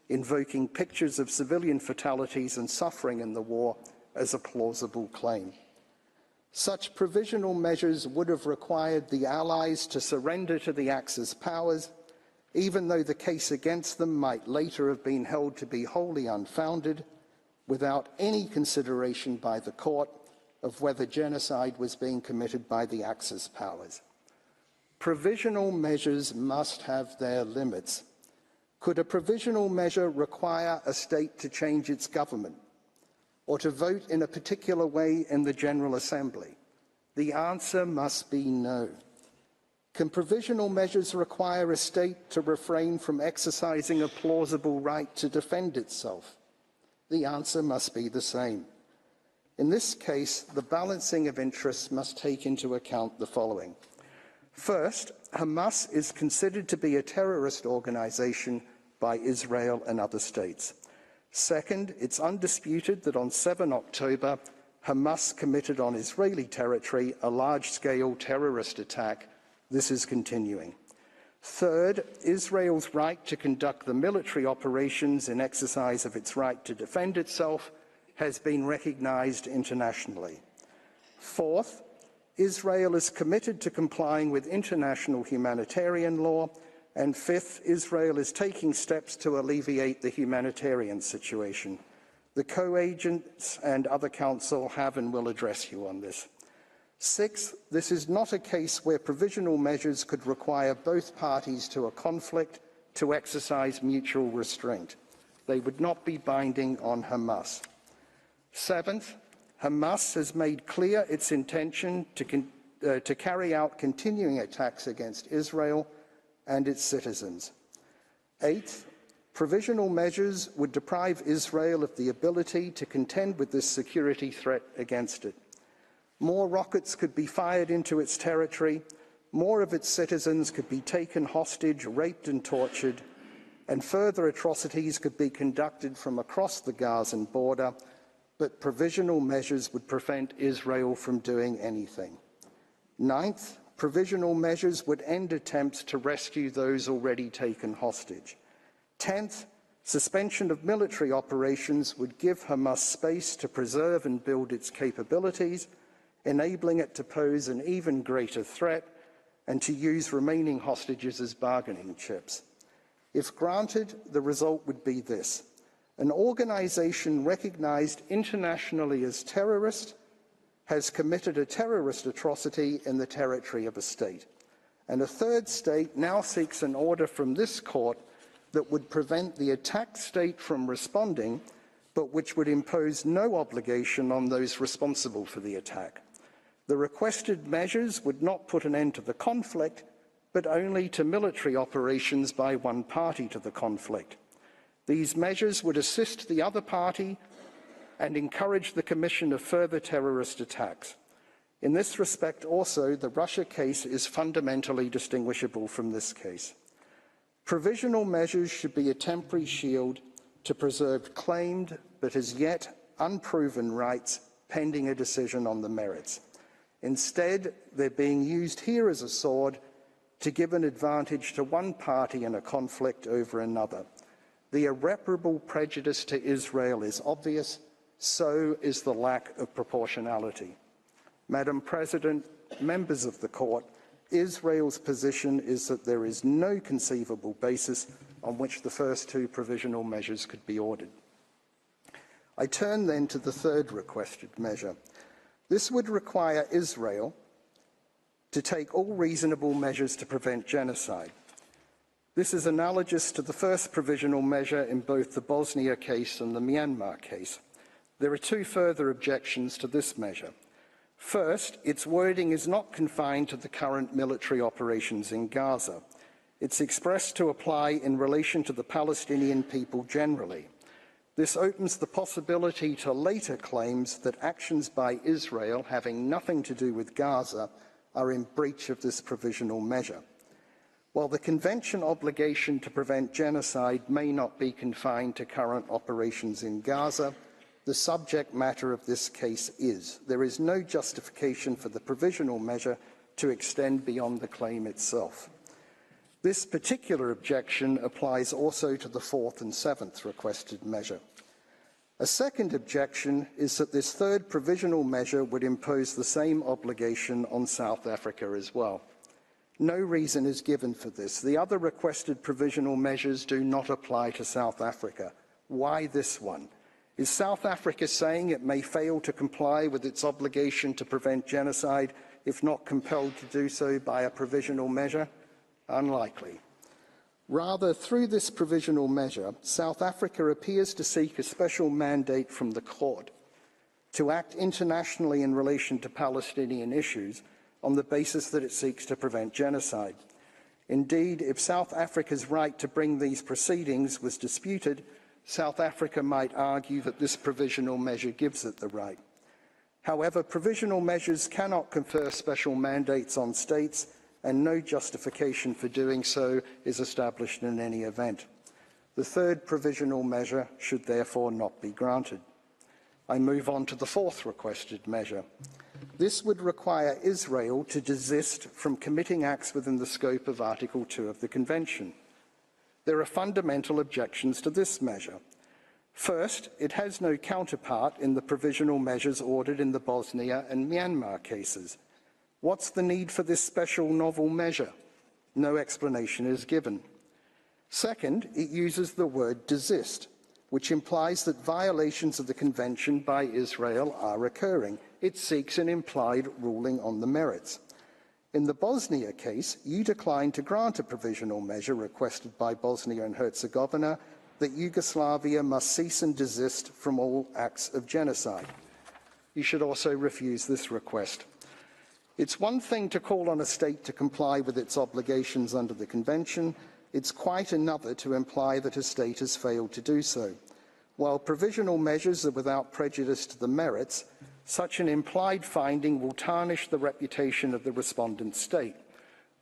invoking pictures of civilian fatalities and suffering in the war as a plausible claim. Such provisional measures would have required the Allies to surrender to the Axis powers, even though the case against them might later have been held to be wholly unfounded, without any consideration by the court of whether genocide was being committed by the Axis powers. Provisional measures must have their limits. Could a provisional measure require a state to change its government or to vote in a particular way in the General Assembly? The answer must be no. Can provisional measures require a state to refrain from exercising a plausible right to defend itself? The answer must be the same. In this case, the balancing of interests must take into account the following. First, Hamas is considered to be a terrorist organization by Israel and other states. Second, it's undisputed that on 7 October, Hamas committed on Israeli territory a large-scale terrorist attack. This is continuing. Third, Israel's right to conduct the military operations in exercise of its right to defend itself has been recognized internationally. Fourth, Israel is committed to complying with international humanitarian law. And fifth, Israel is taking steps to alleviate the humanitarian situation. The co-agents and other counsel have and will address you on this. Sixth, this is not a case where provisional measures could require both parties to a conflict to exercise mutual restraint. They would not be binding on Hamas. Seventh, Hamas has made clear its intention to carry out continuing attacks against Israel and its citizens. Eighth, provisional measures would deprive Israel of the ability to contend with this security threat against it. More rockets could be fired into its territory, more of its citizens could be taken hostage, raped and tortured, and further atrocities could be conducted from across the Gazan border, but provisional measures would prevent Israel from doing anything. Ninth, provisional measures would end attempts to rescue those already taken hostage. 10th, suspension of military operations would give Hamas space to preserve and build its capabilities, enabling it to pose an even greater threat and to use remaining hostages as bargaining chips. If granted, the result would be this: an organization recognized internationally as terrorist has committed a terrorist atrocity in the territory of a state. And a third state now seeks an order from this court that would prevent the attacked state from responding, but which would impose no obligation on those responsible for the attack. The requested measures would not put an end to the conflict, but only to military operations by one party to the conflict. These measures would assist the other party and encourage the commission of further terrorist attacks. In this respect also, the Russia case is fundamentally distinguishable from this case. Provisional measures should be a temporary shield to preserve claimed but as yet unproven rights pending a decision on the merits. Instead, they're being used here as a sword to give an advantage to one party in a conflict over another. The irreparable prejudice to Israel is obvious. So is the lack of proportionality. Madam President, members of the court, Israel's position is that there is no conceivable basis on which the first two provisional measures could be ordered. I turn then to the third requested measure. This would require Israel to take all reasonable measures to prevent genocide. This is analogous to the first provisional measure in both the Bosnia case and the Myanmar case. There are two further objections to this measure. First, its wording is not confined to the current military operations in Gaza. It's expressed to apply in relation to the Palestinian people generally. This opens the possibility to later claims that actions by Israel having nothing to do with Gaza are in breach of this provisional measure. While the Convention obligation to prevent genocide may not be confined to current operations in Gaza, the subject matter of this case is. There is no justification for the provisional measure to extend beyond the claim itself. This particular objection applies also to the fourth and seventh requested measure. A second objection is that this third provisional measure would impose the same obligation on South Africa as well. No reason is given for this. The other requested provisional measures do not apply to South Africa. Why this one? Is South Africa saying it may fail to comply with its obligation to prevent genocide if not compelled to do so by a provisional measure? Unlikely. Rather, through this provisional measure, South Africa appears to seek a special mandate from the court to act internationally in relation to Palestinian issues on the basis that it seeks to prevent genocide. Indeed, if South Africa's right to bring these proceedings was disputed, South Africa might argue that this provisional measure gives it the right. However, provisional measures cannot confer special mandates on states, and no justification for doing so is established in any event. The third provisional measure should therefore not be granted. I move on to the fourth requested measure. This would require Israel to desist from committing acts within the scope of Article 2 of the Convention. There are fundamental objections to this measure. First, it has no counterpart in the provisional measures ordered in the Bosnia and Myanmar cases. What's the need for this special novel measure? No explanation is given. Second, it uses the word desist, which implies that violations of the Convention by Israel are occurring. It seeks an implied ruling on the merits. In the Bosnia case, you declined to grant a provisional measure requested by Bosnia and Herzegovina that Yugoslavia must cease and desist from all acts of genocide. You should also refuse this request. It's one thing to call on a state to comply with its obligations under the Convention. It's quite another to imply that a state has failed to do so. While provisional measures are without prejudice to the merits, such an implied finding will tarnish the reputation of the respondent state,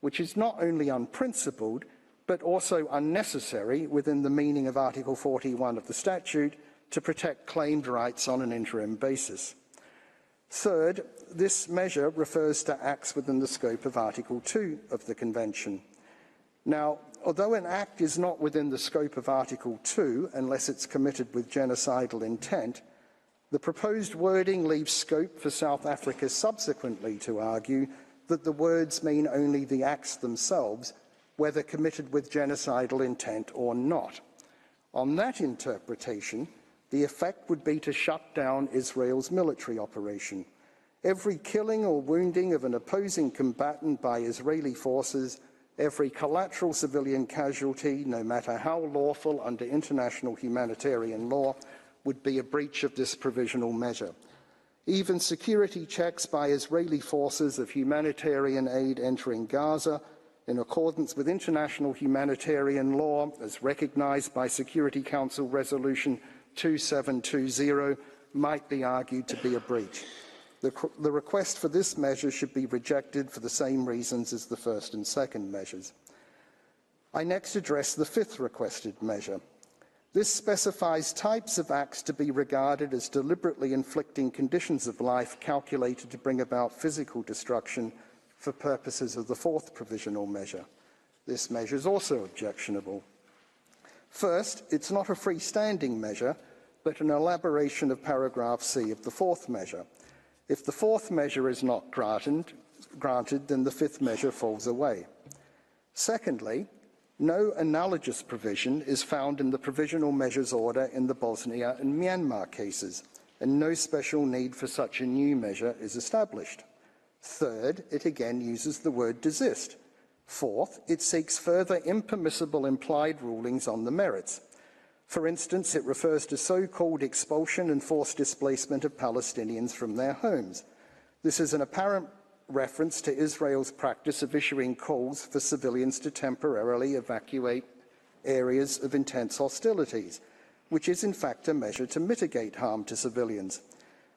which is not only unprincipled, but also unnecessary within the meaning of Article 41 of the statute to protect claimed rights on an interim basis. Third, this measure refers to acts within the scope of Article 2 of the Convention. Now, although an act is not within the scope of Article 2 unless it's committed with genocidal intent, the proposed wording leaves scope for South Africa subsequently to argue that the words mean only the acts themselves, whether committed with genocidal intent or not. On that interpretation, the effect would be to shut down Israel's military operation. Every killing or wounding of an opposing combatant by Israeli forces, every collateral civilian casualty, no matter how lawful under international humanitarian law, would be a breach of this provisional measure. Even security checks by Israeli forces of humanitarian aid entering Gaza, in accordance with international humanitarian law as recognized by Security Council Resolution 2720, might be argued to be a breach. The request for this measure should be rejected for the same reasons as the first and second measures. I next address the fifth requested measure. This specifies types of acts to be regarded as deliberately inflicting conditions of life calculated to bring about physical destruction for purposes of the fourth provisional measure. This measure is also objectionable. First, it's not a freestanding measure, but an elaboration of paragraph C of the fourth measure. If the fourth measure is not granted, then the fifth measure falls away. Secondly, no analogous provision is found in the provisional measures order in the Bosnia and Myanmar cases, and no special need for such a new measure is established. Third, it again uses the word desist. Fourth, it seeks further impermissible implied rulings on the merits. For instance, it refers to so-called expulsion and forced displacement of Palestinians from their homes. This is an apparent reference to Israel's practice of issuing calls for civilians to temporarily evacuate areas of intense hostilities, which is in fact a measure to mitigate harm to civilians.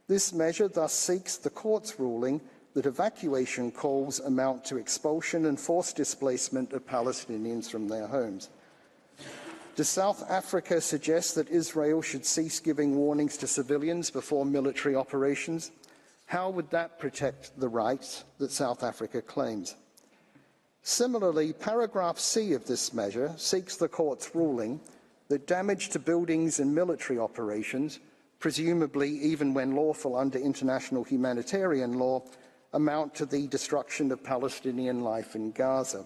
This measure thus seeks the court's ruling that evacuation calls amount to expulsion and forced displacement of Palestinians from their homes. Does South Africa suggest that Israel should cease giving warnings to civilians before military operations? How would that protect the rights that South Africa claims? Similarly, paragraph C of this measure seeks the court's ruling that damage to buildings in military operations, presumably even when lawful under international humanitarian law, amount to the destruction of Palestinian life in Gaza.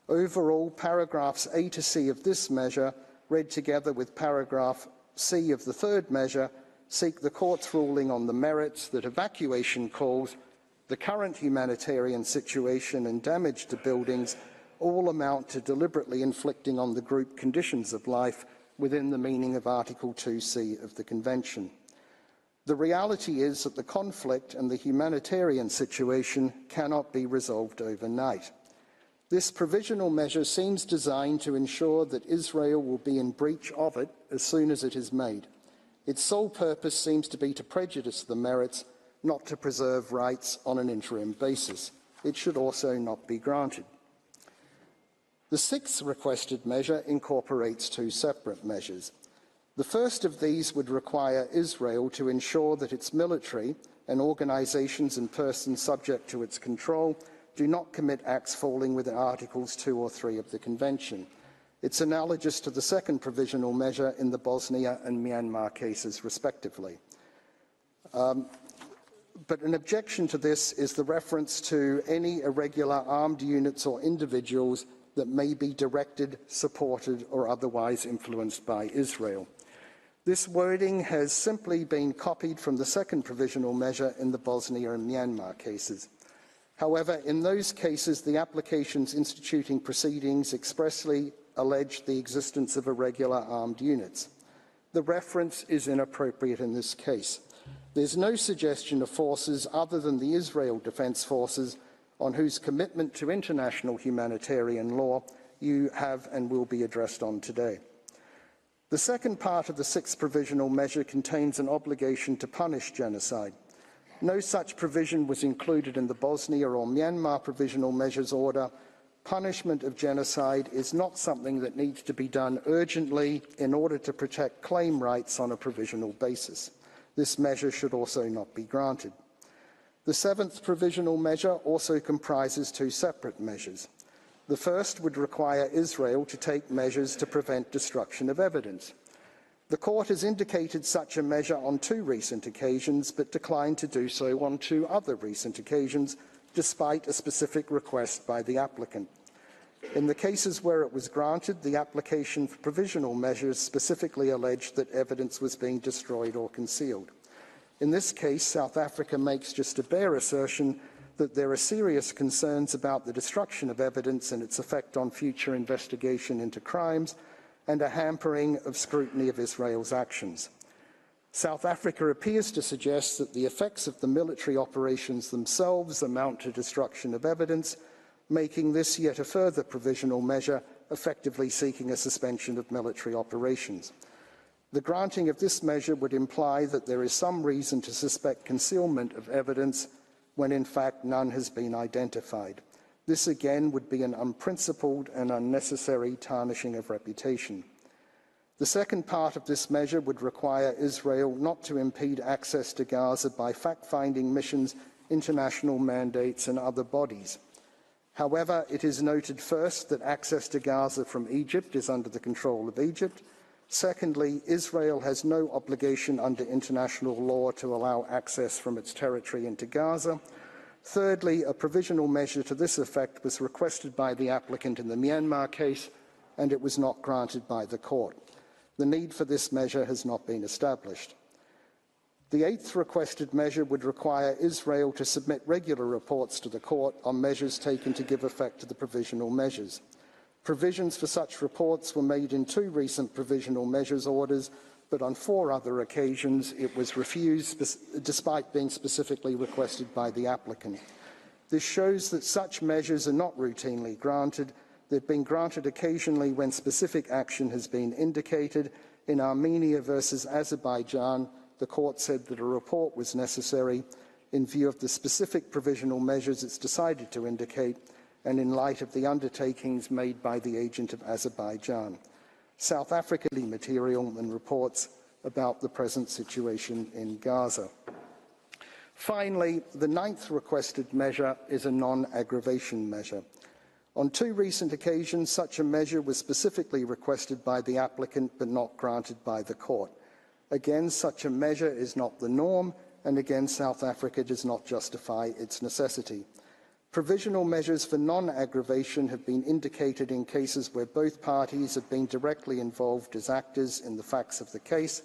Overall, paragraphs A to C of this measure, read together with paragraph C of the third measure, seek the court's ruling on the merits that evacuation calls, the current humanitarian situation and damage to buildings all amount to deliberately inflicting on the group conditions of life within the meaning of Article 2C of the Convention. The reality is that the conflict and the humanitarian situation cannot be resolved overnight. This provisional measure seems designed to ensure that Israel will be in breach of it as soon as it is made. Its sole purpose seems to be to prejudice the merits, not to preserve rights on an interim basis. it should also not be granted. The sixth requested measure incorporates two separate measures. The first of these would require Israel to ensure that its military and organisations and persons subject to its control do not commit acts falling within Articles 2 or 3 of the Convention. It's analogous to the second provisional measure in the Bosnia and Myanmar cases, respectively. But an objection to this is the reference to any irregular armed units or individuals that may be directed, supported, or otherwise influenced by Israel. This wording has simply been copied from the second provisional measure in the Bosnia and Myanmar cases. However, in those cases, the applications instituting proceedings expressly allege the existence of irregular armed units. The reference is inappropriate in this case. There's no suggestion of forces other than the Israel Defense Forces on whose commitment to international humanitarian law you have and will be addressed on today. The second part of the sixth provisional measure contains an obligation to punish genocide. No such provision was included in the Bosnia or Myanmar provisional measures order. Punishment of genocide is not something that needs to be done urgently in order to protect claim rights on a provisional basis. This measure should also not be granted. The seventh provisional measure also comprises two separate measures. The first would require Israel to take measures to prevent destruction of evidence. The court has indicated such a measure on two recent occasions, but declined to do so on two other recent occasions, despite a specific request by the applicant. In the cases where it was granted, the application for provisional measures specifically alleged that evidence was being destroyed or concealed. In this case, South Africa makes just a bare assertion that there are serious concerns about the destruction of evidence and its effect on future investigation into crimes, and a hampering of scrutiny of Israel's actions. South Africa appears to suggest that the effects of the military operations themselves amount to destruction of evidence, making this yet a further provisional measure, effectively seeking a suspension of military operations. The granting of this measure would imply that there is some reason to suspect concealment of evidence when in fact none has been identified. This again would be an unprincipled and unnecessary tarnishing of reputation. The second part of this measure would require Israel not to impede access to Gaza by fact-finding missions, international mandates and other bodies. However, it is noted first that access to Gaza from Egypt is under the control of Egypt. Secondly, Israel has no obligation under international law to allow access from its territory into Gaza. Thirdly, a provisional measure to this effect was requested by the applicant in the Myanmar case, and it was not granted by the court. The need for this measure has not been established. The eighth requested measure would require Israel to submit regular reports to the court on measures taken to give effect to the provisional measures. Provisions for such reports were made in two recent provisional measures orders, but on four other occasions it was refused, despite being specifically requested by the applicant. This shows that such measures are not routinely granted. They've been granted occasionally when specific action has been indicated. In Armenia versus Azerbaijan, the court said that a report was necessary in view of the specific provisional measures it's decided to indicate, and in light of the undertakings made by the agent of Azerbaijan. South Africa material and reports about the present situation in Gaza. Finally, the ninth requested measure is a non-aggravation measure. On two recent occasions, such a measure was specifically requested by the applicant but not granted by the court. Again, such a measure is not the norm, and again, South Africa does not justify its necessity. Provisional measures for non-aggravation have been indicated in cases where both parties have been directly involved as actors in the facts of the case,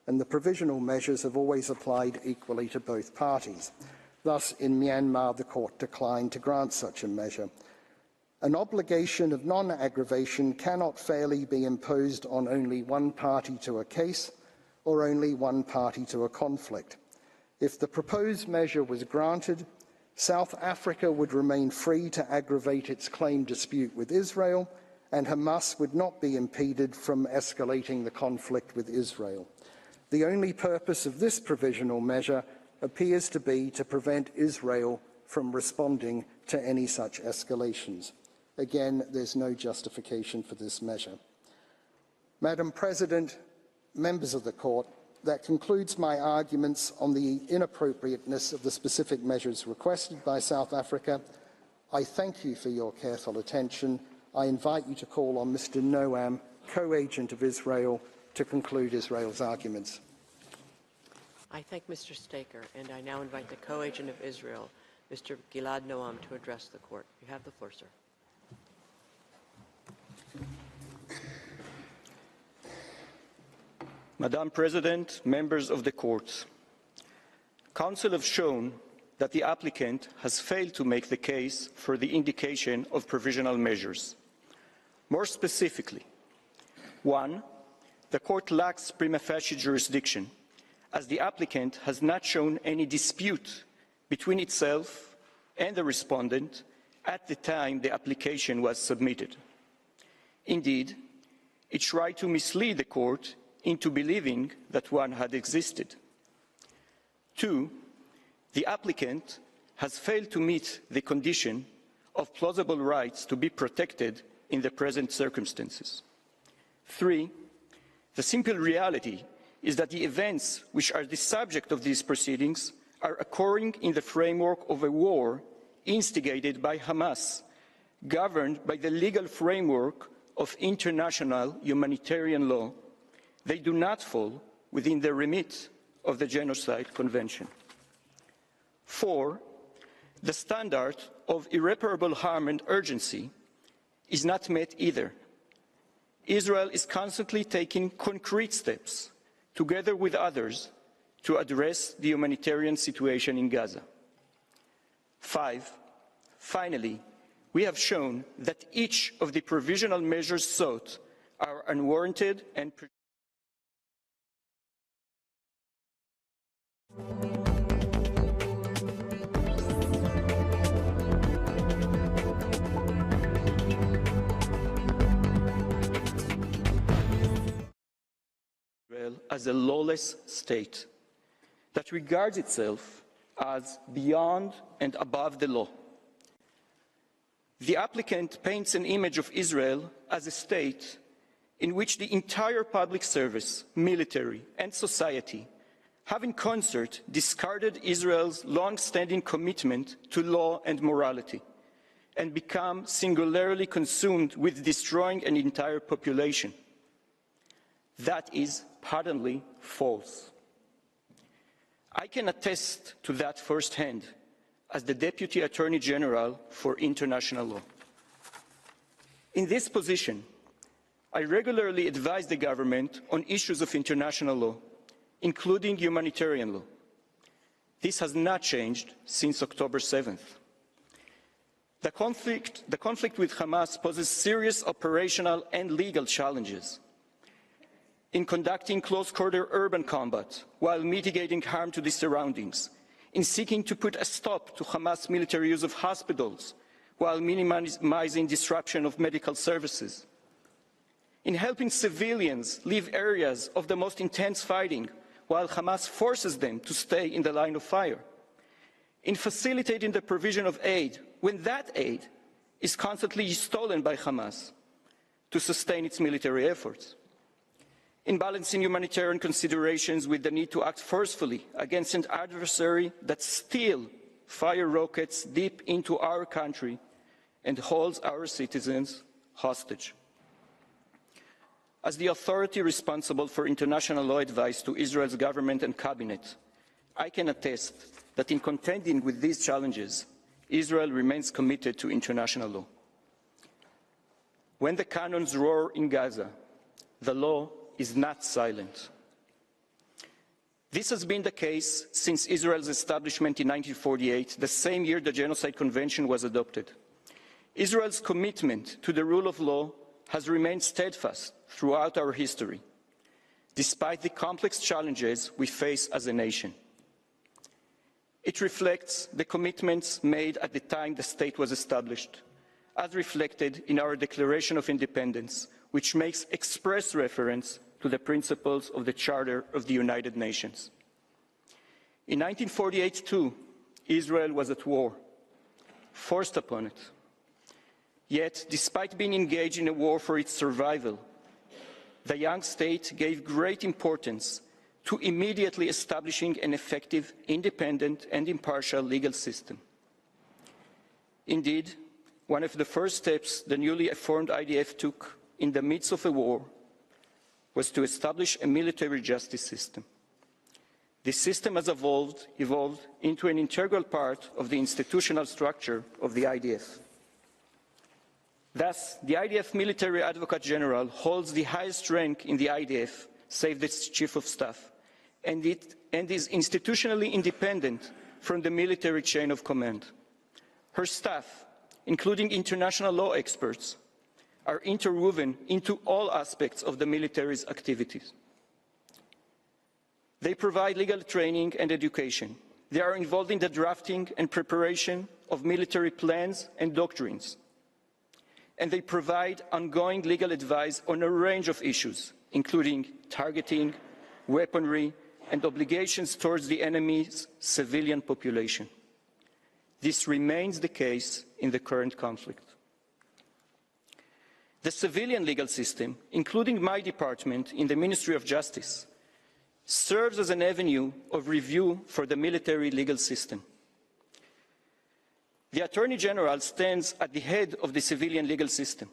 and the provisional measures have always applied equally to both parties. Thus, in Myanmar, the court declined to grant such a measure. An obligation of non-aggravation cannot fairly be imposed on only one party to a case or only one party to a conflict. If the proposed measure was granted, South Africa would remain free to aggravate its claim dispute with Israel, and Hamas would not be impeded from escalating the conflict with Israel. The only purpose of this provisional measure appears to be to prevent Israel from responding to any such escalations. Again, there's no justification for this measure. Madam President, members of the Court, that concludes my arguments on the inappropriateness of the specific measures requested by South Africa. I thank you for your careful attention. I invite you to call on Mr. Noam, co-agent of Israel, to conclude Israel's arguments. I thank Mr. Staker, and I now invite the co-agent of Israel, Mr. Gilad Noam, to address the Court. You have the floor, sir. Madam President, members of the Court, Counsel have shown that the applicant has failed to make the case for the indication of provisional measures. More specifically, 1. The Court lacks prima facie jurisdiction, as the applicant has not shown any dispute between itself and the respondent at the time the application was submitted. Indeed, it tried to mislead the Court into believing that one had existed. 2. The applicant has failed to meet the condition of plausible rights to be protected in the present circumstances. 3. The simple reality is that the events which are the subject of these proceedings are occurring in the framework of a war instigated by Hamas, governed by the legal framework of international humanitarian law. They do not fall within the remit of the Genocide Convention. 4. The standard of irreparable harm and urgency is not met either. Israel is constantly taking concrete steps, together with others, to address the humanitarian situation in Gaza. 5. Finally, we have shown that each of the provisional measures sought are unwarranted and as a lawless state that regards itself as beyond and above the law. The applicant paints an image of Israel as a state in which the entire public service, military, and society have in concert discarded Israel's long-standing commitment to law and morality and become singularly consumed with destroying an entire population. That is patently false. I can attest to that firsthand as the Deputy Attorney General for International Law. In this position, I regularly advise the government on issues of international law, including humanitarian law. This has not changed since October 7th. The conflict with Hamas poses serious operational and legal challenges. In conducting close-quarter urban combat while mitigating harm to the surroundings, in seeking to put a stop to Hamas military use of hospitals while minimizing disruption of medical services, in helping civilians leave areas of the most intense fighting while Hamas forces them to stay in the line of fire, in facilitating the provision of aid when that aid is constantly stolen by Hamas to sustain its military efforts, in balancing humanitarian considerations with the need to act forcefully against an adversary that still fires rockets deep into our country and holds our citizens hostage. As the authority responsible for international law advice to Israel's government and cabinet, I can attest that in contending with these challenges, Israel remains committed to international law. When the cannons roar in Gaza, the law is not silent. This has been the case since Israel's establishment in 1948, the same year the Genocide Convention was adopted. Israel's commitment to the rule of law has remained steadfast throughout our history, despite the complex challenges we face as a nation. It reflects the commitments made at the time the state was established, as reflected in our Declaration of Independence, which makes express reference to the principles of the Charter of the United Nations. In 1948, too, Israel was at war forced upon it. Yet, despite being engaged in a war for its survival, the young state gave great importance to immediately establishing an effective, independent and impartial legal system. Indeed, one of the first steps the newly formed IDF took in the midst of a war was to establish a military justice system. This system has evolved into an integral part of the institutional structure of the IDF. Thus, the IDF Military Advocate General holds the highest rank in the IDF, save the Chief of Staff, and is institutionally independent from the military chain of command. Her staff, including international law experts, are interwoven into all aspects of the military's activities. They provide legal training and education. They are involved in the drafting and preparation of military plans and doctrines. And they provide ongoing legal advice on a range of issues, including targeting, weaponry, and obligations towards the enemy's civilian population. This remains the case in the current conflict. The civilian legal system, including my department in the Ministry of Justice, serves as an avenue of review for the military legal system. The Attorney General stands at the head of the civilian legal system.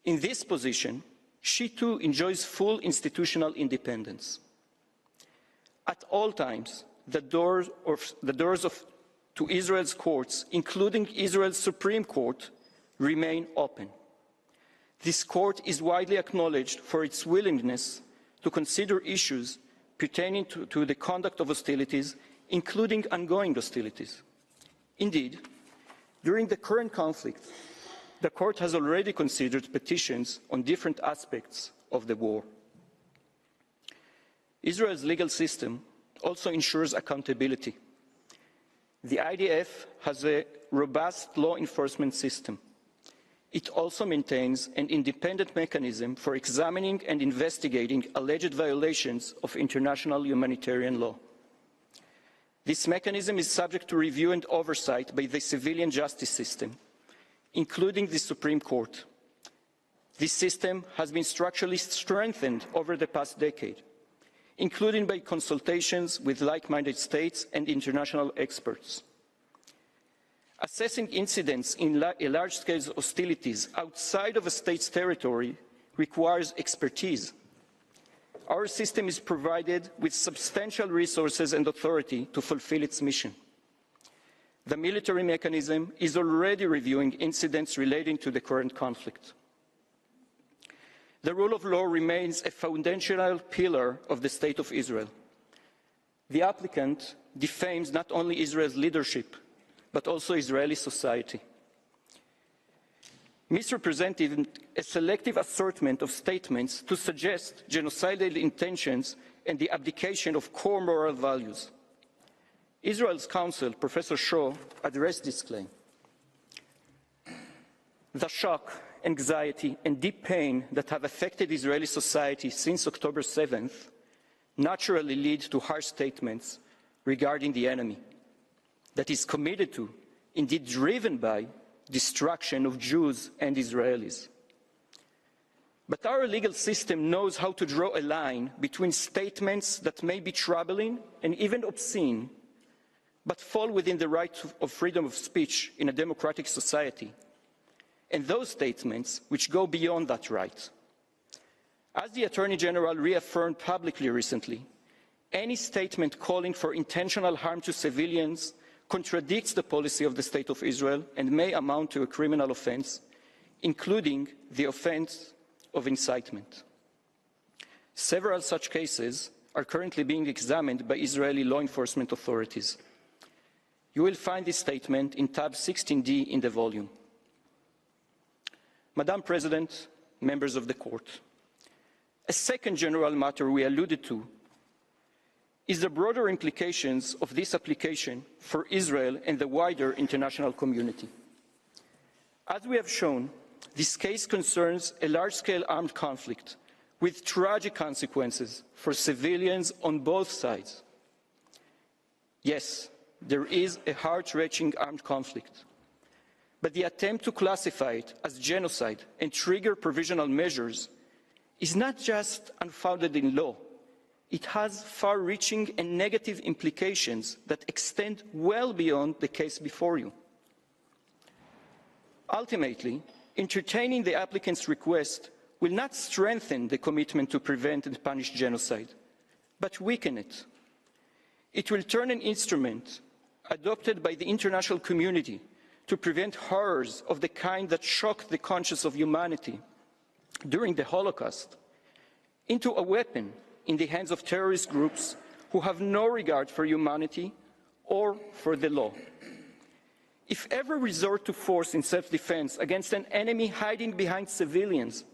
In this position, she too enjoys full institutional independence. At all times, the doors to Israel's courts, including Israel's Supreme Court, remain open. This court is widely acknowledged for its willingness to consider issues pertaining to the conduct of hostilities, including ongoing hostilities. Indeed, during the current conflict, the court has already considered petitions on different aspects of the war. Israel's legal system also ensures accountability. The IDF has a robust law enforcement system. It also maintains an independent mechanism for examining and investigating alleged violations of international humanitarian law. This mechanism is subject to review and oversight by the civilian justice system, including the Supreme Court. This system has been structurally strengthened over the past decade, including by consultations with like-minded states and international experts. Assessing incidents in large-scale hostilities outside of a state's territory requires expertise. Our system is provided with substantial resources and authority to fulfill its mission. The military mechanism is already reviewing incidents relating to the current conflict. The rule of law remains a foundational pillar of the State of Israel. The applicant defames not only Israel's leadership, but also Israeli society. Misrepresenting a selective assortment of statements to suggest genocidal intentions and the abdication of core moral values. Israel's counsel, Professor Shaw, addressed this claim. The shock, anxiety, and deep pain that have affected Israeli society since October 7th naturally lead to harsh statements regarding the enemy that is committed to, indeed driven by, destruction of Jews and Israelis. But our legal system knows how to draw a line between statements that may be troubling and even obscene, but fall within the right of freedom of speech in a democratic society, and those statements which go beyond that right. As the Attorney General reaffirmed publicly recently, any statement calling for intentional harm to civilians contradicts the policy of the State of Israel and may amount to a criminal offense, including the offense of incitement. Several such cases are currently being examined by Israeli law enforcement authorities. You will find this statement in tab 16D in the volume. Madam President, members of the court, a second general matter we alluded to is the broader implications of this application for Israel and the wider international community. As we have shown, this case concerns a large-scale armed conflict with tragic consequences for civilians on both sides. Yes, there is a heart-wrenching armed conflict. But the attempt to classify it as genocide and trigger provisional measures is not just unfounded in law. It has far-reaching and negative implications that extend well beyond the case before you. Ultimately, entertaining the applicant's request will not strengthen the commitment to prevent and punish genocide, but weaken it. It will turn an instrument adopted by the international community to prevent horrors of the kind that shocked the conscience of humanity during the Holocaust into a weapon in the hands of terrorist groups who have no regard for humanity or for the law. If ever resort to force in self-defense against an enemy hiding behind civilians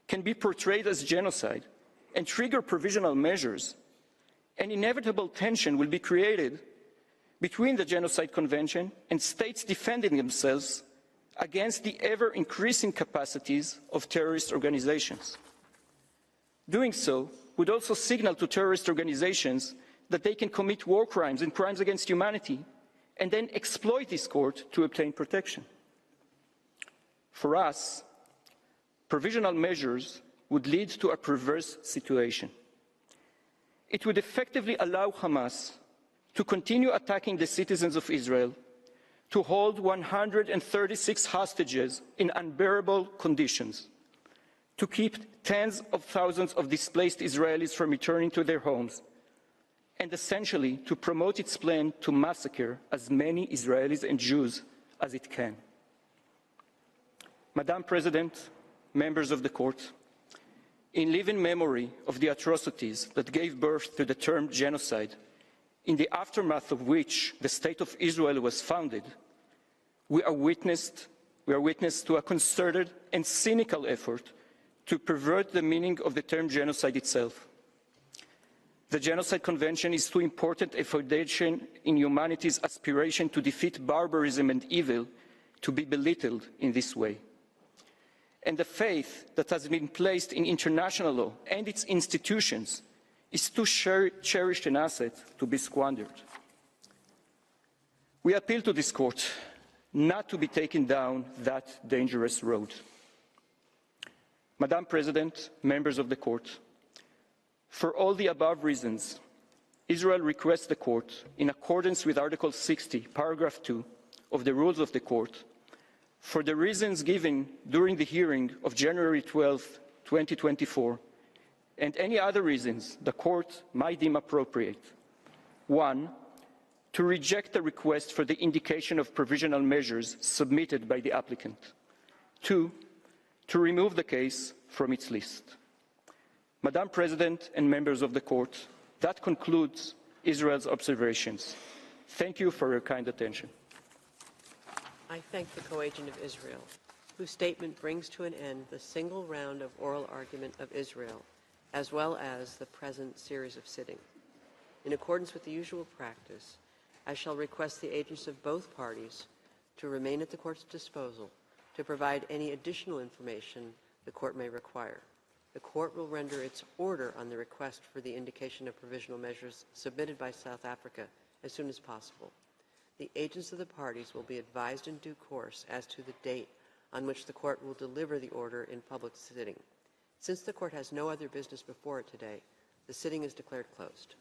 can be portrayed as genocide and trigger provisional measures, an inevitable tension will be created between the Genocide Convention and states defending themselves against the ever-increasing capacities of terrorist organizations. Doing so would also signal to terrorist organizations that they can commit war crimes and crimes against humanity and then exploit this court to obtain protection. For us, provisional measures would lead to a perverse situation. It would effectively allow Hamas to continue attacking the citizens of Israel, to hold 136 hostages in unbearable conditions, to keep tens of thousands of displaced Israelis from returning to their homes, and essentially to promote its plan to massacre as many Israelis and Jews as it can. Madam President, members of the court, in living memory of the atrocities that gave birth to the term genocide, in the aftermath of which the State of Israel was founded, we are witness to a concerted and cynical effort to pervert the meaning of the term genocide itself. The Genocide Convention is too important a foundation in humanity's aspiration to defeat barbarism and evil to be belittled in this way. And the faith that has been placed in international law and its institutions is too cherished an asset to be squandered. We appeal to this court not to be taken down that dangerous road. Madam President, members of the court, for all the above reasons, Israel requests the court, in accordance with Article 60, paragraph 2 of the rules of the court, for the reasons given during the hearing of January 12, 2024, and any other reasons the court might deem appropriate. 1, to reject the request for the indication of provisional measures submitted by the applicant. 2, to remove the case from its list. Madam President and members of the court, that concludes Israel's observations. Thank you for your kind attention. I thank the co-agent of Israel, whose statement brings to an end the single round of oral argument of Israel, as well as the present series of sitting. In accordance with the usual practice, I shall request the agents of both parties to remain at the court's disposal to provide any additional information the court may require. The court will render its order on the request for the indication of provisional measures submitted by South Africa as soon as possible. The agents of the parties will be advised in due course as to the date on which the court will deliver the order in public sitting. Since the court has no other business before it today, the sitting is declared closed.